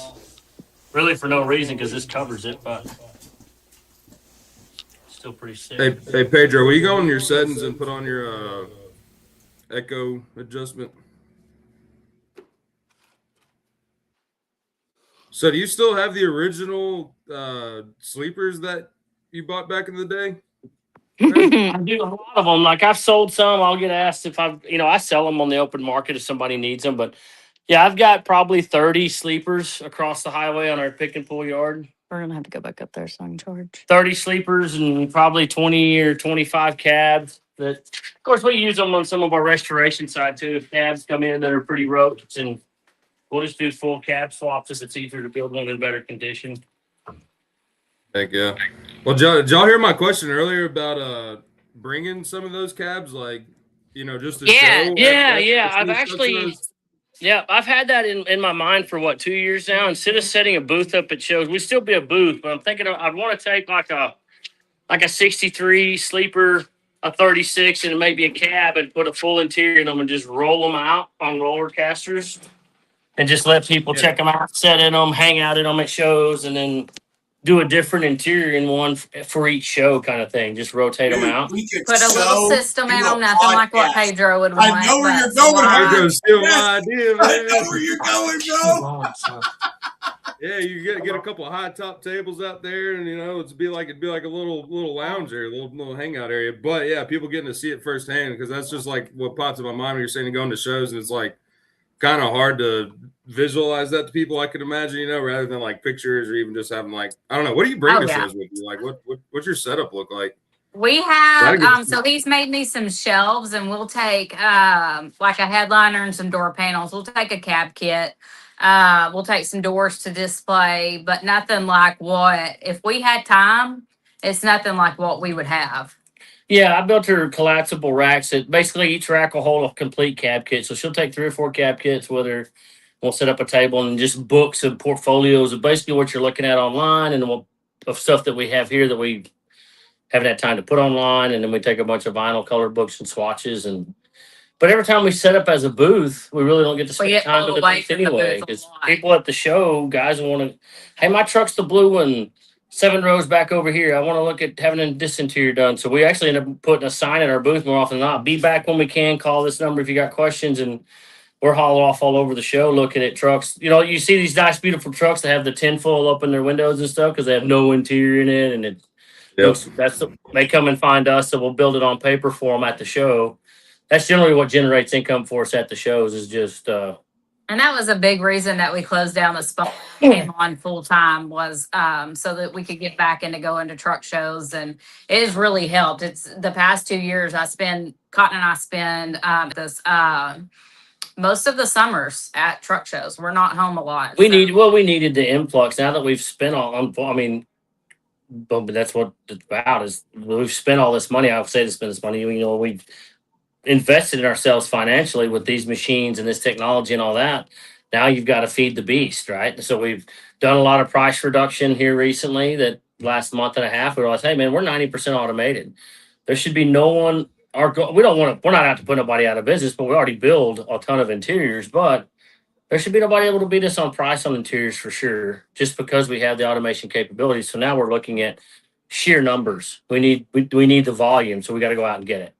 Really for no reason because this covers it, but still pretty sick.
Hey Pedro, will you go in your settings and put on your echo adjustment? So do you still have the original sleepers that you bought back in the day?
I do a lot of them. Like I've sold some. I'll get asked if I sell them on the open market if somebody needs them. But yeah, I've got probably 30 sleepers across the highway on our pick and pull yard.
We're gonna have to go back up there so I can charge.
30 sleepers and probably 20 or 25 cabs. That, of course, we use them on some of our restoration side too. If cabs come in that are pretty roped, and we'll just do full cab swaps if it's easier to build one in better condition.
Heck yeah. Well, did y'all hear my question earlier about bringing some of those cabs, like, just to show?
Yeah. I've had that in my mind for 2 years now. Instead of setting a booth up at shows, we still be a booth, but I'm thinking I'd want to take like a 63 sleeper, a 36, and maybe a cab, and put a full interior in them and just roll them out on roller casters, and just let people check them out, set in them, hang out in them at shows, and then do a different interior in one for each show, kind of thing. Just rotate them out.
Put a little system in them, nothing like what Pedro would want.
I know where you're going.
Pedro's stealing my idea, man.
I know where you're going, bro.
Yeah, you get a couple of high top tables out there, and it'd be like a little lounge area, a little hangout area. But yeah, people getting to see it firsthand, because that's just like what pops in my mind when you're saying going to shows, and it's like kind of hard to visualize that to people, I could imagine, rather than like pictures or even just having like, I don't know, what do you bring to shows with you? Like what's your setup look like?
We have so he's made me some shelves, and we'll take like a headliner and some door panels. We'll take a cab kit. We'll take some doors to display, but nothing like what, if we had time, it's nothing like what we would have.
Yeah, I built her collapsible racks that basically each rack will hold a complete cab kit. So she'll take 3 or 4 cab kits with her. We'll set up a table and just books and portfolios of basically what you're looking at online, and of stuff that we have here that we haven't had time to put online. And then we take a bunch of vinyl color books and swatches. But every time we set up as a booth, we really don't get to spend time with the booth anyway. Because people at the show, guys want to, hey, my truck's the blue one, 7 rows back over here. I want to look at having this interior done. So we actually end up putting a sign in our booth more often than not. Be back when we can. Call this number if you got questions. And we're hauling off all over the show looking at trucks. You see these nice, beautiful trucks that have the tinfoil up in their windows and stuff because they have no interior in it. And it looks, they come and find us, so we'll build it on paper for them at the show. That's generally what generates income for us at the shows, is just
and that was a big reason that we closed down the spot, came on full time, was so that we could get back into going to truck shows, and it has really helped. It's the past 2 years Cotton and I spend this most of the summers at truck shows. We're not home a lot.
We needed the influx now that we've spent but that's what it's about, is we've spent all this money. I would say to spend this money, we've invested in ourselves financially with these machines and this technology and all that. Now you've got to feed the beast, right? So we've done a lot of price reduction here recently. That last month and a half, we realized, hey man, we're 90% automated. There should be no one. We're not out to put nobody out of business, but we already build a ton of interiors. But there should be nobody able to beat us on price on interiors for sure, just because we have the automation capabilities. So now we're looking at sheer numbers. We need the volume, so we got to go out and get it.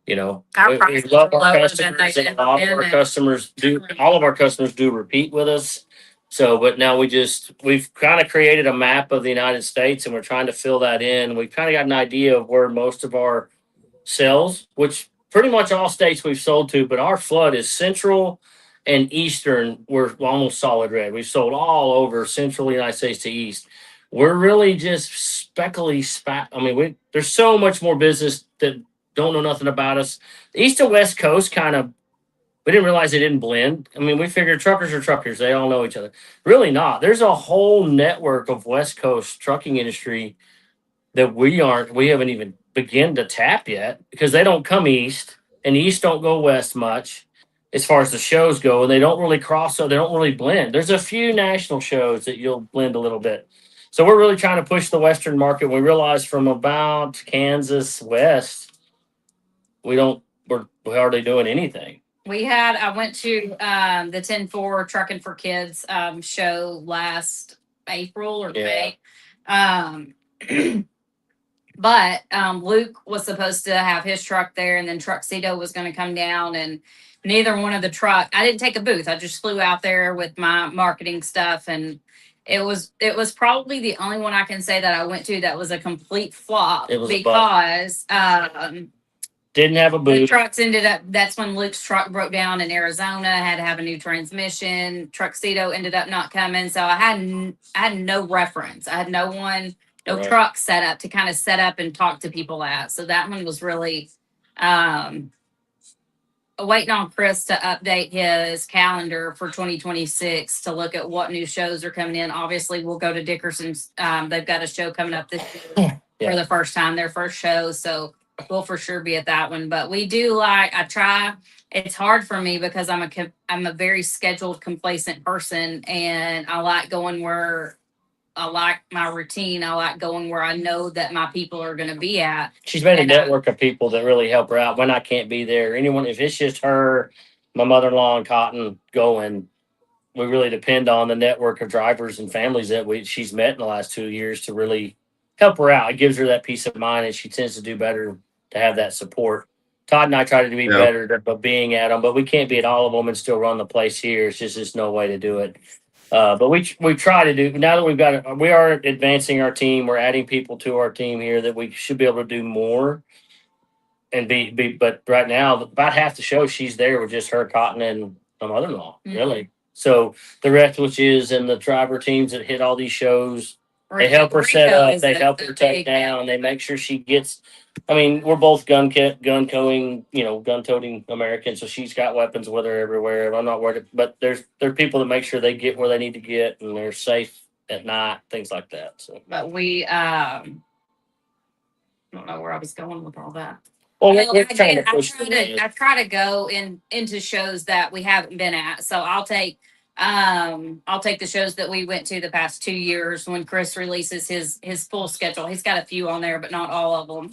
You know,
Our
we
prices
love
are
our
lower than
customers,
they've
and a
ever
lot of
been,
our
and-
customers do. All of our customers do repeat with us. So, but now we've kind of created a map of the United States, and we're trying to fill that in. We've kind of got an idea of where most of our sales, which pretty much all states we've sold to, but our flood is central and eastern. We're almost solid red. We've sold all over central United States to east. We're really just I mean, there's so much more business that don't know nothing about us. The east and west coast kind of, we didn't realize they didn't blend. I mean, we figured truckers are truckers. They all know each other. Really not. There's a whole network of West Coast trucking industry that we haven't even begun to tap yet because they don't come east and east don't go west much as far as the shows go. And they don't really cross, so they don't really blend. There's a few national shows that you'll blend a little bit. So we're really trying to push the Western market. We realize from about Kansas west, we're hardly doing anything.
I went to the 10-4 Trucking for Kids show last April or May. But Luke was supposed to have his truck there, and then Truxedo was going to come down, and neither one of the I didn't take a booth. I just flew out there with my marketing stuff, and it was probably the only one I can say that I went to that was a complete flop.
It was
because
didn't have a
the
booth.
trucks ended up. That's when Luke's truck broke down in Arizona. Had to have a new transmission. Truxedo ended up not coming, so I had no reference. I had no one. No
Right.
truck set up to kind of set up and talk to people at. So that one was really waiting on Chris to update his calendar for 2026 to look at what new shows are coming in. Obviously, we'll go to Dickerson's. They've got a show coming up this year for the first time, their first show. So we'll for sure be at that one. But we do I try. It's hard for me because I'm a very scheduled, complacent person, and I like going where I like my routine. I like going where I know that my people are going to be at.
She's made a network of people that really help her out when I can't be there. Anyone, if it's just her, my mother-in-law and Cotton going, we really depend on the network of drivers and families that she's met in the last 2 years to really help her out. It gives her that peace of mind, and she tends to do better to have that support. Todd and I try to be better but being at them, but we can't be at all of them and still run the place here. It's just no way to do it. But we try to do, now that we are advancing our team. We're adding people to our team here that we should be able to do more and but right now about half the show she's there with just her, Cotton, and my mother-in-law, really. So the rest, which is, and the driver teams that hit all these shows, they help her set up, they help her take down, they make sure she gets. I mean, we're both gun toting Americans, so she's got weapons with her everywhere. I'm not worried, but there are people that make sure they get where they need to get and they're safe at night, things like that. So,
but we I don't know where I was going with all that.
well,
I try to go into shows that we haven't been at. So I'll take the shows that we went to the past 2 years when Chris releases his full schedule. He's got a few on there, but not all of them.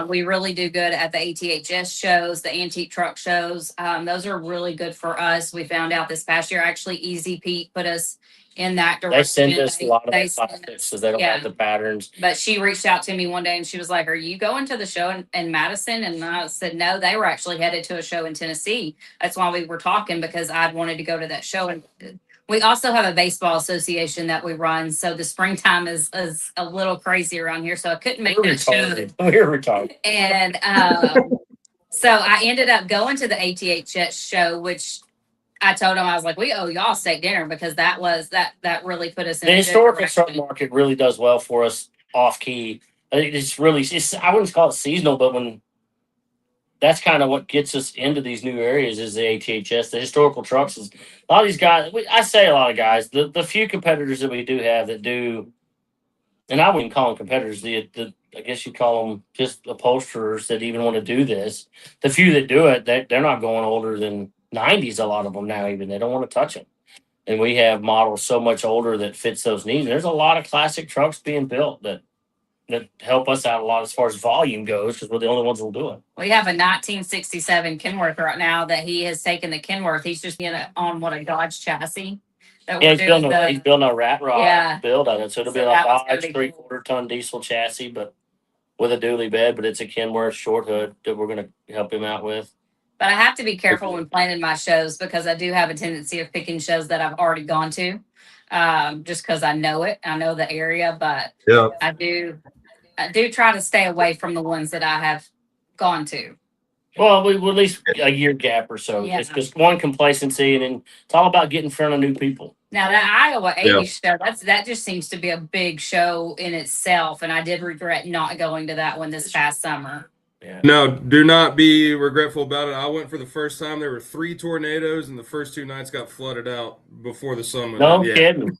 We really do good at the ATHS shows, the antique truck shows. Those are really good for us. We found out this past year, actually, Easy Pete put us in that direction.
They send us a lot of plastics so they don't have the patterns.
But she reached out to me one day and she was like, "Are you going to the show in Madison?" And I said, "No, they were actually headed to a show in Tennessee." That's why we were talking, because I'd wanted to go to that show. And we also have a baseball association that we run. So the springtime is a little crazy around here. So I couldn't make that show.
We're retired.
And so I ended up going to the ATHS show, which I told him, I was like, "We owe y'all steak dinner," because that really put us in
the
a
historical truck market really does well for us off key. I think I wouldn't call it seasonal, but when that's kind of what gets us into these new areas is the ATHS, the historical trucks. Is a lot of these guys. I say a lot of guys. The few competitors that we do have that do, and I wouldn't call them competitors. I guess you call them just upholsterers that even want to do this. The few that do it, they're not going older than 90s. A lot of them now, even they don't want to touch them. And we have models so much older that fits those needs. There's a lot of classic trucks being built that help us out a lot as far as volume goes, because we're the only ones that'll do it.
We have a 1967 Kenworth right now that he has taken the Kenworth. He's just on a Dodge chassis.
He's building a rat rod build on it, so it'll be like a 3/4 ton diesel chassis, but with a dually bed, but it's a Kenworth short hood that we're going to help him out with.
But I have to be careful when planning my shows because I do have a tendency of picking shows that I've already gone to, just because I know it, I know the area. But
Yeah.
I do try to stay away from the ones that I have gone to.
Well, we at least a year gap or so.
Yeah.
It's just one complacency, and then it's all about getting in front of new people.
Now that Iowa 80 show, that just seems to be a big show in itself, and I did regret not going to that one this past summer.
Yeah.
No, do not be regretful about it. I went for the first time. There were 3 tornadoes, and the first 2 nights got flooded out before the sun went
No
down.
kidding.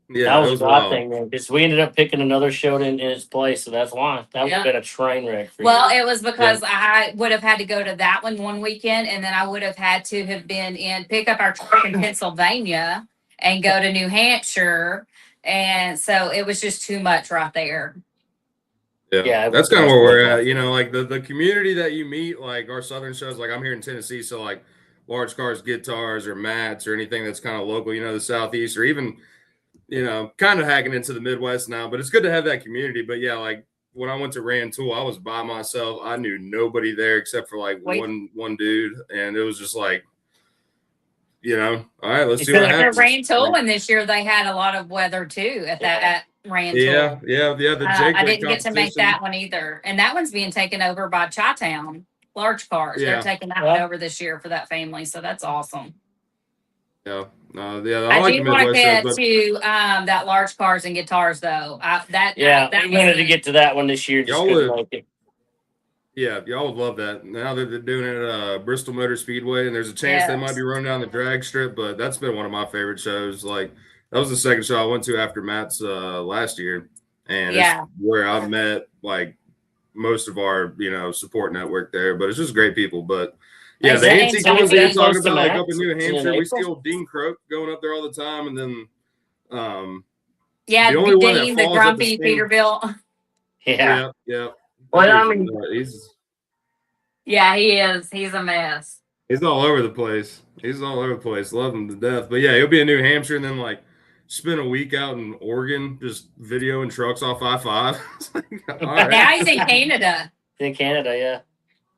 Yeah,
That was a wild thing, man. Because we ended up picking another show in its place, so that's why. That would have been a train wreck for
Well,
you.
it was because I would have had to go to that one weekend, and then I would have had to have been pick up our truck in Pennsylvania and go to New Hampshire, and so it was just too much right there.
Yeah, that's kind of where we're at. You know, like the community that you meet, like our southern shows. Like I'm here in Tennessee, so like large cars, guitars, or mats, or anything that's kind of local. You know, the southeast, or even kind of hacking into the Midwest now. But it's good to have that community. But yeah, like when I went to Rantoul, I was by myself. I knew nobody there except for like one dude, and it was just like, all right, let's see what happens.
Rantoul, and this year they had a lot of weather too at Rantoul.
Yeah. The Jake
I didn't get to make that one either, and that one's being taken over by Chi-Town large cars. They're taking that one over this year for that family, so that's awesome.
Yeah,
I
like
do want to get to that large cars and guitars though.
We wanted to get to that one this year. Just couldn't make it.
Yeah, y'all would love that. Now that they're doing it at Bristol Motor Speedway, and there's a chance they might be running down the drag strip, but that's been one of my favorite shows. Like that was the second show I went to after Matt's last year, and it's where I met like most of our support network there. But it's just great people. But yeah, the antique ones that you're talking about, like up in New Hampshire, we see old Dean Croak going up there all the time, and then
the only one that falls grumpy Peterbilt.
Yeah.
Well, I mean,
he is. He's a mess.
He's all over the place. Love him to death. But yeah, he'll be in New Hampshire and then like spend a week out in Oregon just videoing trucks off I-5.
Right. Now he's in Canada.
In Canada, yeah.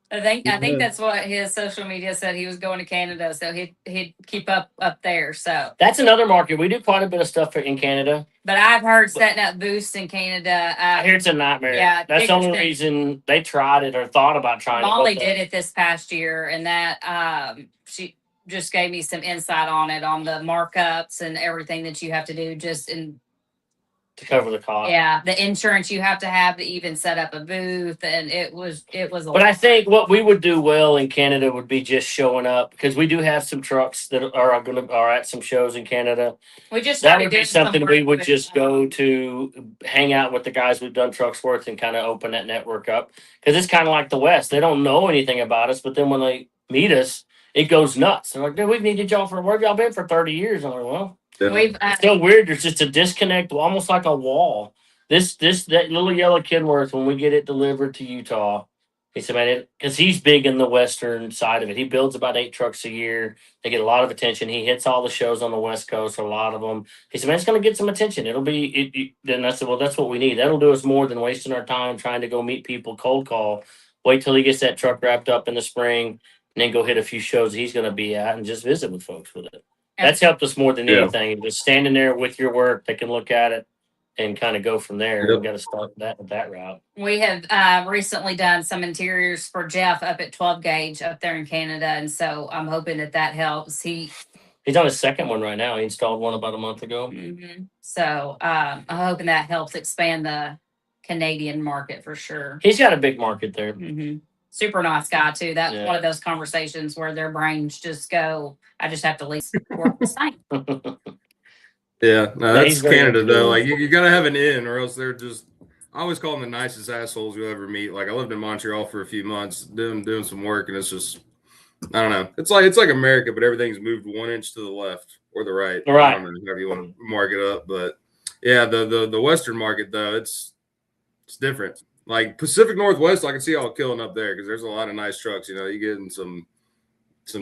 I think that's what his social media said. He was going to Canada, so he'd keep up there. So
that's another market. We do quite a bit of stuff in Canada.
But I've heard setting up booths in Canada.
I hear it's a nightmare.
Yeah,
that's the only reason they tried it or thought about trying it.
Molly did it this past year, and that she just gave me some insight on it, on the markups and everything that you have to do just
to cover the cost.
Yeah, the insurance you have to even set up a booth, and it was a
But
lot.
I think what we would do well in Canada would be just showing up, because we do have some trucks that are at some shows in Canada. That would be something we would just go to, hang out with the guys we've done trucks with and kind of open that network up, because it's kind of like the West. They don't know anything about us, but then when they meet us, it goes nuts. They're like, dude, we've needed y'all where y'all been for 30 years. I'm like, well, it's so weird. There's just a disconnect, almost like a wall. That little yellow Kenworth, when we get it delivered to Utah, he said, man, because he's big in the western side of it. He builds about 8 trucks a year. They get a lot of attention. He hits all the shows on the West Coast, or a lot of them. He said, man, it's going to get some attention. It'll be. Then I said, well, that's what we need. That'll do us more than wasting our time trying to go meet people cold call. Wait till he gets that truck wrapped up in the spring, and then go hit a few shows he's going to be at and just visit with folks with it. That's helped us more than anything. Just standing there with your work, they can look at it and kind of go from there. We've got to start that route.
We have recently done some interiors for Jeff up at 12 Gauge up there in Canada, and so I'm hoping that helps. He's
on his second one right now. He installed one about a month ago.
Mm-hmm. So I'm hoping that helps expand the Canadian market for sure.
He's got a big market there.
Mm-hmm. Super nice guy too. That's one of those conversations where their brains just go, I just have to leave work the same.
Yeah, no, that's Canada though. Like you got to have an in, or else they're just. I always call them the nicest assholes you'll ever meet. Like I lived in Montreal for a few months doing some work, and it's just, I don't know. It's like America, but everything's moved 1 inch to the left or the right.
Right.
I don't know, however you want to mark it up, but yeah, the Western market though, it's different. Like Pacific Northwest, I can see y'all killing up there because there's a lot of nice trucks. You get in some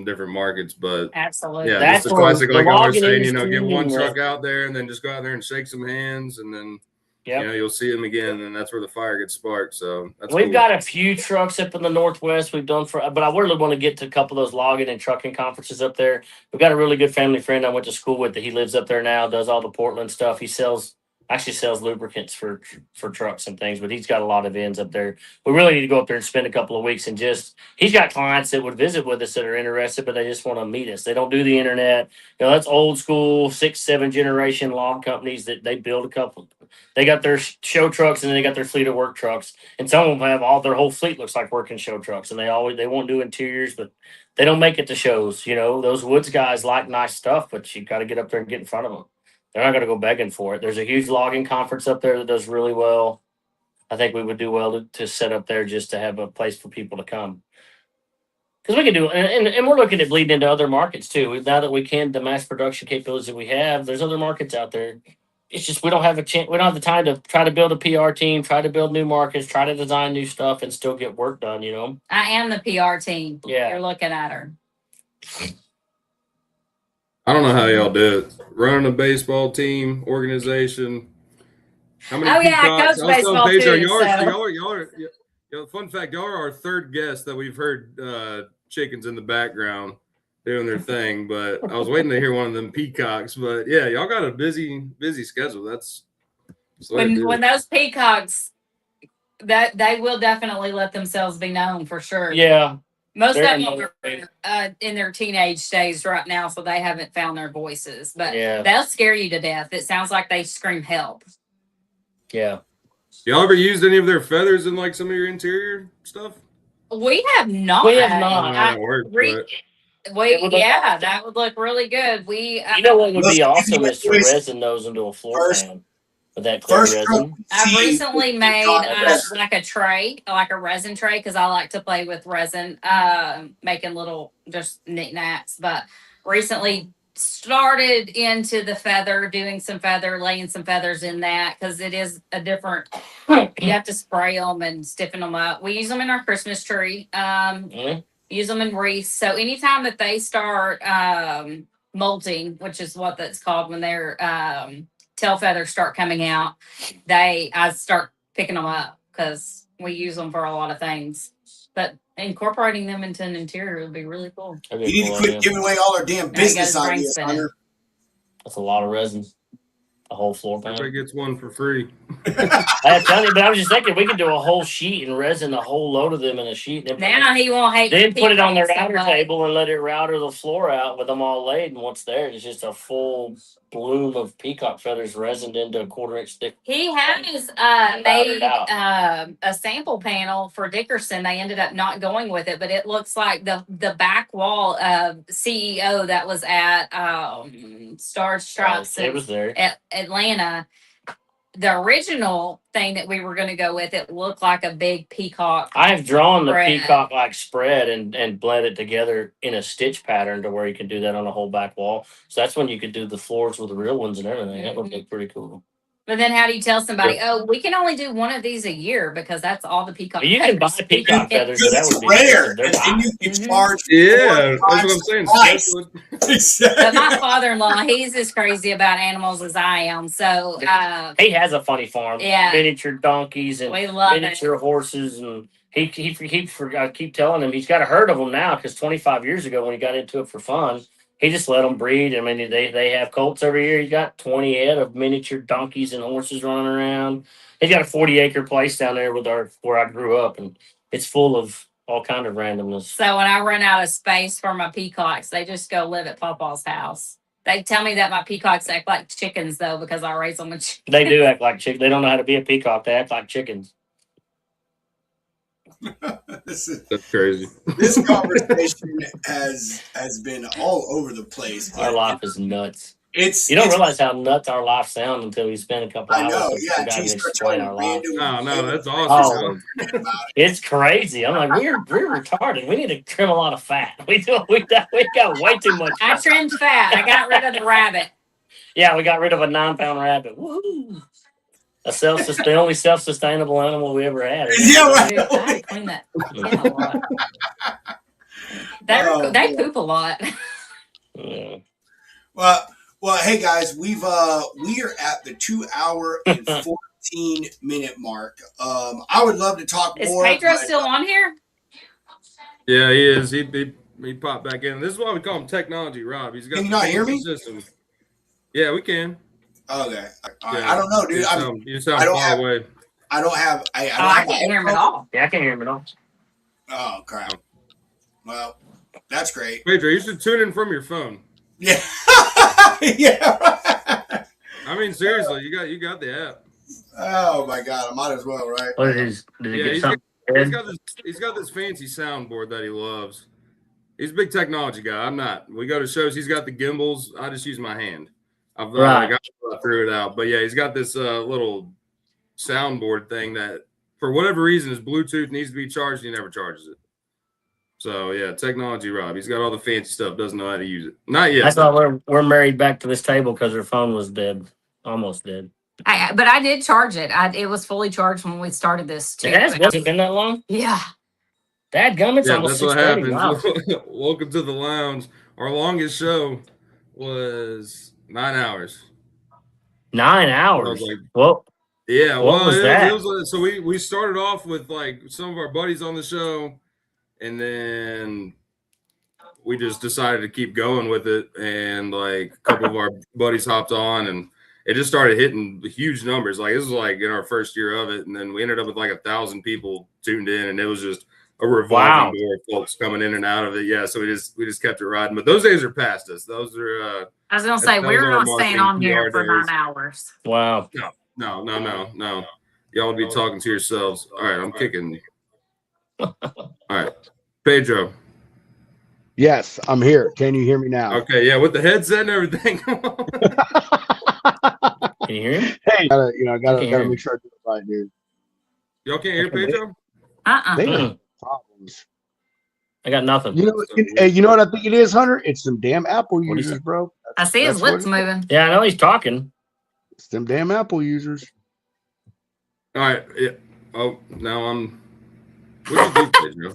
different markets, but
absolutely,
yeah, that's the classic. Like I was saying, get one truck out there and then just go out there and shake some hands, and then
Yep.
You know, you'll see them again, and that's where the fire gets sparked. So that's
We've
cool.
got a few trucks up in the Northwest we've done but I really want to get to a couple of those logging and trucking conferences up there. We've got a really good family friend I went to school with that he lives up there now, does all the Portland stuff. He actually sells lubricants for trucks and things, but he's got a lot of ends up there. We really need to go up there and spend a couple of weeks and he's got clients that would visit with us that are interested, but they just want to meet us. They don't do the internet. You know, that's old school 6, 7 generation log companies that they build a couple. They got their show trucks and then they got their fleet of work trucks. And some of them have their whole fleet looks like working show trucks. And they won't do interiors, but they don't make it to shows. You know, those woods guys like nice stuff, but you got to get up there and get in front of them. They're not going to go begging for it. There's a huge logging conference up there that does really well. I think we would do well to set up there just to have a place for people to come. Because we can do, and we're looking at bleeding into other markets too. Now that we can, the mass production capabilities that we have, there's other markets out there. It's just we don't have a chance. We don't have the time to try to build a PR team, try to build new markets, try to design new stuff, and still get work done. You know.
I am the PR team.
Yeah.
You're looking at her.
I don't know how y'all do it. Running a baseball team, organization. How many
Oh, yeah, I
peacocks?
coach baseball,
Pedro,
too,
fun fact, y'all are our third guest that we've heard chickens in the background doing their thing, but I was waiting to hear one of them peacocks. But yeah, y'all got a busy schedule. That's
when those peacocks, that they will definitely let themselves be known for sure.
Yeah.
Most
They're
of them are in their teenage stage right now, so they haven't found their voices. But they'll scare you to death. It sounds like they scream help.
Yeah.
Y'all ever used any of their feathers in like some of your interior stuff?
We have not.
We have not.
That
That would look really good.
You know what would be awesome is to resin those into a floor pan with that clear resin.
I've recently made like a tray, like a resin tray, because I like to play with resin, making little just knickknacks. But recently started into the feather, laying some feathers in that, because it is a different. You have to spray them and stiffen them up. We use them in our Christmas tree. Use them in wreaths. So anytime that they start molting, which is what that's called when their tail feathers start coming out, I start picking them up because we use them for a lot of things. But incorporating them into an interior would be really cool.
You need to quit giving away all our damn business ideas, Hunter.
That's a lot of resin. A whole floor pan.
Everybody gets one for free.
I was just thinking we could do a whole sheet and resin a whole load of them in a sheet.
Now he won't hate.
Then put it on the router table and let it router the floor out with them all laid. And once there, it's just a full bloom of peacock feathers resined into a 1/4 inch thick.
He has made a sample panel for Dickerson. They ended up not going with it, but it looks like the back wall of CEO that was at Star Stripes.
It was there
at Atlanta. The original thing that we were going to go with, it looked like a big peacock.
I have drawn the peacock like spread and blend it together in a stitch pattern to where you can do that on a whole back wall. So that's when you could do the floors with the real ones and everything. That would look pretty cool.
But then how do you tell somebody, we can only do one of these a year because that's all the peacock
feathers. You can buy peacock feathers, but that would be
rare. And then you can charge.
Yeah, that's what I'm saying.
But my father-in-law, he's as crazy about animals as I am. So
he has a funny farm.
Yeah.
Miniature donkeys and miniature horses. And I keep telling him he's got a herd of them now because 25 years ago when he got into it for fun, he just let them breed. I mean, they have colts every year. He's got 20 head of miniature donkeys and horses running around. He's got a 40-acre place down there where I grew up, and it's full of all kind of randomness.
So when I run out of space for my peacocks, they just go live at Papa's house. They tell me that my peacocks act like chickens, though, because I raise them with chickens.
They do act like chickens. They don't know how to be a peacock. They act like chickens.
That's crazy.
This conversation has been all over the place.
Our life is nuts.
You
don't realize how nuts our life sounds until you spend a couple hours.
I know, yeah.
Explain our life.
No, that's awesome.
It's crazy. I'm like, we're retarded. We need to trim a lot of fat. We got way too much.
I trimmed fat. I got rid of the rabbit.
Yeah, we got rid of a 9-pound rabbit. Woo! The only self-sustainable animal we ever had.
Yeah, right.
Dude, I had to clean that a lot. They poop a lot.
Yeah.
Well, hey guys, we are at the 2 hour and 15-minute mark. I would love to talk
Is
more.
Pedro
but,
still on here?
Yeah, he is. He popped back in. This is why we call him Technology Rob. He's got
Can you
the
not hear
fancy
me?
system. Yeah, we can.
Okay. All right.
Yeah.
I don't know, dude.
You sound
I don't
far
have.
away.
I don't have. I don't
I
have
can't hear him at
headphones.
all.
Yeah, I can't hear him at all.
Oh crap. Well, that's great.
Pedro, you should tune in from your phone.
Yeah. Yeah.
I mean, seriously, you got the app.
Oh my god, I might as well, right?
What is? Did he
Yeah,
get
he's
something?
he's got this fancy soundboard that he loves. He's a big technology guy. I'm not. We go to shows. He's got the gimbals. I just use my hand. I threw it out. But yeah, he's got this little soundboard thing that, for whatever reason, his Bluetooth needs to be charged. He never charges it. So yeah, Technology Rob. He's got all the fancy stuff. Doesn't know how to use it. Not yet.
That's why we're married back to this table because her phone was dead, almost dead.
But I did charge it. It was fully charged when we started this too.
It hasn't been that long.
Yeah.
Dadgummit, it's
Yeah,
almost
that's what
6:30.
happens.
Wow.
Welcome to the lounge. Our longest show was 9 hours.
9
I
hours.
was like,
Well,
yeah,
What
well,
was that?
It was like, so we started off with like some of our buddies on the show, and then we just decided to keep going with it, and like a couple of our buddies hopped on, and it just started hitting huge numbers. Like this was like in our first year of it, and then we ended up with like 1,000 people tuned in, and it was just a revolving door of folks coming in and out of it. Yeah, so we just kept it riding. But those days are past us. Those are
I was gonna say
that
we're
was our
not staying
marketing
on here
PR
for
days.
9 hours.
wow.
No. Y'all would be talking to yourselves. All right, I'm kicking. All right, Pedro.
Yes, I'm here. Can you hear me now?
Okay, yeah, with the headset and everything.
Can you hear him?
Hey, gotta
hear
make sure I do it right, dude.
Y'all can't hear Pedro?
They
Mm.
have problems.
I got nothing.
You know what I think it is, Hunter? It's some damn Apple
What'd he
users,
say?
bro.
I see his
That's what
lips
it is.
moving.
Yeah, I know he's talking.
It's them damn Apple users.
All right. Yeah. Oh, now I'm. What you do, Pedro?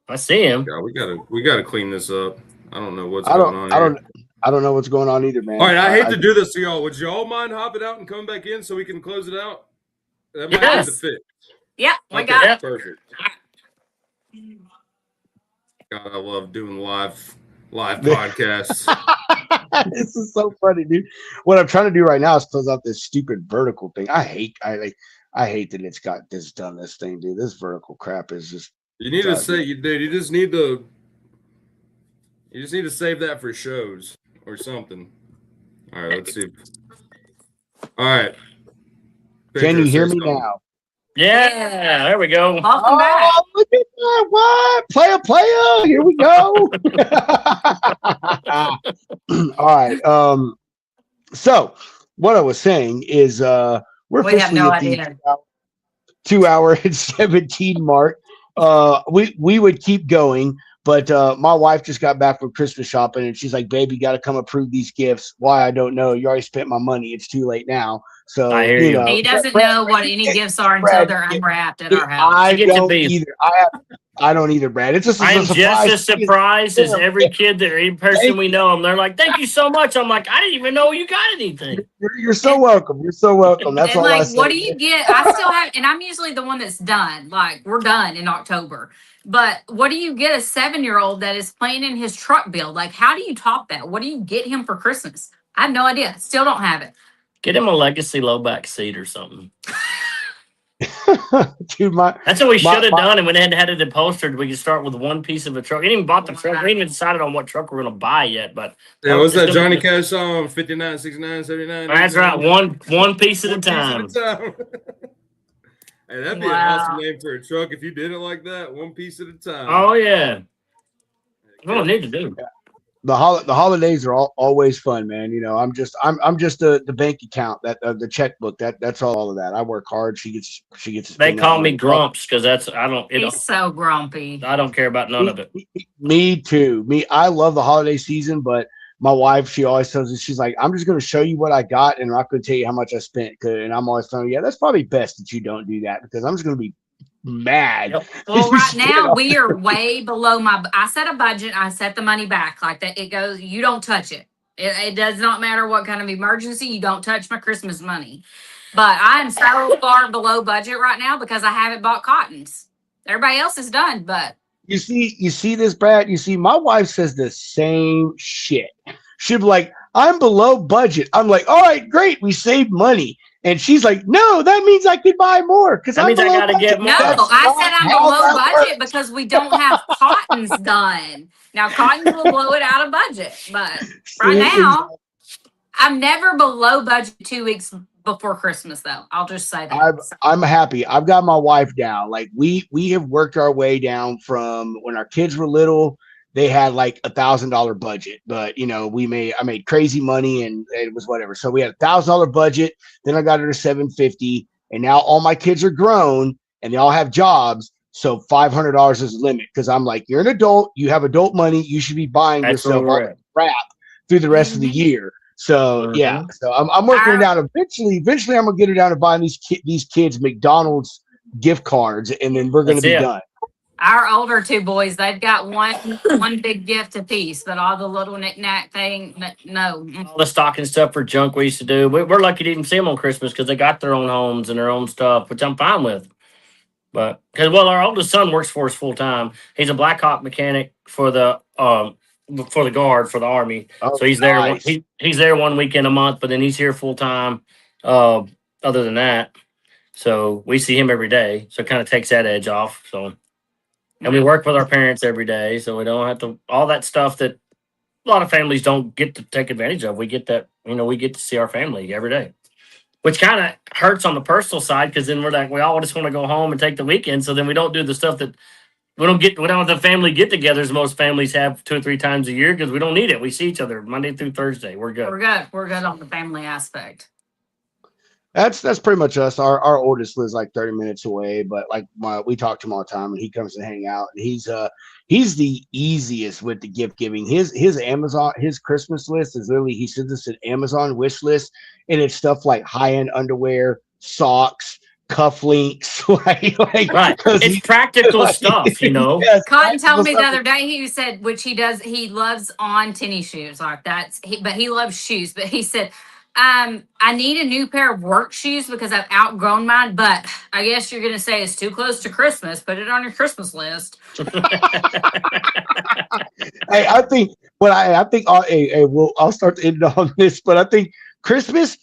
I see him.
Yeah, we gotta clean this up. I don't know what's going on.
I don't know what's going on either, man.
All right, I hate to do this to y'all. Would y'all mind hopping out and coming back in so we can close it out? That might
Yes.
be the fit.
Yep, we
Okay,
got it.
perfect. God, I love doing live podcasts.
This is so funny, dude. What I'm trying to do right now is close out this stupid vertical thing. I hate that it's got this thing, dude. This vertical crap is just.
You need to say, dude. You just need to save that for shows or something. All right, let's see. All right.
Can you hear me
something.
now?
Yeah, there we go.
Welcome back.
Oh, look at that! What player? Here we go. All right. So what I was saying is, we're
We have
officially
no
at the
idea.
2 hour and 17 mark. We would keep going, but my wife just got back from Christmas shopping, and she's like, "Baby, got to come approve these gifts." Why? I don't know. You already spent my money. It's too late now. So
I hear you.
He doesn't know what any gifts are until they're unwrapped at our house.
I
You get to
don't
be-
either. I don't either, Brad. It's just a
I'm
surprise.
just as surprised as every kid that every person we know. And they're like, "Thank you so much." I'm like, "I didn't even know you got anything."
You're so welcome. You're so welcome. That's
And
all I
like,
say.
what do you get? I still have, and I'm usually the one that's done. Like, we're done in October. But what do you get a 7-year-old that is playing in his truck build? Like, how do you top that? What do you get him for Christmas? I have no idea. Still don't have it.
Get him a legacy low back seat or something.
Dude,
That's what we should have
my-
done, and we had it upholstered. We could start with one piece of a truck. We didn't even bought the truck. We ain't even decided on what truck we're gonna buy yet. But
Yeah, what's that
It's
Johnny
gonna
Cash song? 59, 69, 79.
That's right. One piece at a
One piece
time.
at a time. Hey, that'd be an
Wow.
awesome name for a truck if you did it like that. One piece at a time.
Oh yeah. What I need to do.
the holidays are always fun, man. You know, I'm just the bank account, that the checkbook. That's all of that. I work hard. She gets. To
They
spend that
call me
money.
Grumps because I
He's so grumpy.
don't care about none of it.
Me too. I love the holiday season, but my wife, she always tells us, she's like, "I'm just going to show you what I got, and I'm not going to tell you how much I spent." And I'm always telling her, "Yeah, that's probably best that you don't do that because I'm just going to be mad."
Yep.
Well, right now we are way below I set a budget. I set the money back like that. It goes, you don't touch it. It does not matter what kind of emergency. You don't touch my Christmas money. But I'm so far below budget right now because I haven't bought cottons. Everybody else is done, but
You see this, Brad? You see, my wife says the same shit. She'll be like, I'm below budget. I'm like, all right, great. We saved money. And she's like, no, that means I could buy more because
That
I'm
means I
below
gotta
budget.
get more.
no,
That's
I
not
said I'm
how
below
that
budget
works.
because we don't have cottons done. Now cottons will blow it out of budget, but right now I'm never below budget 2 weeks before Christmas though. I'll just say that.
I'm happy. I've got my wife down. Like we have worked our way down from when our kids were little. They had like $1,000 budget, but I made crazy money and it was whatever. So we had $1,000 budget. Then I got her to 750, and now all my kids are grown and they all have jobs. So $500 is the limit because I'm like, you're an adult, you have adult money, you should be buying
That's where
yourself all
we're
the
at.
crap through the rest of the year. So yeah, so I'm working her down. Eventually, I'm gonna get her down to buying these kids McDonald's gift cards, and then we're gonna
That's
be
it.
done.
Our older two boys, they've got one big gift apiece, but all the little knick-knack thing, no.
All the stocking stuff for junk we used to do. We're lucky to even see them on Christmas because they got their own homes and their own stuff, which I'm fine with. But our oldest son works for us full time. He's a Black Hawk mechanic for the guard for the Army.
Oh,
So he's there.
nice.
He's there 1 weekend a month, but then he's here full time. Other than that, so we see him every day. So it kind of takes that edge off. So, and we work with our parents every day, so we don't have to all that stuff that a lot of families don't get to take advantage of. We get that, we get to see our family every day, which kind of hurts on the personal side because then we're like, we all just want to go home and take the weekend. So then we don't do the stuff that we don't have the family get-togethers most families have 2 or 3 times a year because we don't need it. We see each other Monday through Thursday. We're good.
We're good on the family aspect.
That's pretty much us. Our oldest lives like 30 minutes away, but like we talk to him all the time, and he comes to hang out. And he's the easiest with the gift giving. His Amazon, his Christmas list is literally, he sends us an Amazon wish list, and it's stuff like high-end underwear, socks, cufflinks,
right. It's practical stuff,
Yes,
Cotton told me the
stuff.
other day, he said, which he does, he loves on tennis shoes like that. But he loves shoes. But he said, I need a new pair of work shoes because I've outgrown mine. But I guess you're gonna say it's too close to Christmas. Put it on your Christmas list.
Hey, I think I'll start to end on this, but I think Christmas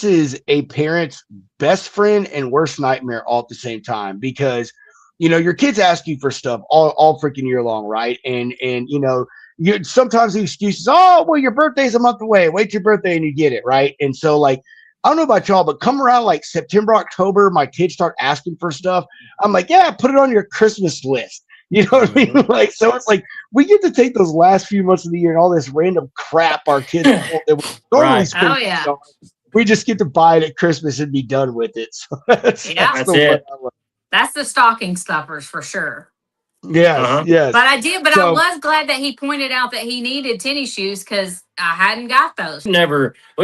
is a parent's best friend and worst nightmare all at the same time because your kids ask you for stuff all freaking year long, right? And you sometimes the excuses, oh well, your birthday's a month away, wait your birthday and you get it, right? And so like, I don't know about y'all, but come around like September, October, my kids start asking for stuff. I'm like, yeah, put it on your Christmas list. You know what I mean? Like, so it's like we get to take those last few months of the year and all this random crap our kids that we normally
Right.
spend.
Oh, yeah.
We just get to buy it at Christmas and be done with it. So that's
Yeah.
That's
the
it.
one I love.
That's the stocking stuffers for sure.
Yes,
Uh-huh.
yes.
But I did. But I
So-
was glad that he pointed out that he needed tennis shoes because I hadn't got those.
We've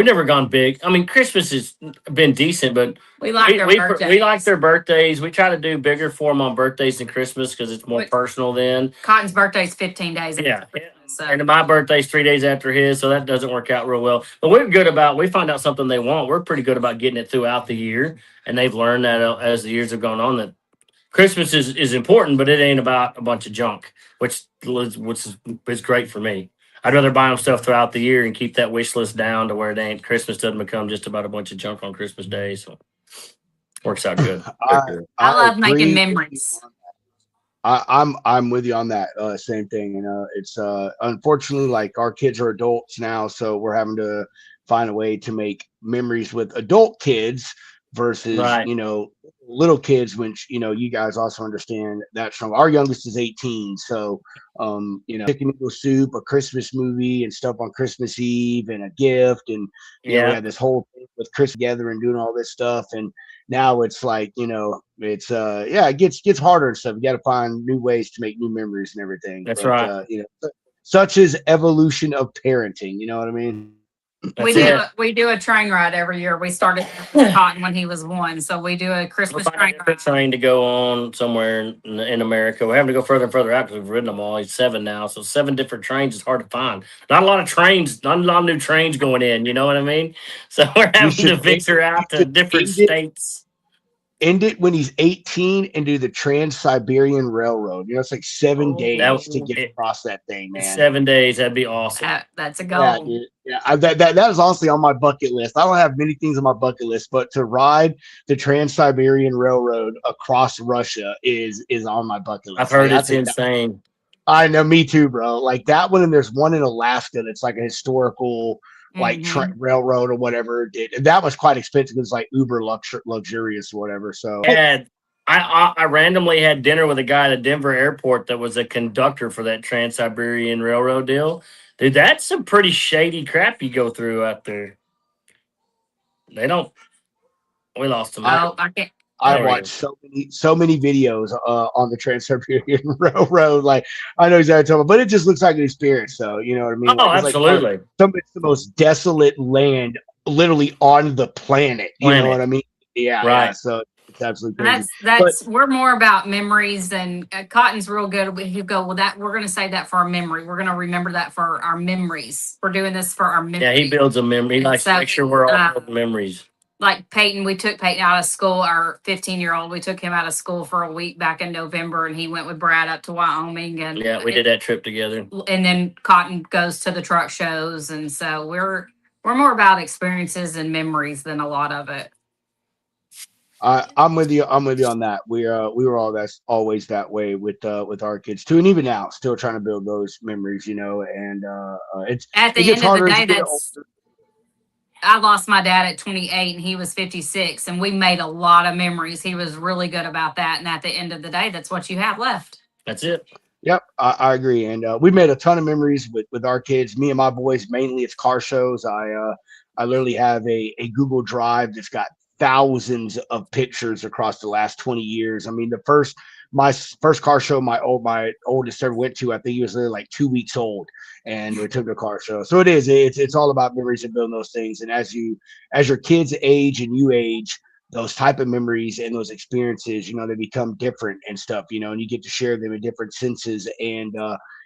never gone big. I mean, Christmas has been decent, but
We like their birthdays.
we like their birthdays. We try to do bigger for them on birthdays than Christmas because it's more
Wait.
personal then.
Cotton's birthday's 15 days. after
Yeah.
Christmas, So.
And my birthday's 3 days after his, so that doesn't work out real well. But we find out something they want. We're pretty good about getting it throughout the year, and they've learned that as the years have gone on that Christmas is important, but it ain't about a bunch of junk, which is great for me. I'd rather buy them stuff throughout the year and keep that wish list down to where it ain't Christmas doesn't become just about a bunch of junk on Christmas Day. So works out good.
I love making
agree.
memories.
I'm with you on that. Same thing. It's unfortunately like our kids are adults now, so we're having to find a way to make memories with adult kids versus
Right.
little kids, which you guys also understand that strong. Our youngest is 18, so chicken noodle soup, a Christmas movie and stuff on Christmas Eve, and a gift, and we had this whole thing with Chris together and doing all this stuff, and now it's like it's it gets harder and stuff. You got to find new ways to make new memories and everything.
That's right.
Such is evolution of parenting. You know what I mean?
We
That's
do
it.
we do a train ride every year. We started with Cotton when he was 1, so we do a
We'll
Christmas
find a
train
different
ride.
train to go on somewhere in America. We're having to go further and further out because we've ridden them all. He's 7 now, so 7 different trains is hard to find. Not a lot of trains, not a lot of new trains going in. You know what I mean? So we're
You
having
should
to venture out to different
end it,
states.
end it when he's 18 and do the Trans-Siberian Railroad. You know, it's like 7 days to get across that thing, man.
7 days, that'd be awesome.
That's a
Yeah,
goal.
dude. Yeah, that is honestly on my bucket list. I don't have many things on my bucket list, but to ride the Trans-Siberian Railroad across Russia is on my bucket list.
I've heard
Like,
it's insane.
I know, me too, bro. Like that one, and there's one in Alaska that's like a historical, like railroad or whatever. That was quite expensive. It's like uber luxurious or whatever. So
I randomly had dinner with a guy at the Denver airport that was a conductor for that Trans-Siberian Railroad deal. Dude, that's some pretty shady crap you go through out there. They don't. We lost him.
I can't.
I watched so many videos on the Trans-Siberian Railroad. Like I know exactly what I'm talking about, but it just looks like an experience. So you know what I mean?
Oh,
like,
absolutely.
It's the most desolate land literally on the planet. You know what I mean? Yeah,
right.
Yeah. So it's absolutely crazy.
That's we're more about memories than Cotton's real good. You go, well, that we're going to say that for our memory. We're going to remember that for our memories. We're doing this for our memories.
Yeah, he builds a memory. He likes to make sure we're all building memories.
Like Peyton, we took Peyton out of school, our 15-year-old. We took him out of school for a week back in November, and he went with Brad up to Wyoming. And
yeah, we did that trip together.
And then Cotton goes to the truck shows, and so we're more about experiences and memories than a lot of it.
I'm with you. I'm with you on that. We were always that way with our kids too, and even now, still trying to build those memories. You know, and it's
at the
it gets
end of
harder
the day.
as you get
That's
older.
I lost my dad at 28 and he was 56, and we made a lot of memories. He was really good about that. And at the end of the day, that's what you have left.
That's it.
Yep, I agree. And we made a ton of memories with our kids. Me and my boys, mainly it's car shows. I literally have a Google Drive that's got thousands of pictures across the last 20 years. I mean, my first car show my oldest ever went to, I think he was literally like 2 weeks old, and we took a car show. So it's all about memories and building those things. And as your kids age and you age, those type of memories and those experiences, you know, they become different and stuff, you know, and you get to share them in different senses. And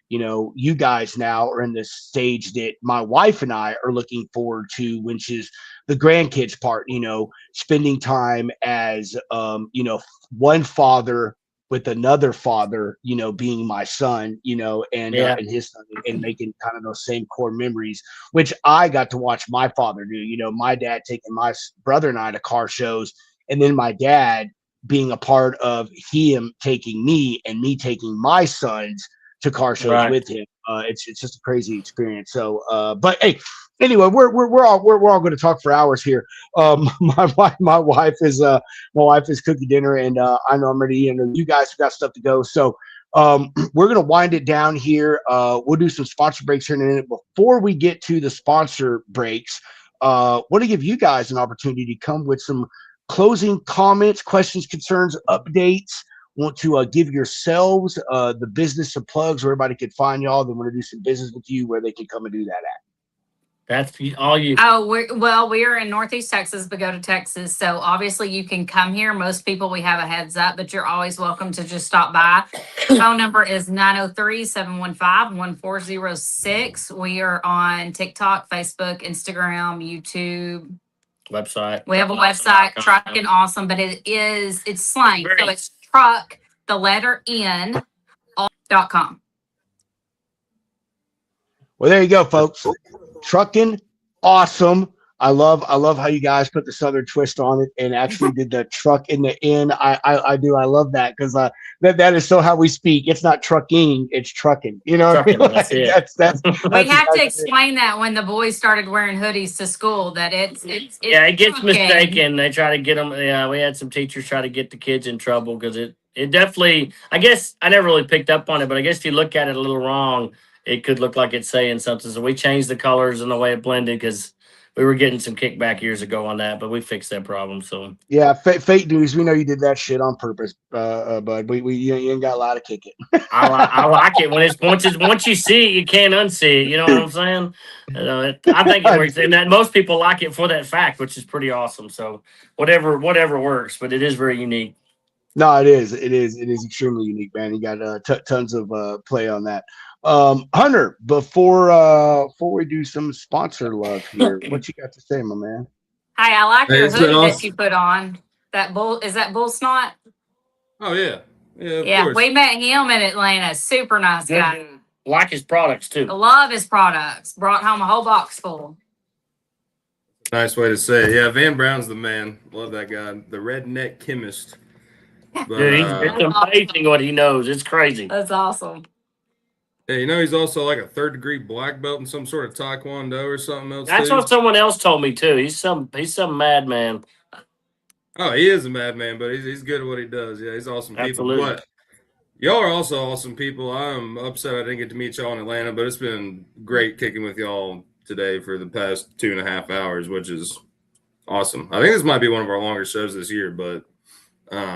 you know, you guys now are in this stage that my wife and I are looking forward to, which is the grandkids part, you know, spending time as you know, one father with another father, you know, being my son, you know, and his son, and making kind of those same core memories, which I got to watch my father do. You know, my dad taking my brother and I to car shows, and then my dad being a part of him taking me and me taking my sons to car shows with him. It's just a crazy experience. So, but hey, anyway, we're all going to talk for hours here. My wife is cooking dinner, and I know I'm ready. You know, you guys have got stuff to go, so we're going to wind it down here. We'll do some sponsor breaks here in a minute. Before we get to the sponsor breaks, want to give you guys an opportunity to come with some closing comments, questions, concerns, updates. Want to give yourselves the business of plugs where everybody can find y'all. They want to do some business with you, where they can come and do that at.
That's all you.
Oh, we are in Northeast Texas, Pagoda, Texas. So obviously you can come here. Most people, we have a heads up, but you're always welcome to just stop by. Phone number is 903-715-1406. We are on TikTok, Facebook, Instagram, YouTube.
Website.
We have a website, Truckin' Awesome, but it's slang. So it's truck, the letter N, .com.
Well, there you go, folks. Trucking awesome. I love how you guys put the southern twist on it and actually did the truck in the N. I do. I love that, because that is so how we speak. It's not trucking, it's trucking. You know,
trucking, that's it.
That's
we have to explain that when the boys started wearing hoodies to school, that it's
it gets
trucking.
mistaken. They try to get them. Yeah, we had some teachers try to get the kids in trouble because it definitely. I guess I never really picked up on it, but I guess if you look at it a little wrong, it could look like it's saying something. So we changed the colors and the way it blended, because we were getting some kickback years ago on that, but we fixed that problem. So
Yeah, fake news. We know you did that shit on purpose, bud. You ain't got a lot of kick it.
I like it when it's once you see it, you can't unsee it. You know what I'm saying? I think it works, and that most people like it for that fact, which is pretty awesome. So whatever works, but it is very unique.
No, it is. It is extremely unique, man. You got tons of play on that. Hunter, before we do some sponsor love here, what you got to say, my man?
Hey, I like
Hey,
your
it's been
hoodie that
awesome.
you put on. That bull is that bull snot?
Oh yeah, of
Yeah,
course.
we met him in Atlanta. Super nice guy.
Like his products too.
I love his products. Brought home a whole box full.
Nice way to say it. Yeah, Van Brown's the man. Love that guy. The redneck chemist. But
Dude, it's amazing what he knows. It's crazy.
That's awesome.
yeah, you know he's also like a 3rd-degree black belt in some sort of taekwondo or something else.
That's
too.
what someone else told me too. He's some madman.
Oh, he is a madman, but he's good at what he does. Yeah, he's awesome people.
Absolutely.
But y'all are also awesome people. I'm upset I didn't get to meet y'all in Atlanta, but it's been great kicking with y'all today for the past 2.5 hours, which is awesome. I think this might be one of our longer shows this year, but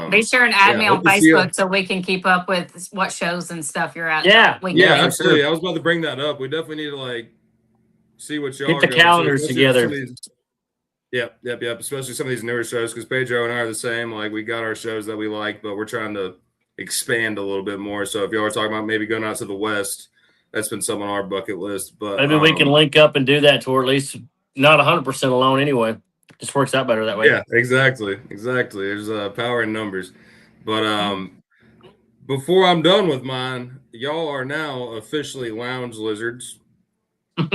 Be sure and add me on
hope to see you.
Facebook so we can keep up with what shows and stuff you're at.
Yeah,
we can
Yeah,
go.
absolutely. I was about to bring that up. We definitely need to like see what y'all
Get
are
the
going to,
calendars
especially with some
together.
of these- Yep. Especially some of these newer shows, because Pedro and I are the same. Like, we got our shows that we like, but we're trying to expand a little bit more. So if y'all are talking about maybe going out to the West, that's been some on our bucket list. But
Maybe we can link up and do that, to or at least not 100% alone anyway. Just works out better that way.
Yeah, exactly. There's power in numbers. But before I'm done with mine, y'all are now officially lounge lizards,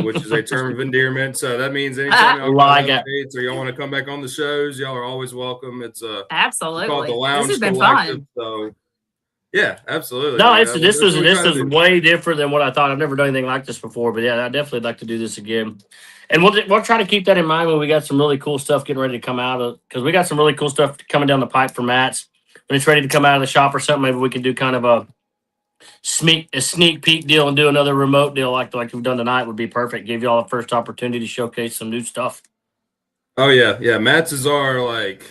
which is a term of endearment. So that means anytime y'all
Like
got
it.
updates or y'all want to come back on the shows, y'all are always welcome. It's called the
Absolutely.
Lounge
This has been
Collective.
fun.
So yeah, absolutely.
No,
You know,
this
that's
was
what we
this
try to
is
do.
way different than what I thought. I've never done anything like this before, but yeah, I'd definitely like to do this again. And we'll try to keep that in mind when we got some really cool stuff getting ready to come out of, because we got some really cool stuff coming down the pipe for Matt's. When it's ready to come out of the shop or something, maybe we can do kind of a sneak peek deal and do another remote deal like we've done tonight would be perfect. Give y'all a first opportunity to showcase some new stuff.
Oh yeah. Matt's is our like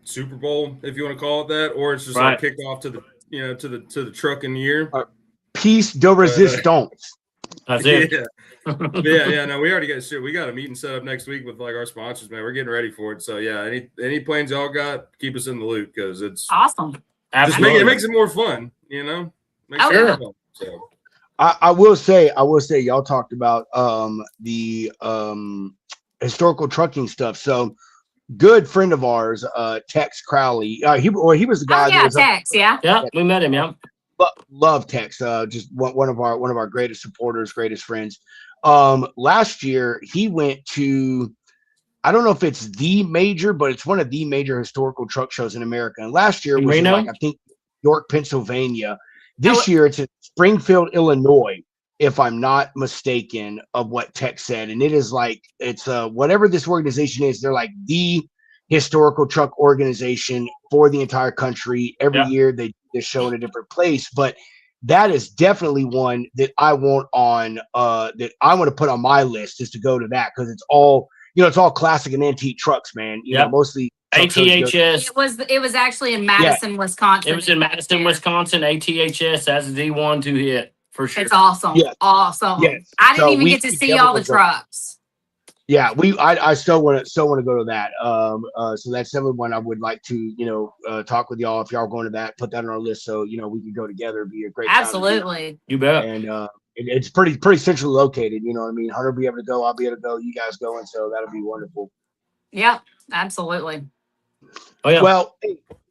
Super Bowl, if you want to call it that, or it's just our
Right.
kickoff to the to the trucking year.
Piece de resistance.
That's it.
Yeah. Yeah. No, we already got shit. We got a meeting set up next week with like our sponsors, man. We're getting ready for it. So yeah, any plans y'all got, keep us in the loop, because it's
Awesome.
just
Absolutely.
it makes it more fun, you know. Makes
Oh,
it more
yeah.
fun. So
I will say, y'all talked about the historical trucking stuff. So good friend of ours, Tex Crowley. He was the guy
Oh
that
yeah,
was up,
Tex. Yeah.
Yeah, we met him. Yeah.
love Tex. Just one of our greatest supporters, greatest friends. Last year he went to, I don't know if it's the major, but it's one of the major historical truck shows in America. And last year was in,
Reno?
like, I think, York, Pennsylvania. This year it's in Springfield, Illinois, if I'm not mistaken, of what Tex said. And it is like, it's whatever this organization is, they're like the historical truck organization for the entire country. Every
Yeah.
year they do this show in a different place, but that is definitely one that I want to put on my list, is to go to that, because it's all, it's all classic and antique trucks, man. You know,
Yep.
mostly truck shows go-
ATHS.
It was actually in Madison, Wisconsin.
It was in Madison, Wisconsin. ATHS. That's the one to hit for sure.
It's awesome.
Yes.
Awesome.
Yes.
I didn't
So
even
we
get to see
definitely
all the
go-
trucks.
Yeah, I still want to go to that. So that's definitely one I would like to, talk with y'all. If y'all are going to that, put that on our list, so we can go together. It'd be a great time to do.
Absolutely.
You bet.
And it's pretty centrally located. You know what I mean? Hunter will be able to go. I'll be able to go. You guys going, so that'll be wonderful.
Yeah, absolutely.
Oh yeah.
Well,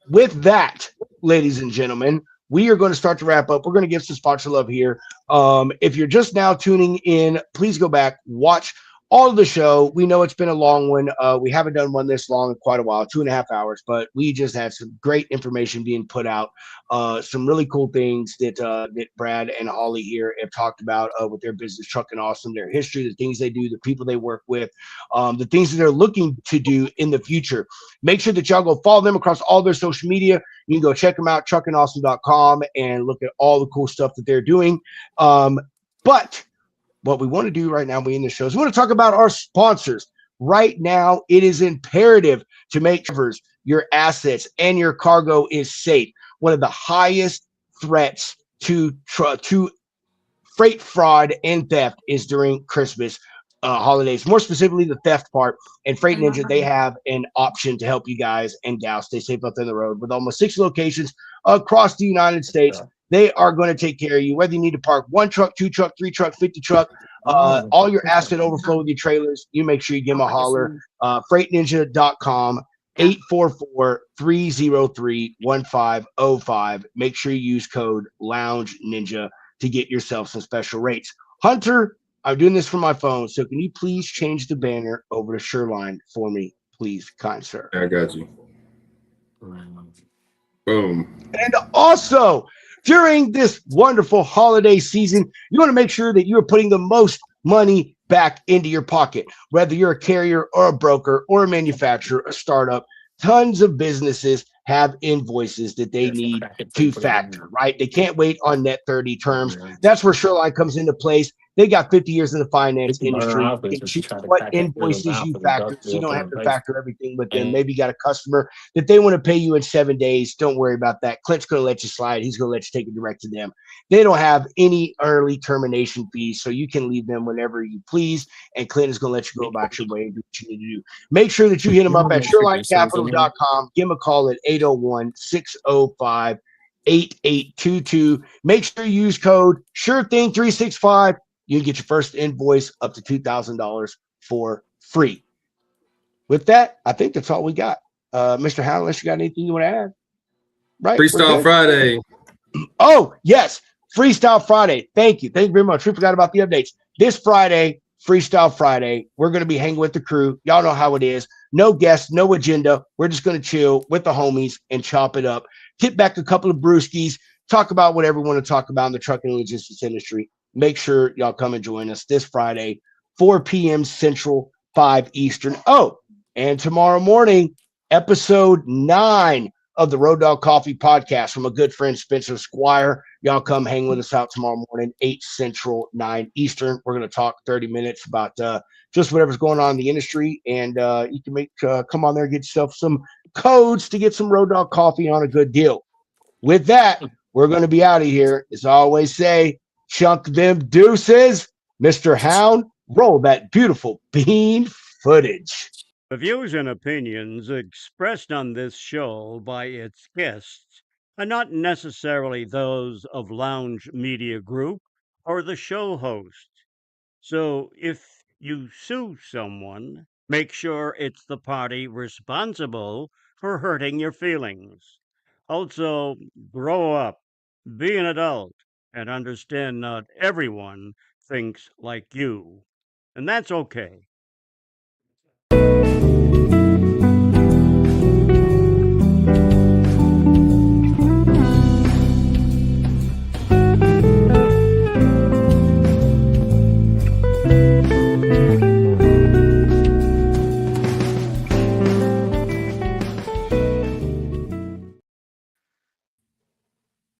with that, ladies and gentlemen, we are going to start to wrap up. We're going to give some sponsor love here. If you're just now tuning in, please go back, watch all of the show. We know it's been a long one. We haven't done one this long in quite a while, 2.5 hours, but we just had some great information being put out. Some really cool things that Brad and Hollie here have talked about with their business, Trucking Awesome, their history, the things they do, the people they work with, the things that they're looking to do in the future. Make sure that y'all go follow them across all their social media. You can go check them out, truckingawesome.com, and look at all the cool stuff that they're doing. But what we want to do right now, we end the show, is we want to talk about our sponsors. Right now, it is imperative to make sure your assets and your cargo is safe. One of the highest threats to freight fraud and theft is during Christmas holidays, more specifically the theft part. And Freight Ninja, they have an option to help you guys and gals stay safe out there on the road. With almost 6 locations across the United States, they are going to take care of you, whether you need to park 1 truck, 2 truck, 3 truck, 50 truck, all your asset overflow with your trailers. You make sure you give them a holler. FreightNinja.com. 844-303-1505. Make sure you use code Lounge Ninja to get yourself some special rates. Hunter, I'm doing this from my phone, so can you please change the banner over to Shoreline for me, please, kind sir?
I got you. Boom.
And also, during this wonderful holiday season, you want to make sure that you're putting the most money back into your pocket, whether you're a carrier or a broker or a manufacturer, a startup. Tons of businesses have invoices that they need to factor, right? They can't wait on net 30 terms. That's where Shoreline comes into place. They got 50 years in the finance industry. They choose what invoices you factor, so you don't have to factor everything with them. Maybe you got a customer that they want to pay you in 7 days. Don't worry about that. Clint's going to let you slide. He's going to let you take it direct to them. They don't have any early termination fees, so you can leave them whenever you please, and Clint is going to let you go about your way and do what you need to do. Make sure that you hit them up at ShorelineCapital.com. Give them a call at 801-605-8822. Make sure you use code SureThing365. You can get your first invoice up to $2,000 for free. With that, I think that's all we got. Mr. Howell, unless you got anything you want to add? Right.
Freestyle Friday.
Oh, yes. Freestyle Friday. Thank you. Thank you very much. We forgot about the updates. This Friday, Freestyle Friday, we're going to be hanging with the crew. Y'all know how it is. No guests, no agenda. We're just going to chill with the homies and chop it up. Hit back a couple of brewskis. Talk about whatever we want to talk about in the trucking and logistics industry. Make sure y'all come and join us this Friday, 4 p.m. Central, 5 Eastern. Oh, and tomorrow morning, episode 9 of the Road Dog Coffee podcast from a good friend, Spencer Squire. Y'all come hang with us out tomorrow morning, 8 Central, 9 Eastern. We're going to talk 30 minutes about just whatever's going on in the industry. And you can come on there and get yourself some codes to get some Road Dog Coffee on a good deal. With that, we're going to be out of here. As I always say, chunk them deuces. Mr. Hound, roll that beautiful bean footage.
The views and opinions expressed on this show by its guests are not necessarily those of Lounge Media Group or the show host. So if you sue someone, make sure it's the party responsible for hurting your feelings. Also, grow up, be an adult, and understand not everyone thinks like you. And that's okay.